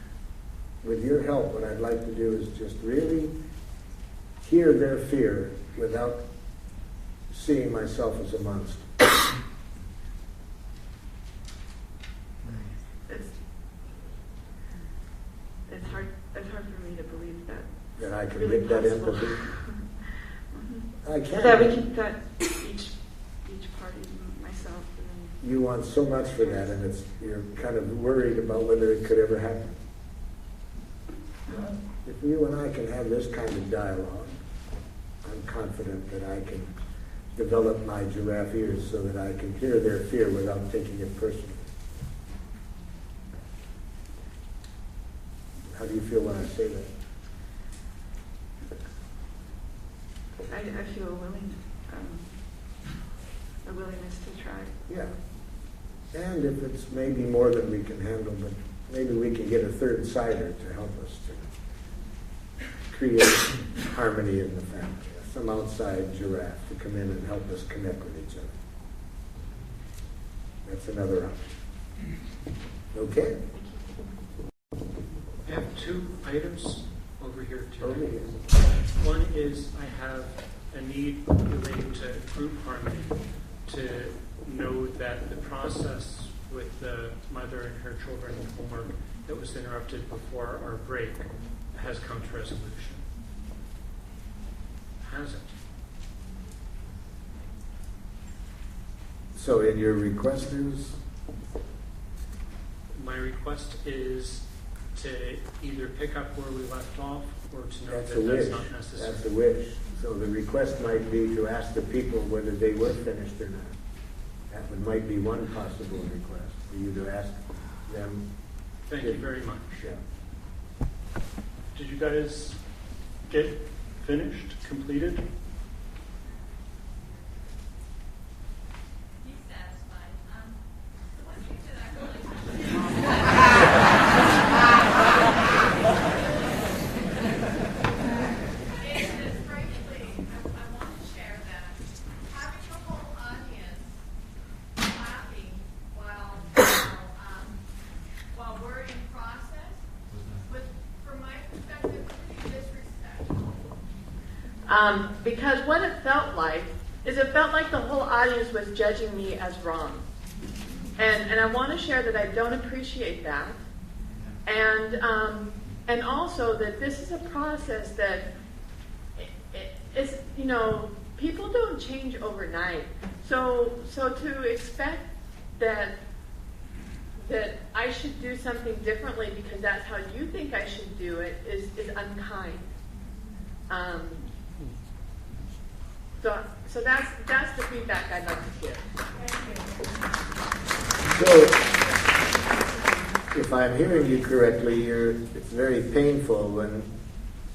with your help, what I'd like to do is just really hear their fear without seeing myself as a monster. It's hard for me to believe that. That I can really get that possible. empathy. Mm-hmm. I can. That we can, that each party, myself. And you want so much for that, and you're kind of worried about whether it could ever happen. If you and I can have this kind of dialogue, I'm confident that I can develop my giraffe ears so that I can hear their fear without taking it personally. How do you feel when I say that? I feel a willingness to try. Yeah. And if it's maybe more than we can handle, but maybe we can get a third sider to help us to create harmony in the family. Some outside giraffe to come in and help us connect with each other. That's another option. Okay? I have two items over here tonight. Over here. One is I have a need relating to group harmony, to know that the process with the mother and her children and homework that was interrupted before our break has come to resolution. Has it? So in your request is? My request is to either pick up where we left off or to know That's that a wish. that's not necessary. That's a wish. So the request might be to ask the people whether they were finished or not. That might be one possible request, for you to ask them. Thank you very much. Yeah. Did you guys get finished, completed? He's satisfied. So what do you do that really? Frankly, I want to share that having the whole audience laughing while we're in process was, from my perspective, pretty disrespectful. Because what it felt like is it felt like the whole audience was judging me as wrong. And I want to share that I don't appreciate that. And also that this is a process that is, people don't change overnight. So to expect that I should do something differently because that's how you think I should do it is unkind. So that's the feedback I'd like to hear. So, if I'm hearing you correctly, it's very painful when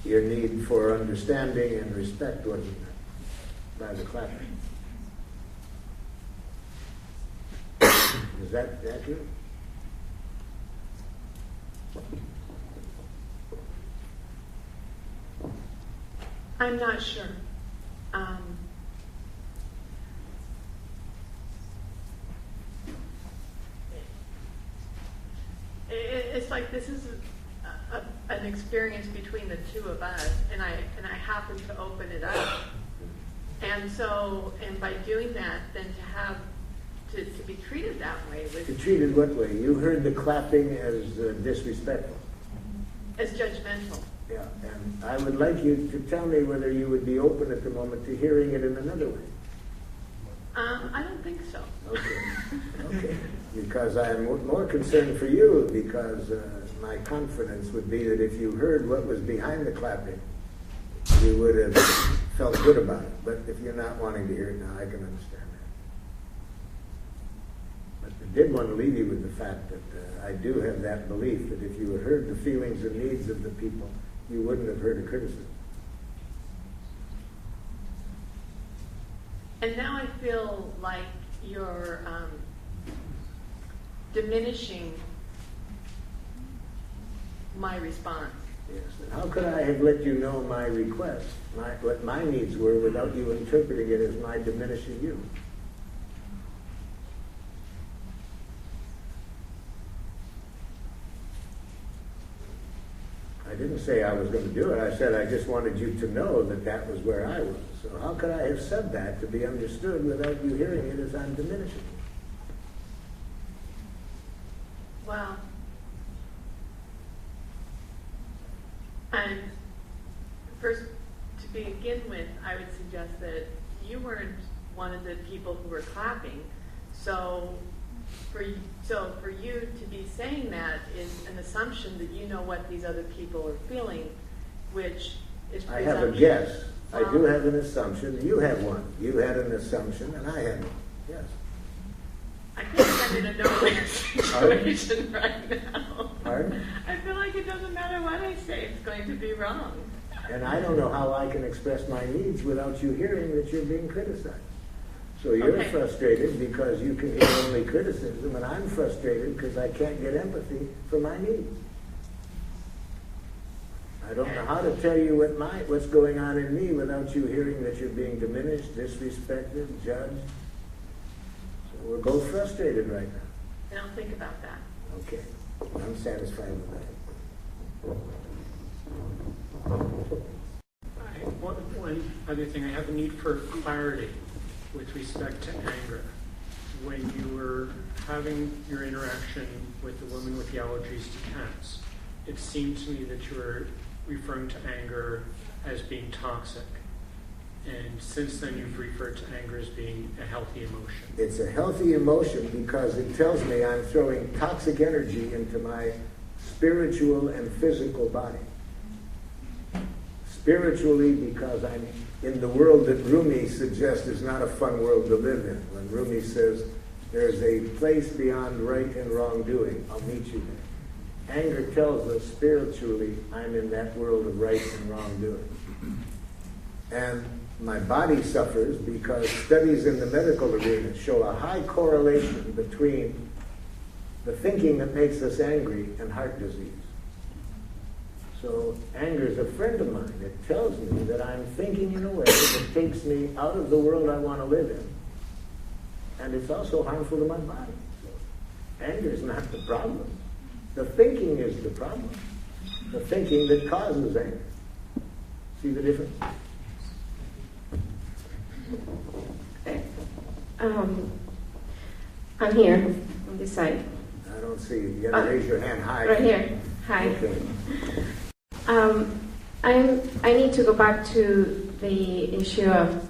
your need for understanding and respect wasn't met by the clapping. Is that accurate? I'm not sure. It's like this is an experience between the two of us, and I happen to open it up, and by doing that, then to have to be treated that way To treated what way? You heard the clapping as disrespectful. As judgmental. Yeah, and I would like you to tell me whether you would be open at the moment to hearing it in another way. I don't think so. Okay. Because I'm more concerned for you, because my confidence would be that if you heard what was behind the clapping, you would have felt good about it. But if you're not wanting to hear it now, I can understand that. But I did want to leave you with the fact that I do have that belief that if you had heard the feelings and needs of the people, you wouldn't have heard a criticism. And now I feel like you're diminishing my response. Yes. And how could I have let you know my request, what my needs were, without you interpreting it as my diminishing you? I didn't say I was going to do it. I said I just wanted you to know that that was where I was. So how could I have said that to be understood without you hearing it as I'm diminishing you? Wow. And first, to begin with, I would suggest that you weren't one of the people who were clapping. So for you to be saying that is an assumption that you know what these other people are feeling, which is I have a guess. I do have an assumption. You have one. You had an assumption, and I had one. Yes. I feel like I'm in a no-win situation right now. Pardon? I feel like it doesn't matter what I say, it's going to be wrong. And I don't know how I can express my needs without you hearing that you're being criticized. So you're frustrated because you can hear only criticism, and I'm frustrated because I can't get empathy for my needs. I don't know how to tell you what's going on in me without you hearing that you're being diminished, disrespected, judged. So we're both frustrated right now. And I'll think about that. Okay. I'm satisfied with that. One other thing, I have a need for clarity with respect to anger. When you were having your interaction with the woman with the allergies to cats, it seemed to me that you were referring to anger as being toxic. And since then, you've referred to anger as being a healthy emotion. It's a healthy emotion because it tells me I'm throwing toxic energy into my spiritual and physical body. Spiritually, because I'm in the world that Rumi suggests is not a fun world to live in. When Rumi says, there's a place beyond right and wrongdoing, I'll meet you there. Anger tells us spiritually, I'm in that world of right and wrongdoing. And my body suffers because studies in the medical arena show a high correlation between the thinking that makes us angry and heart disease. So anger is a friend of mine. It tells me that I'm thinking in a way that takes me out of the world I want to live in. And it's also harmful to my body. So anger is not the problem. The thinking is the problem. The thinking that causes anger. See the difference? I'm here on this side. I don't see you. You gotta raise your hand high. Right here. Hi. Okay. I need to go back to the issue of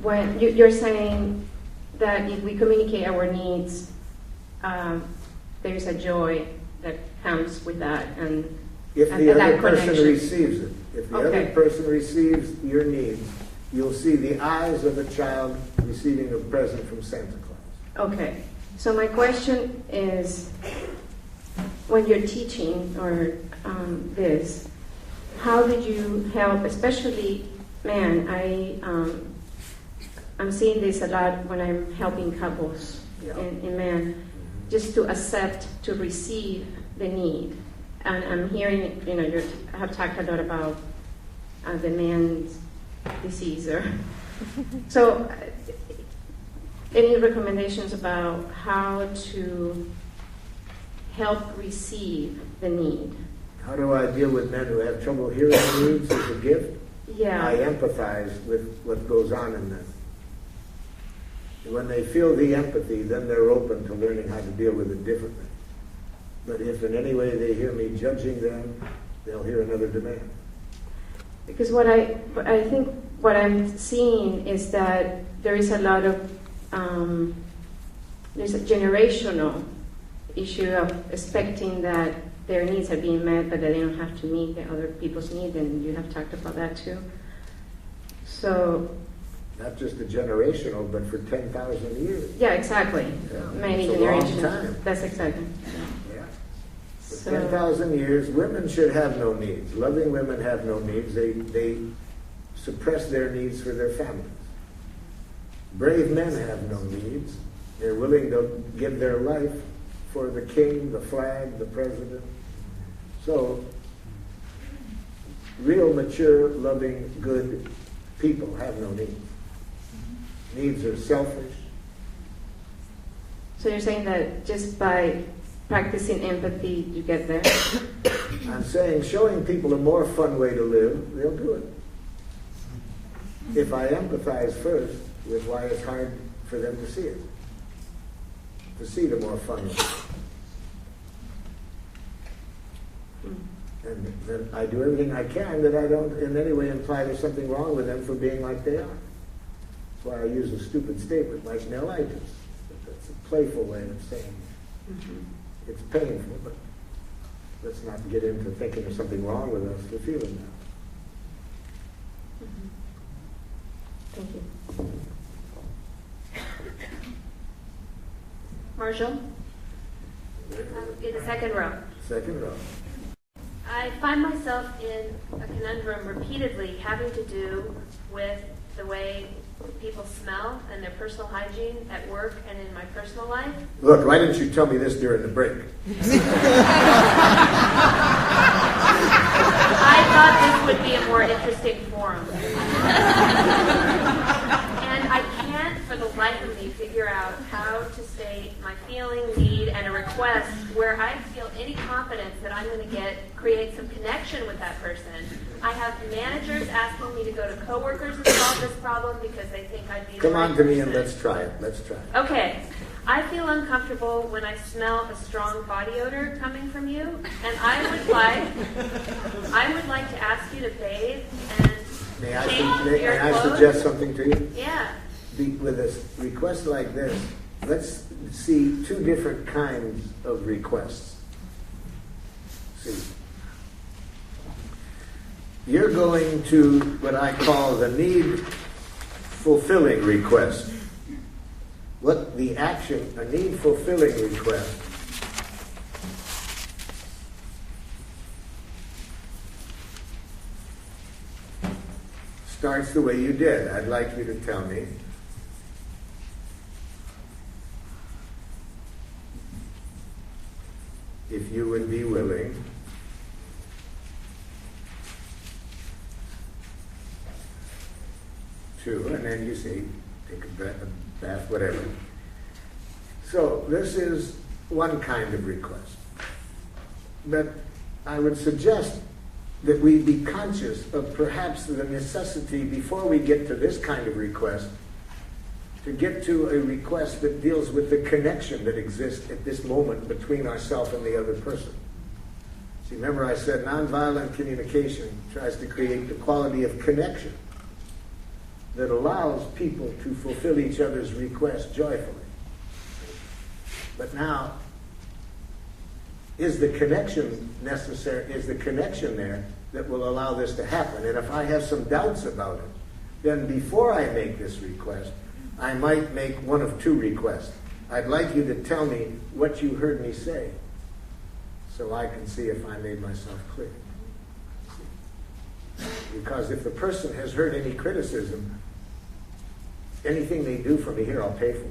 when you're saying that if we communicate our needs, there's a joy that comes with that, and if the and other that person connection. receives it, if the other person receives your needs, you'll see the eyes of a child receiving a present from Santa Claus. Okay. So my question is, when you're teaching or this, how did you help, especially men? I'm seeing this a lot when I'm helping couples in men, just to accept, to receive the need. And I'm hearing, you have talked a lot about the man's disease. So, any recommendations about how to help receive the need? How do I deal with men who have trouble hearing needs as a gift? Yeah. I empathize with what goes on in them. When they feel the empathy, then they're open to learning how to deal with it differently. But if in any way they hear me judging them, they'll hear another demand. Because what I think what I'm seeing is that there is a lot of there's a generational issue of expecting that their needs are being met, but that they don't have to meet the other people's needs, and you have talked about that too. So. Not just a generational, but for 10,000 years. Yeah, exactly. Yeah. Many It's generations. A long time. That's exactly. Yeah. For So, 10,000 years, women should have no needs. Loving women have no needs. They suppress their needs for their families. Brave men have no needs. They're willing to give their life for the king, the flag, the president. So, real, mature, loving, good people have no needs. Needs are selfish. so you're saying that just by practicing empathy, you get there? I'm saying showing people a more fun way to live, they'll do it. If I empathize first with why it's hard for them to see it. To see the more fun way. And then I do everything I can that I don't in any way imply there's something wrong with them for being like they are. That's why I use a stupid statement like mellitus. That's a playful way of saying it's painful, but let's not get into thinking there's something wrong with us for feeling that. Thank you. Marshall? In the second row. Second row. I find myself in a conundrum repeatedly having to do with the way people smell and their personal hygiene at work and in my personal life. Look, why didn't you tell me this during the break? I thought this would be a more interesting forum. And I can't for the life of me figure out how to state my feeling, need, and a request where I feel any confidence that I'm going to create some connection with that person. I have managers asking me to go to coworkers and solve this problem because they think I'd be the Come right on to me person. and let's try it. Let's try it. Okay. I feel uncomfortable when I smell a strong body odor coming from you, and I would like to ask you to bathe and May I suggest something to you? Yeah. With a request like this, let's see two different kinds of requests. See, you're going to what I call the need fulfilling request. What the action, a need fulfilling request, starts the way you did. I'd like you to tell me if you would be willing to, and then you say, take a bath, whatever. So this is one kind of request. But I would suggest that we be conscious of perhaps the necessity, before we get to this kind of request, to get to a request that deals with the connection that exists at this moment between ourselves and the other person. See, remember I said nonviolent communication tries to create the quality of connection that allows people to fulfill each other's requests joyfully. But now, is the connection necessary? Is the connection there that will allow this to happen? And if I have some doubts about it, then before I make this request, I might make one of two requests. I'd like you to tell me what you heard me say so I can see if I made myself clear. Because if the person has heard any criticism, anything they do for me here, I'll pay for.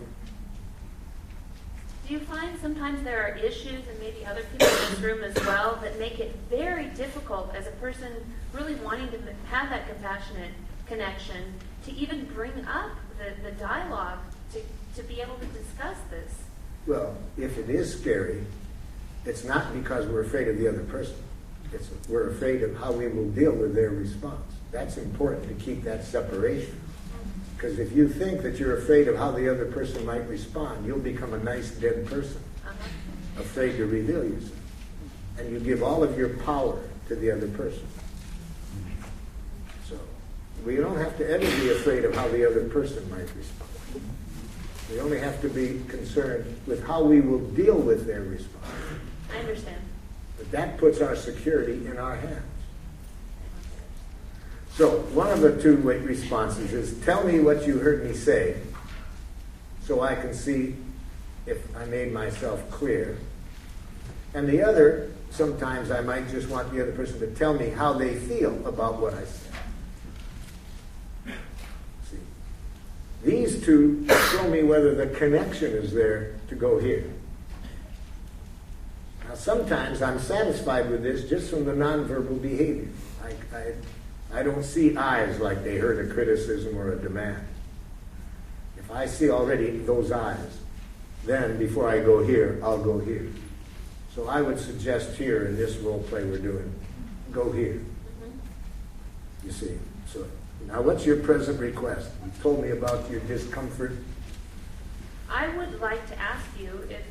Do you find sometimes there are issues, and maybe other people in this room as well, that make it very difficult as a person really wanting to have that compassionate connection to even bring up the dialogue to be able to discuss this? Well, if it is scary, it's not because we're afraid of the other person. We're afraid of how we will deal with their response. That's important to keep that separation. Because if you think that you're afraid of how the other person might respond, you'll become a nice dead person, afraid to reveal yourself. And you give all of your power to the other person. So we don't have to ever be afraid of how the other person might respond. We only have to be concerned with how we will deal with their response. I understand. But that puts our security in our hands. So one of the two responses is, tell me what you heard me say so I can see if I made myself clear. And the other, sometimes I might just want the other person to tell me how they feel about what I said. See, these two show me whether the connection is there to go here. Now sometimes I'm satisfied with this just from the nonverbal behavior. I don't see eyes like they heard a criticism or a demand. If I see already those eyes, then before I go here, I'll go here. So I would suggest here in this role play we're doing, go here. You see. So now what's your present request? You told me about your discomfort. I would like to ask you if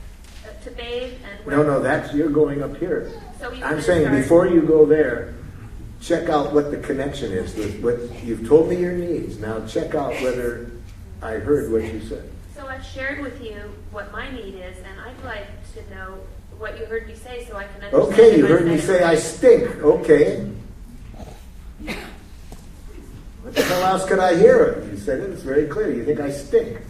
to bathe and No, you're going up here. So I'm saying before you go there, check out what the connection is. What you've told me your needs. Now check out whether I heard what you said. So I've shared with you what my need is, and I'd like to know what you heard me say so I can understand. Okay, you heard me say I stink. Okay. What the hell else could I hear? You said it. It's very clear. You think I stink.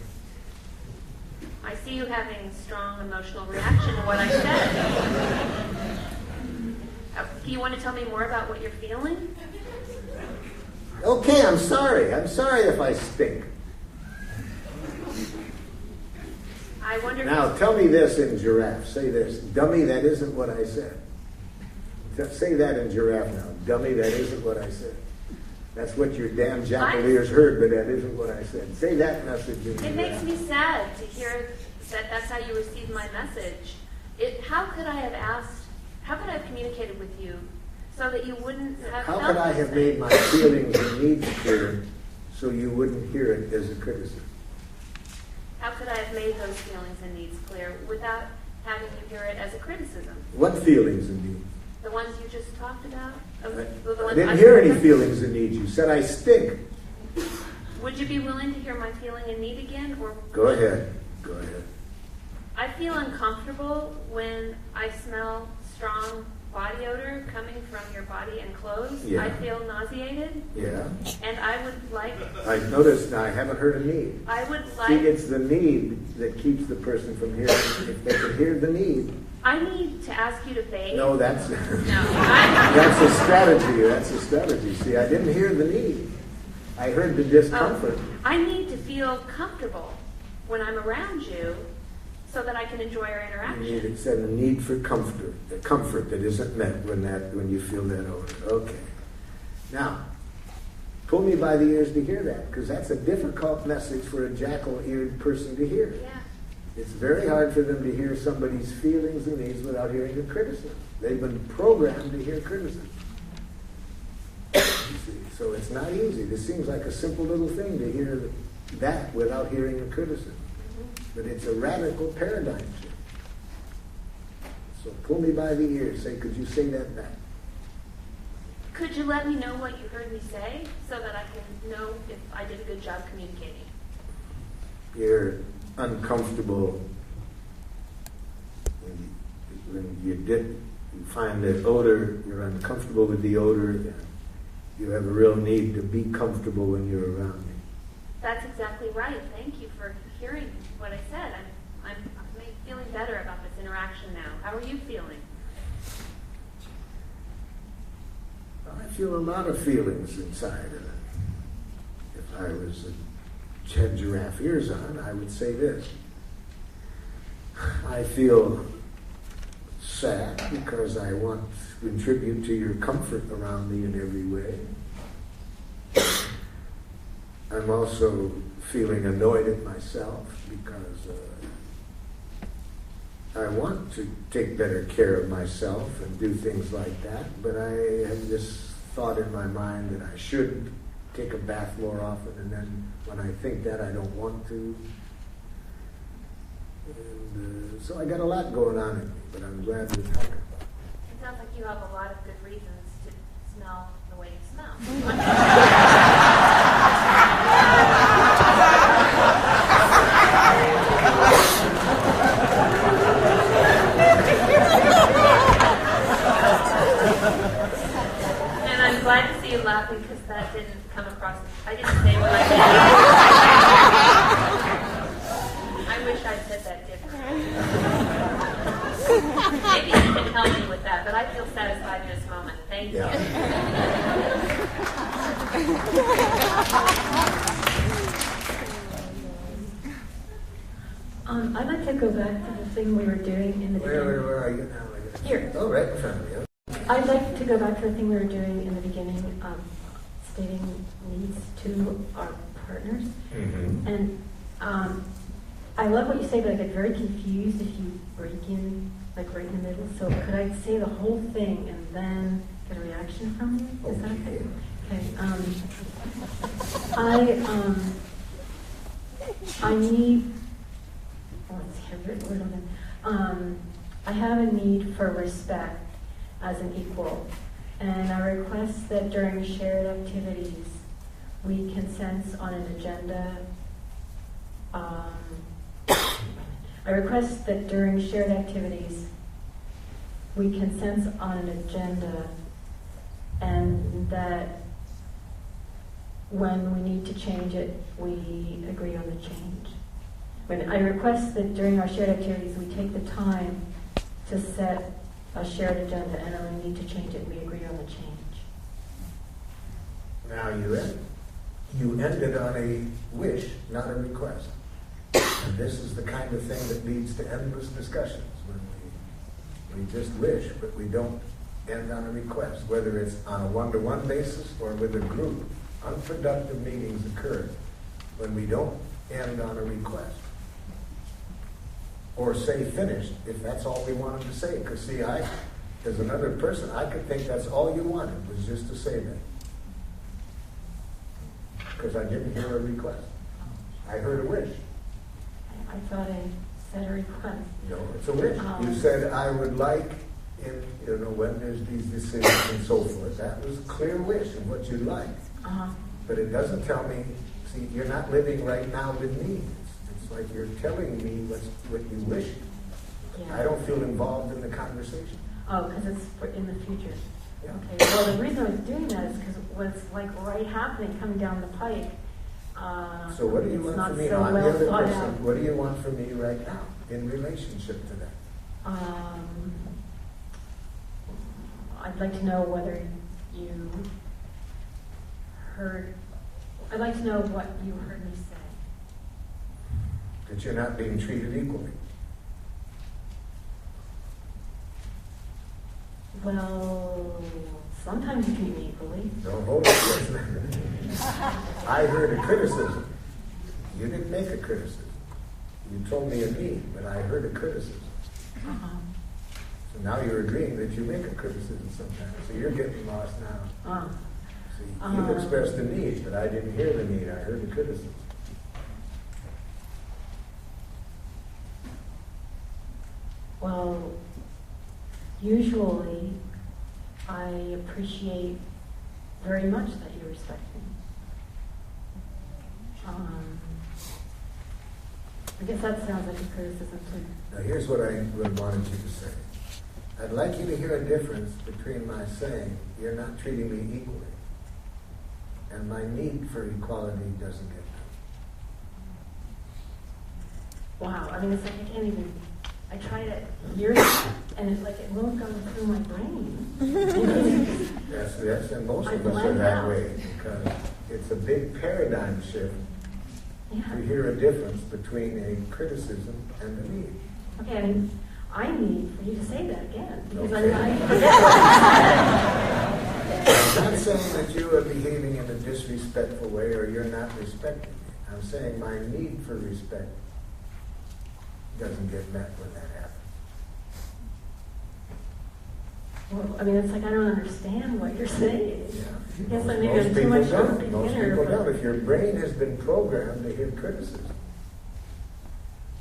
I see you having strong emotional reaction to what I said. Do you want to tell me more about what you're feeling? Okay, I'm sorry. I'm sorry if I stink. I wonder. Now, tell me this in giraffe. Say this. Dummy, that isn't what I said. Say that in giraffe now. Dummy, that isn't what I said. That's what your damn jackal ears heard, but that isn't what I said. Say that message in giraffe. It makes me sad to hear that that's how you received my message. How could I have communicated with you so that you wouldn't have How felt could I have made my feelings and needs clear so you wouldn't hear it as a criticism? How could that I have made those feelings and needs clear without having you hear it as a criticism. What feelings and needs? The ones you just talked about? I didn't hear any feelings and needs. You said I stink. Would you be willing to hear my feeling and need again? Or Go ahead. Go ahead. I feel uncomfortable when I smell strong body odor coming from your body and clothes. Yeah. I feel nauseated. Yeah. And I would like... I noticed, now I haven't heard a need. I would like... See, it's the need that keeps the person from hearing. If they could hear the need. I need to ask you to bathe. No, that's... No. That's a strategy. That's a strategy. See, I didn't hear the need. I heard the discomfort. I need to feel comfortable when I'm around you so that I can enjoy our interaction. It said a need for comfort that isn't met when you feel that odor. Okay. Now, pull me by the ears to hear that, because that's a difficult message for a jackal-eared person to hear. Yeah. It's very hard for them to hear somebody's feelings and needs without hearing a criticism. They've been programmed to hear criticism. You see? So it's not easy. This seems like a simple little thing to hear that without hearing a criticism. But it's a radical paradigm shift. So pull me by the ear. Say, could you say that back? Could you let me know what you heard me say so that I can know if I did a good job communicating? You're uncomfortable when you find that odor, you're uncomfortable with the odor, and you have a real need to be comfortable when you're around me. That's exactly right. Thank you for hearing what I said. I'm feeling better about this interaction now. How are you feeling? I feel a lot of feelings inside. If I had giraffe ears on, I would say this. I feel sad because I want to contribute to your comfort around me in every way. I'm also feeling annoyed at myself because I want to take better care of myself and do things like that, but I have this thought in my mind that I should take a bath more often, and then when I think that, I don't want to. And so I got a lot going on in me, but I'm glad we're talking about it. It sounds like you have a lot of good reasons to smell the way you smell. And I'm glad to see you laughing because that didn't come across. I didn't say what I said. I wish I'd said that differently. Maybe you can help me with that, but I feel satisfied in this moment. Thank you. I'd like to go back to the thing we were doing in the beginning. Where are you now? Here. Oh, right in front of me. I'd like to go back to the thing we were doing in the beginning, stating needs to our partners. Mm-hmm. And I love what you say, but I get very confused if you break in, like right in the middle. So could I say the whole thing and then get a reaction from you? Is that okay? Okay. I need. Oh, let's see, I've written a word on it. I have a need for respect as an equal, and I request that during shared activities we consensus on an agenda. I request that during shared activities we consensus on an agenda, and that when we need to change it, we agree on the change. I request that during our shared activities we take the time to set a shared agenda, and when we need to change it, we agree on the change. Now you ended on a wish, not a request. And this is the kind of thing that leads to endless discussions, when we just wish, but we don't end on a request, whether it's on a one-to-one basis or with a group. Unproductive meetings occur when we don't end on a request. Or say finished, if that's all we wanted to say. Because see, as another person, I could think that's all you wanted, was just to say that. Because I didn't hear a request. I heard a wish. I thought I said a request. No, it's a wish. You said, I would like, when there's these decisions and so forth. That was a clear wish of what you like. But it doesn't tell me, see, you're not living right now with me. It's like you're telling me what you wish. Yeah. I don't feel involved in the conversation. Oh, because it's in the future. Yeah. Okay, well, the reason I was doing that is because what's like right happening coming down the pike. So what do you want from me? So I'm the other well person. What do you want from me right now in relationship to that? I'd like to know whether you heard. I'd like to know what you heard me say. That you're not being treated equally. Well, sometimes you treat me equally. No, hold on. I heard a criticism. You didn't make a criticism. You told me a need, but I heard a criticism. So now you're agreeing that you make a criticism sometimes. So you're getting lost now. See, you've expressed a need, but I didn't hear the need. I heard the criticism. Well, usually I appreciate very much that you respect me. I guess that sounds like a criticism too. Now here's what I wanted you to say. I'd like you to hear a difference between my saying, you're not treating me equally, and my need for equality doesn't get met. Wow, I mean, it's like I can't even, I try to hear it, and it's like it won't go through my brain. Yes, and most of us are that way, because it's a big paradigm shift to hear a difference between a criticism and a need. Okay, I need for you to say that again, because Okay. I I'm not saying that you are behaving in a disrespectful way or you're not respecting me. I'm saying my need for respect doesn't get met when that happens. Well, I mean, it's like I don't understand what you're saying. Yeah. Yes, I Most maybe I'm too much of a don't. Most beginner. people don't. But If your brain has been programmed to hear criticism,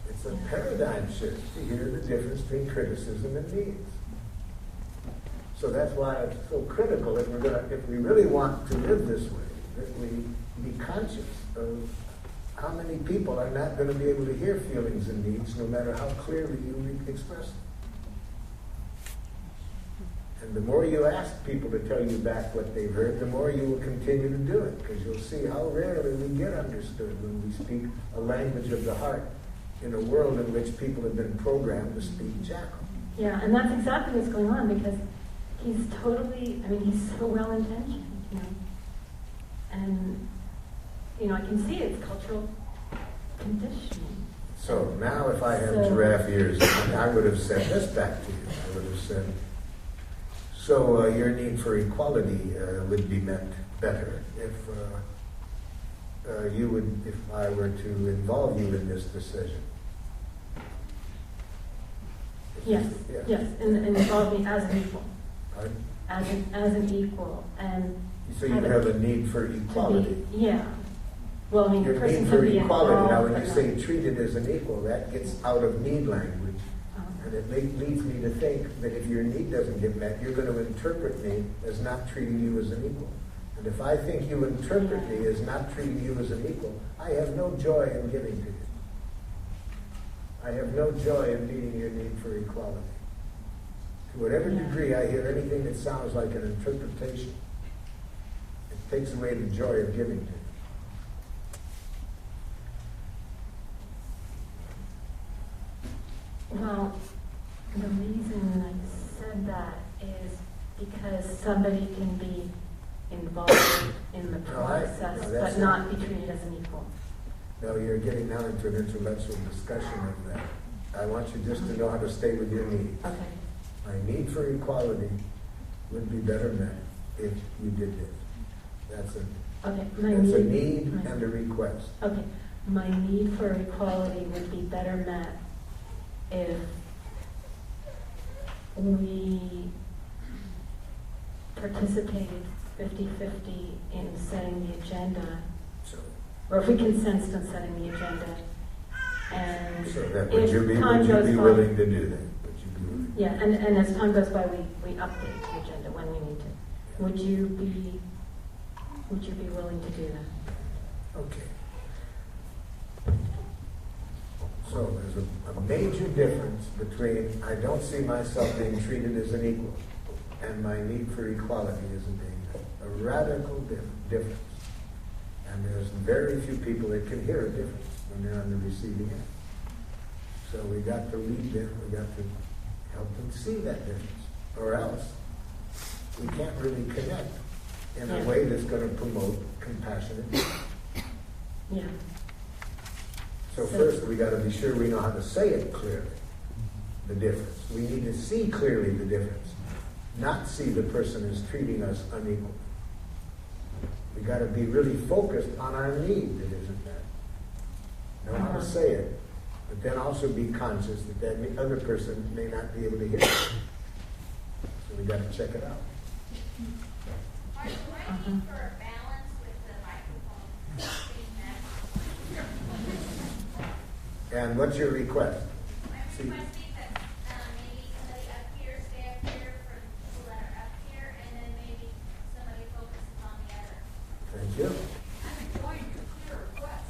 it's a paradigm shift to hear the difference between criticism and needs. So that's why it's so critical if we really want to live this way, that we be conscious of how many people are not going to be able to hear feelings and needs no matter how clearly you express them. And the more you ask people to tell you back what they've heard, the more you will continue to do it, because you'll see how rarely we get understood when we speak a language of the heart in a world in which people have been programmed to speak jackal. yeah, and that's exactly what's going on, because he's totally, I mean, he's so well-intentioned, and, I can see it's cultural conditioning. So now if I had giraffe ears, I would have said this back to you. I would have said, so your need for equality would be met better if if I were to involve you in this decision. Yes, and involve me as an equal. Pardon? As an equal, and So you have a need for equality. Well, I mean, Your the person need can for be equality. involved. Now, when you say treated as an equal, that gets out of need language. And it leads me to think that if your need doesn't get met, you're going to interpret me as not treating you as an equal. And if I think you interpret me as not treating you as an equal, I have no joy in giving to you. I have no joy in meeting your need for equality. To whatever degree I hear anything that sounds like an interpretation, it takes away the joy of giving to you. Well, the reason I said that is because somebody can be involved in the process, but not be treated as an equal. No, you're getting now into an intellectual discussion of that. I want you just to know how to stay with your needs. Okay. My need for equality would be better met if you did this. That's a need and a request. Okay. My need for equality would be better met if we participated 50-50 in setting the agenda, or if we consented on setting the agenda, And So that if would you be time goes by, willing to do that? Would you be willing? Yeah, and as time goes by, we update the agenda when we need to. Would you be willing to do that? Okay. So there's a major difference between I don't see myself being treated as an equal and my need for equality isn't being met. A radical difference. And there's very few people that can hear a difference when they're on the receiving end. So we got to lead them, we got to help them see that difference. Or else we can't really connect in a way that's going to promote compassionate. Yeah. So first we got to be sure we know how to say it clearly, the difference. We need to see clearly the difference, not see the person as treating us unequal. We got to be really focused on our need that isn't met. Know how to say it, but then also be conscious that that other person may not be able to hear it. So we got to check it out. Are you waiting for a balance with the microphone? And what's your request? I'm requesting that maybe somebody up here stay up here for the people that are up here, and then maybe somebody focuses on the other. Thank you. I'm enjoying your clear request.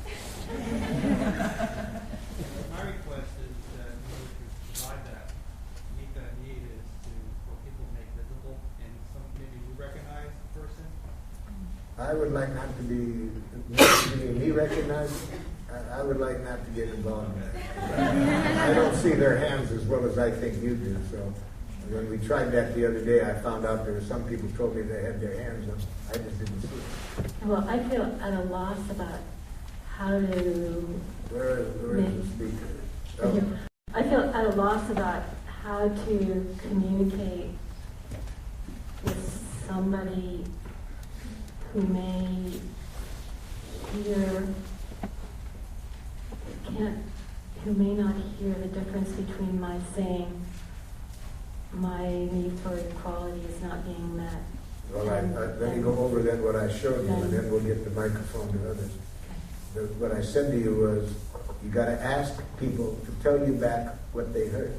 My request is that in order to provide that, meet that need, is for people to make visible and maybe we recognize the person. I would like not to be me recognized. I would like not to get involved in that. I don't see their hands as well as I think you do. So when we tried that the other day, I found out there were some people who told me they had their hands up. I just didn't see it. Well, I feel at a loss about how to. Where is the speaker? Oh. I feel at a loss about how to communicate with somebody who may who may not hear the difference between my saying my need for equality is not being met. Well, let me go over then what I showed you, and then we'll get the microphone to others. What I said to you was, you got to ask people to tell you back what they heard.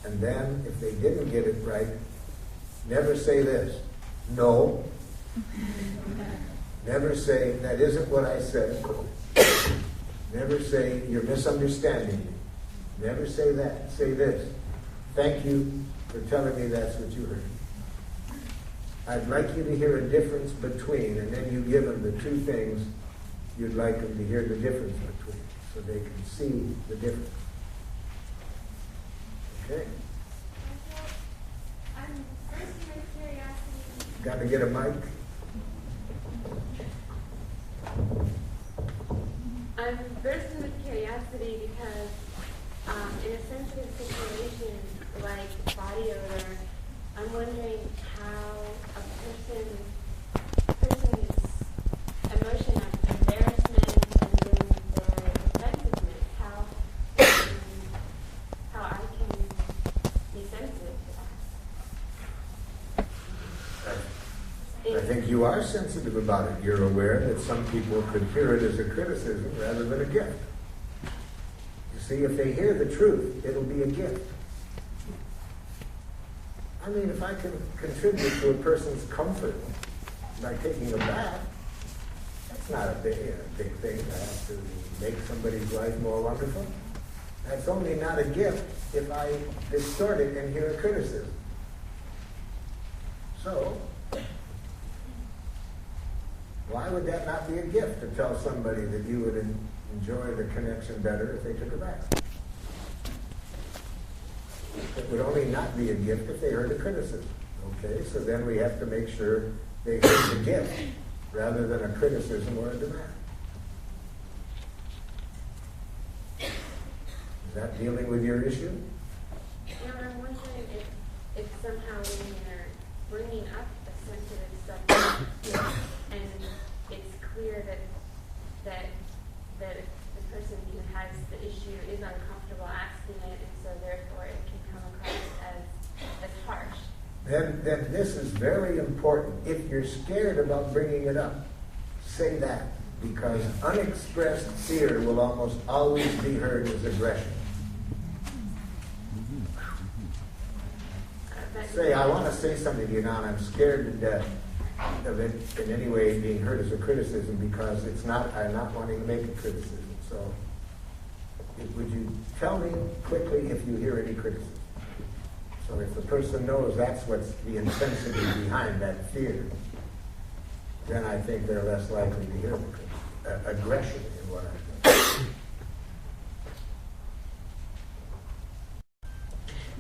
And then, if they didn't get it right, never say this, no. Never say, that isn't what I said. Never say, you're misunderstanding me. Never say that. Say this, thank you for telling me that's what you heard. I'd like you to hear a difference between, and then you give them the two things you'd like them to hear the difference between, so they can see the difference. Okay? I'm bursting with curiosity. Got to get a mic? I'm bursting with curiosity because in a sensitive situation like body odor, I'm wondering how a person's emotion of embarrassment and then their defensiveness, how I can be sensitive to that. I think you are sensitive about it. You're aware that some people could hear it as a criticism rather than a gift. You see, if they hear the truth, it'll be a gift. I mean, if I can contribute to a person's comfort by taking a bath, that's not a big thing. I have to make somebody's life more wonderful. That's only not a gift if I distort it and hear a criticism. So, why would that not be a gift to tell somebody that you would enjoy the connection better if they took a bath? It would only not be a gift if they heard a criticism. Okay, so then we have to make sure they heard the gift rather than a criticism or a demand. Is that dealing with your issue? And I'm wondering if somehow when you're bringing up a sensitive subject and it's clear that the person who has the issue is uncomfortable asking it, and so therefore it can come across as harsh. Then this is very important. If you're scared about bringing it up, say that. because unexpressed fear will almost always be heard as aggression. Say, I want to say something to you now, and I'm scared to death of it in any way being heard as a criticism, because I'm not wanting to make a criticism. So, would you tell me quickly if you hear any criticism? So if the person knows that's what's the intensity behind that fear, then I think they're less likely to hear aggression in what I'm doing.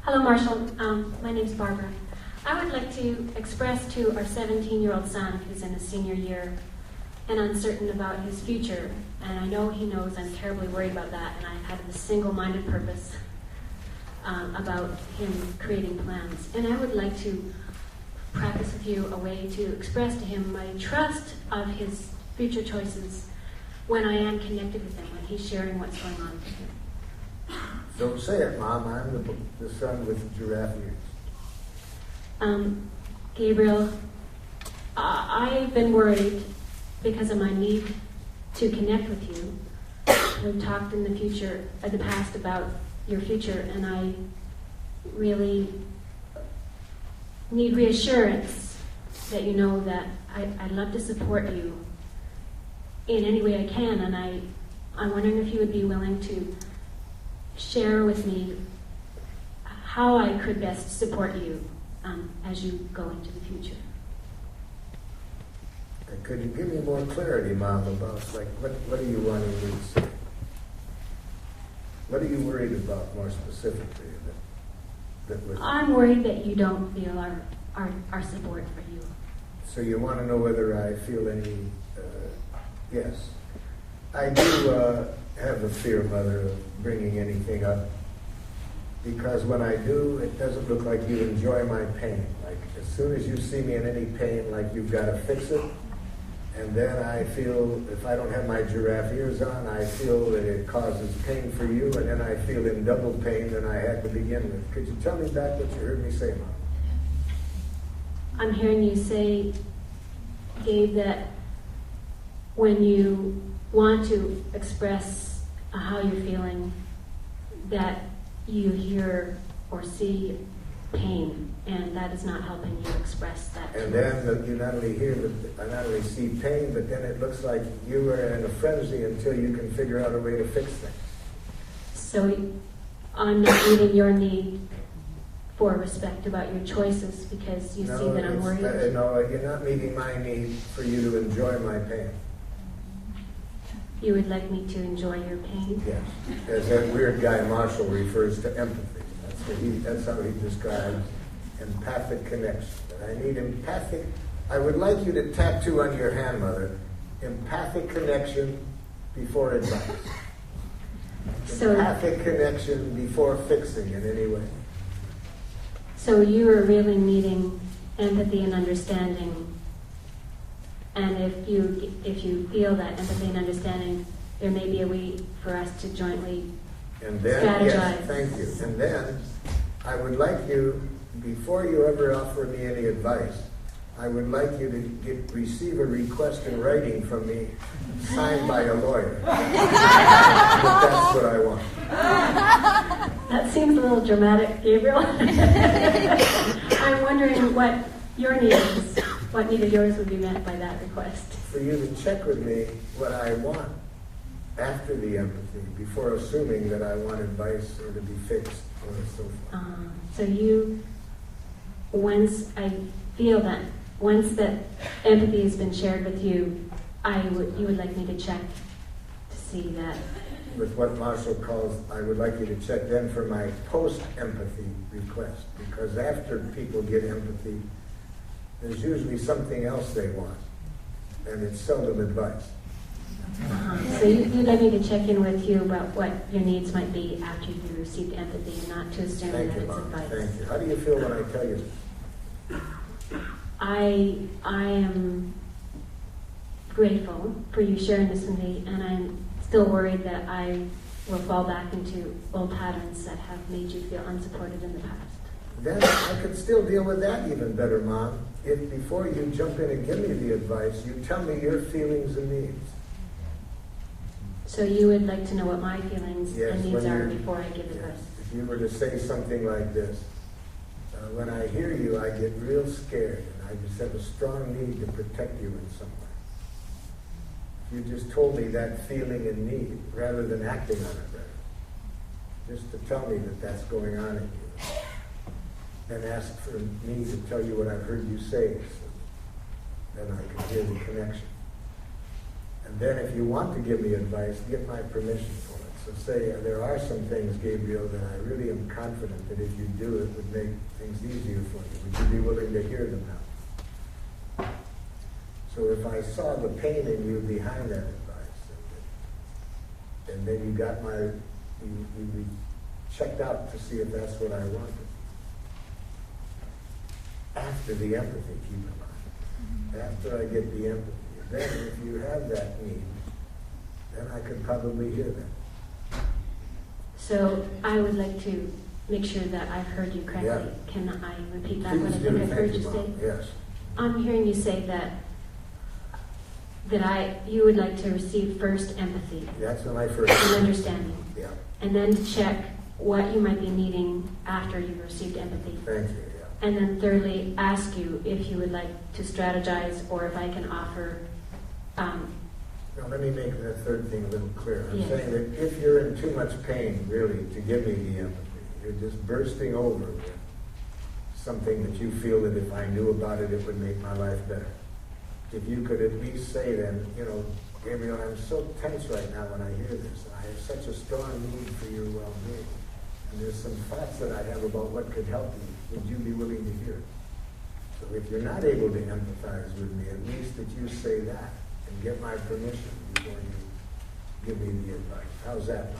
Hello, Marshall. My name's Barbara. I would like to express to our 17-year-old son, who's in his senior year and uncertain about his future, and I know he knows I'm terribly worried about that, and I've had a single-minded purpose about him creating plans. And I would like to practice with you a way to express to him my trust of his future choices when I am connected with him, when he's sharing what's going on with him. Don't say it, Mom. I'm the son with giraffe ears. Gabriel, I've been worried because of my need to connect with you. We've talked in the past about your future, and I really need reassurance that you know that I'd love to support you in any way I can, and I'm wondering if you would be willing to share with me how I could best support you as you go into the future. Could you give me more clarity, Mom, about what are you wanting me to say? What are you worried about more specifically? I'm worried that you don't feel our support for you. So you want to know whether I feel any... yes. I do have a fear, Mother, of bringing anything up, because when I do, it doesn't look like you enjoy my pain. Like, as soon as you see me in any pain, like you've got to fix it. And then I feel, if I don't have my giraffe ears on, I feel that it causes pain for you, and then I feel in double pain than I had to begin with. Could you tell me back what you heard me say, Mom? I'm hearing you say, Gabe, that when you want to express how you're feeling, that you hear or see pain, and that is not helping you express that. And then you not only hear, I not only see pain, but then it looks like you are in a frenzy until you can figure out a way to fix things. So I'm not meeting your need for respect about your choices because you see that I'm worried? No, you're not meeting my need for you to enjoy my pain. You would like me to enjoy your pain? Yes. As that weird guy Marshall refers to empathy. That's how he describes empathic connection. I need empathic. I would like you to tattoo on your hand, Mother, empathic connection before advice. Empathic connection before fixing in any way. So you are really needing empathy and understanding. And if you feel that empathy and understanding, there may be a way for us to jointly strategize. Yes, thank you. And then I would like you, before you ever offer me any advice, I would like you to receive a request in writing from me, signed by a lawyer. That's what I want. That seems a little dramatic, Gabriel. I'm wondering what your need is. What need of yours would be met by that request? For you to check with me what I want after the empathy, before assuming that I want advice or to be fixed or so forth. So you, once I feel that, once that empathy has been shared with you, you would like me to check to see that. With what Marshall calls, I would like you to check then for my post-empathy request, because after people get empathy, there's usually something else they want, and it's seldom advice. So you'd like me to check in with you about what your needs might be after you received empathy, and not to assume that it's advice. Thank you. How do you feel when I tell you this? I am grateful for you sharing this with me, and I'm still worried that I will fall back into old patterns that have made you feel unsupported in the past. Then I could still deal with that even better, Mom, if before you jump in and give me the advice, you tell me your feelings and needs. So you would like to know what my feelings Yes, and needs when are you- before I give advice? If you were to say something like this, when I hear you, I get real scared, and I just have a strong need to protect you in some way. If you just told me that feeling and need, rather than acting on it, just to tell me that that's going on in you, and ask for me to tell you what I've heard you say, so then I can hear the connection. And then if you want to give me advice, get my permission for it. So say, there are some things, Gabriel, that I really am confident that if you do it would make things easier for you. Would you be willing to hear them now? So if I saw the pain in you behind that advice, and then you got you checked out to see if that's what I wanted. After the empathy, keep in mind. After I get the empathy. Then if you have that need, then I can probably hear that. So I would like to make sure that I've heard you correctly. Yeah. Can I repeat that, Please what I do. think I've heard Thank you you, say? Mom. Yes. I'm hearing you say that you would like to receive first empathy. That's when I first. And understanding. Yeah. And then to check what you might be needing after you've received empathy. Thank you. Yeah. And then thirdly, ask you if you would like to strategize or if I can offer. Now let me make that third thing a little clearer. I'm Yes. saying that if you're in too much pain, really, to give me the empathy, you're just bursting over with something that you feel that if I knew about it, it would make my life better. If you could at least say then, Gabriel, I'm so tense right now when I hear this, and I have such a strong need for your well-being, and there's some thoughts that I have about what could help you. Would you be willing to hear it? So if you're not able to empathize with me, at least that you say that and get my permission before you give me the advice. How's that?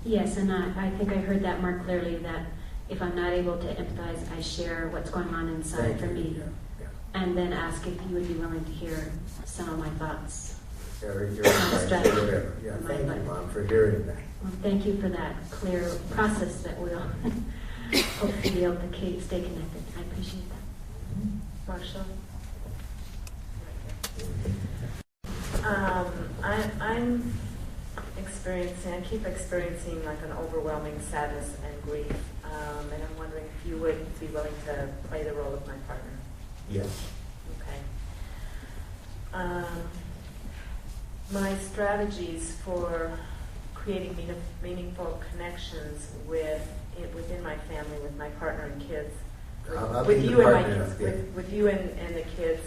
Yes, and I think I heard that more clearly, that if I'm not able to empathize, I share what's going on inside for me. Yeah. And then ask if you would be willing to hear some of my thoughts. Your advice or whatever. Yeah, thank you, Mom, for hearing that. Well, thank you for that clear process that we'll hopefully be able to stay connected. I appreciate that. Marshall? I'm experiencing, I keep experiencing like an overwhelming sadness and grief, and I'm wondering if you would be willing to play the role of my partner. Yes. Okay. My strategies for creating meaningful connections within my family, with my partner and kids, with you and my kids, with you and the kids,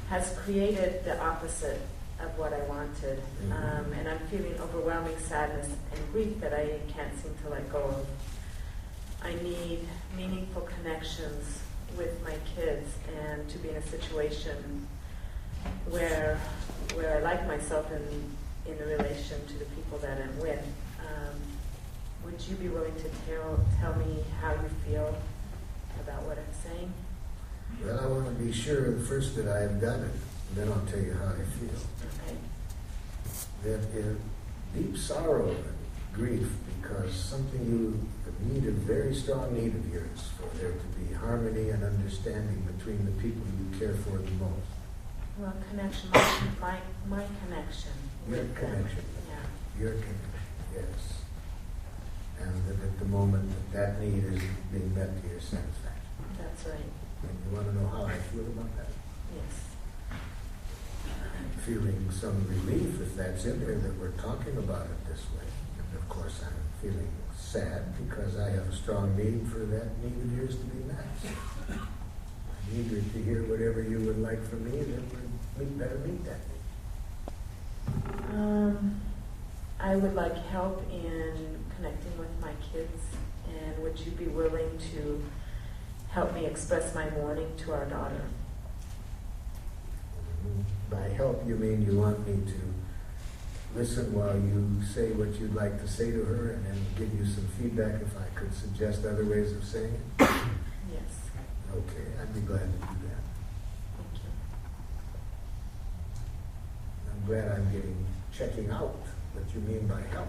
has created the opposite of what I wanted, and I'm feeling overwhelming sadness and grief that I can't seem to let go of. I need meaningful connections with my kids, and to be in a situation where I like myself in relation to the people that I'm with. Would you be willing to tell me how you feel about what I'm saying? Well, I want to be sure first that I have done it, and then I'll tell you how I feel. Okay. That is deep sorrow and grief because something need a very strong need of yours for there to be harmony and understanding between the people you care for the most. Well, connection, my connection. Your connection. Yeah. Your connection, yes. And that at the moment that need is being met to your satisfaction. That's right. And you want to know how I feel about that? Yes. I'm feeling some relief if that's in there that we're talking about it this way. And of course I'm feeling sad because I have a strong need for that need of yours to be met. I'm eager to hear whatever you would like from me, then we'd better meet that need. I would like help in connecting with my kids, and would you be willing to help me express my mourning to our daughter? By help, you mean you want me to listen while you say what you'd like to say to her and then give you some feedback if I could suggest other ways of saying it? Yes. Okay, I'd be glad to do that. Thank you. I'm glad I'm checking out what you mean by help.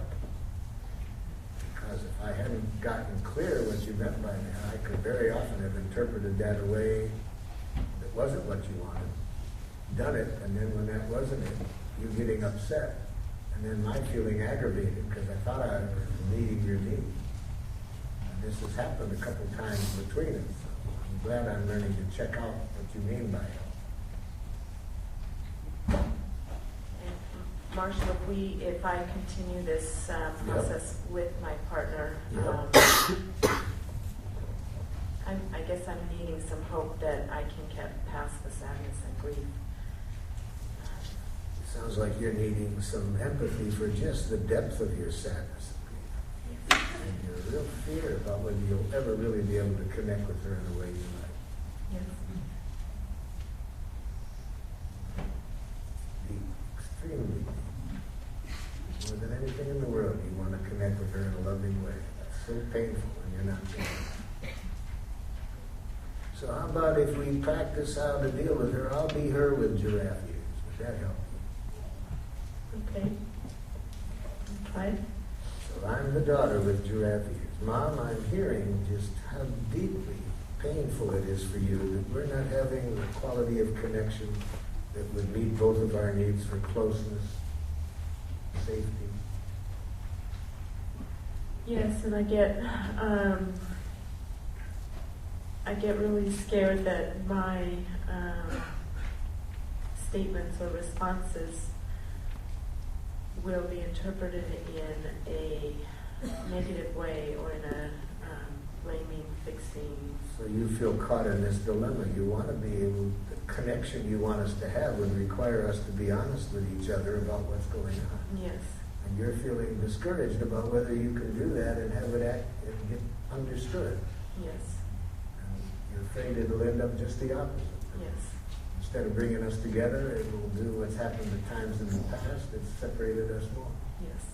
Because if I hadn't gotten clear what you meant by that, I could very often have interpreted that a way that wasn't what you wanted, done it, and then when that wasn't it, you getting upset. And And then my feeling aggravated because I thought I was meeting your need. And this has happened a couple times between us. So I'm glad I'm learning to check out what you mean by it. Marshall, if I continue this process with my partner, I guess I'm needing some hope that I can get past the sadness and grief. Sounds like you're needing some empathy for just the depth of your sadness and grief. And your real fear about whether you'll ever really be able to connect with her in the way you like. Yes. Deep, extremely deep. More than anything in the world, you want to connect with her in a loving way. That's so painful when you're not doing it. So how about if we practice how to deal with her? I'll be her with giraffe ears. Would that help? Okay. Right. So I'm the daughter with giraffe ears. Mom, I'm hearing just how deeply painful it is for you that we're not having the quality of connection that would meet both of our needs for closeness, safety. Yes, and I get really scared that my statements or responses will be interpreted in a negative way or in a blaming, fixing. So you feel caught in this dilemma. You want to be able, the connection you want us to have would require us to be honest with each other about what's going on. Yes. And you're feeling discouraged about whether you can do that and have it act and get understood. Yes. And you're afraid it'll end up just the opposite. Yes. Instead of bringing us together, it will do what's happened at times in the past. It's separated us more. Yes.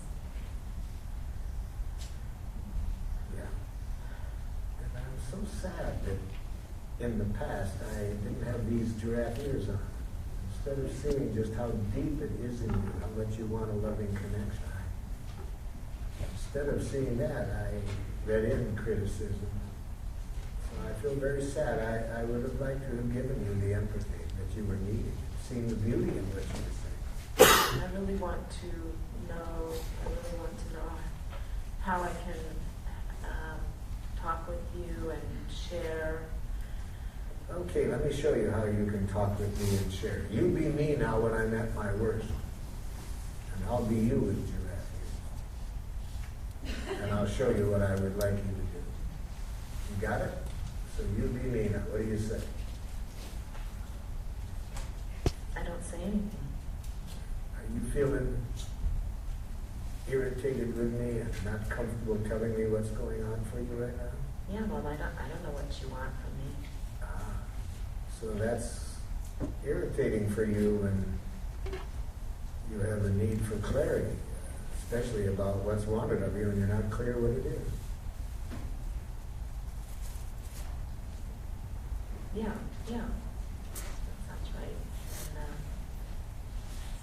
Yeah. And I'm so sad that in the past I didn't have these giraffe ears on. Instead of seeing just how deep it is in you, how much you want a loving connection, instead of seeing that, I read in criticism. So I feel very sad. I would have liked to have given you the empathy that you were needing, seen the beauty in what you were saying. I really want to know how I can talk with you and share. Okay, let me show you how you can talk with me and share. You be me now when I'm at my worst. And I'll be you with giraffe. And I'll show you what I would like you to do. You got it? So you be me now. What do you say? I don't say anything. Are you feeling irritated with me and not comfortable telling me what's going on for you right now? Yeah, Mom, I don't know what you want from me. So that's irritating for you when you have a need for clarity, especially about what's wanted of you and you're not clear what it is. Yeah, that's right. And,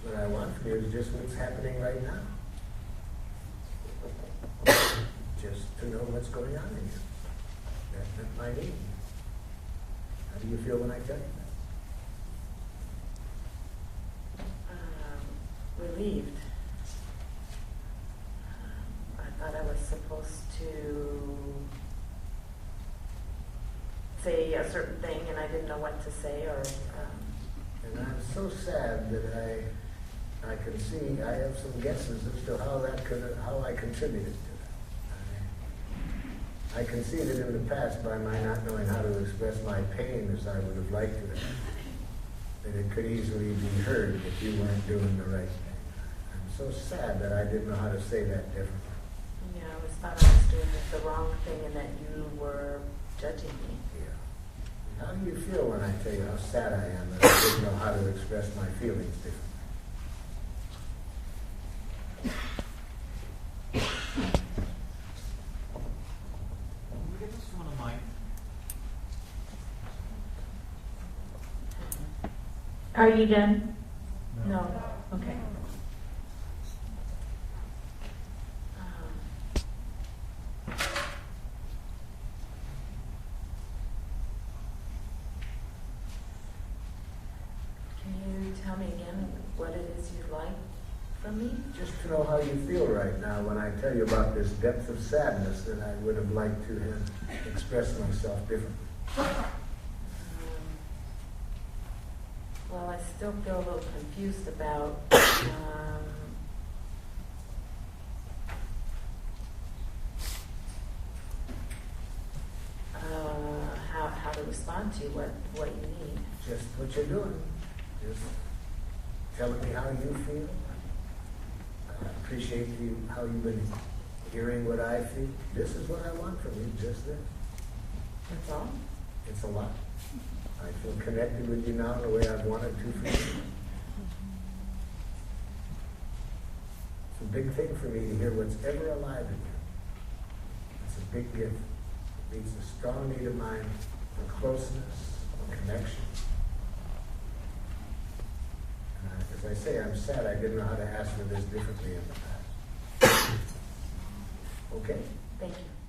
what I want from you is just what's happening right now. Just to know what's going on in you. That's my need. How do you feel when I tell you that? Relieved. I thought I was supposed to say a certain thing, and I didn't know what to say, or. And I'm so sad that I can see I have some guesses as to how I contributed to that. I can see that in the past, by my not knowing how to express my pain as I would have liked to, that it could easily be heard that you weren't doing the right thing. I'm so sad that I didn't know how to say that differently. Yeah, I always thought I was doing the wrong thing and that you were judging me. Yeah. How do you feel when I tell you how sad I am that I didn't know how to express my feelings differently? Are you done? No. Okay. Can you tell me again what it is you'd like from me? Just to know how you feel right now when I tell you about this depth of sadness that I would have liked to have expressed myself differently. Well, I still feel a little confused about how to respond to what you need. Just what you're doing. Just telling me how you feel. I appreciate how you've been hearing what I feel. This is what I want from you, just this. That's all? It's a lot. I feel connected with you now in the way I've wanted to for you. It's a big thing for me to hear what's ever alive in you. It's a big gift. It meets a strong need of mine for closeness, for connection. And as I say, I'm sad I didn't know how to ask for this differently in the past. Okay? Thank you.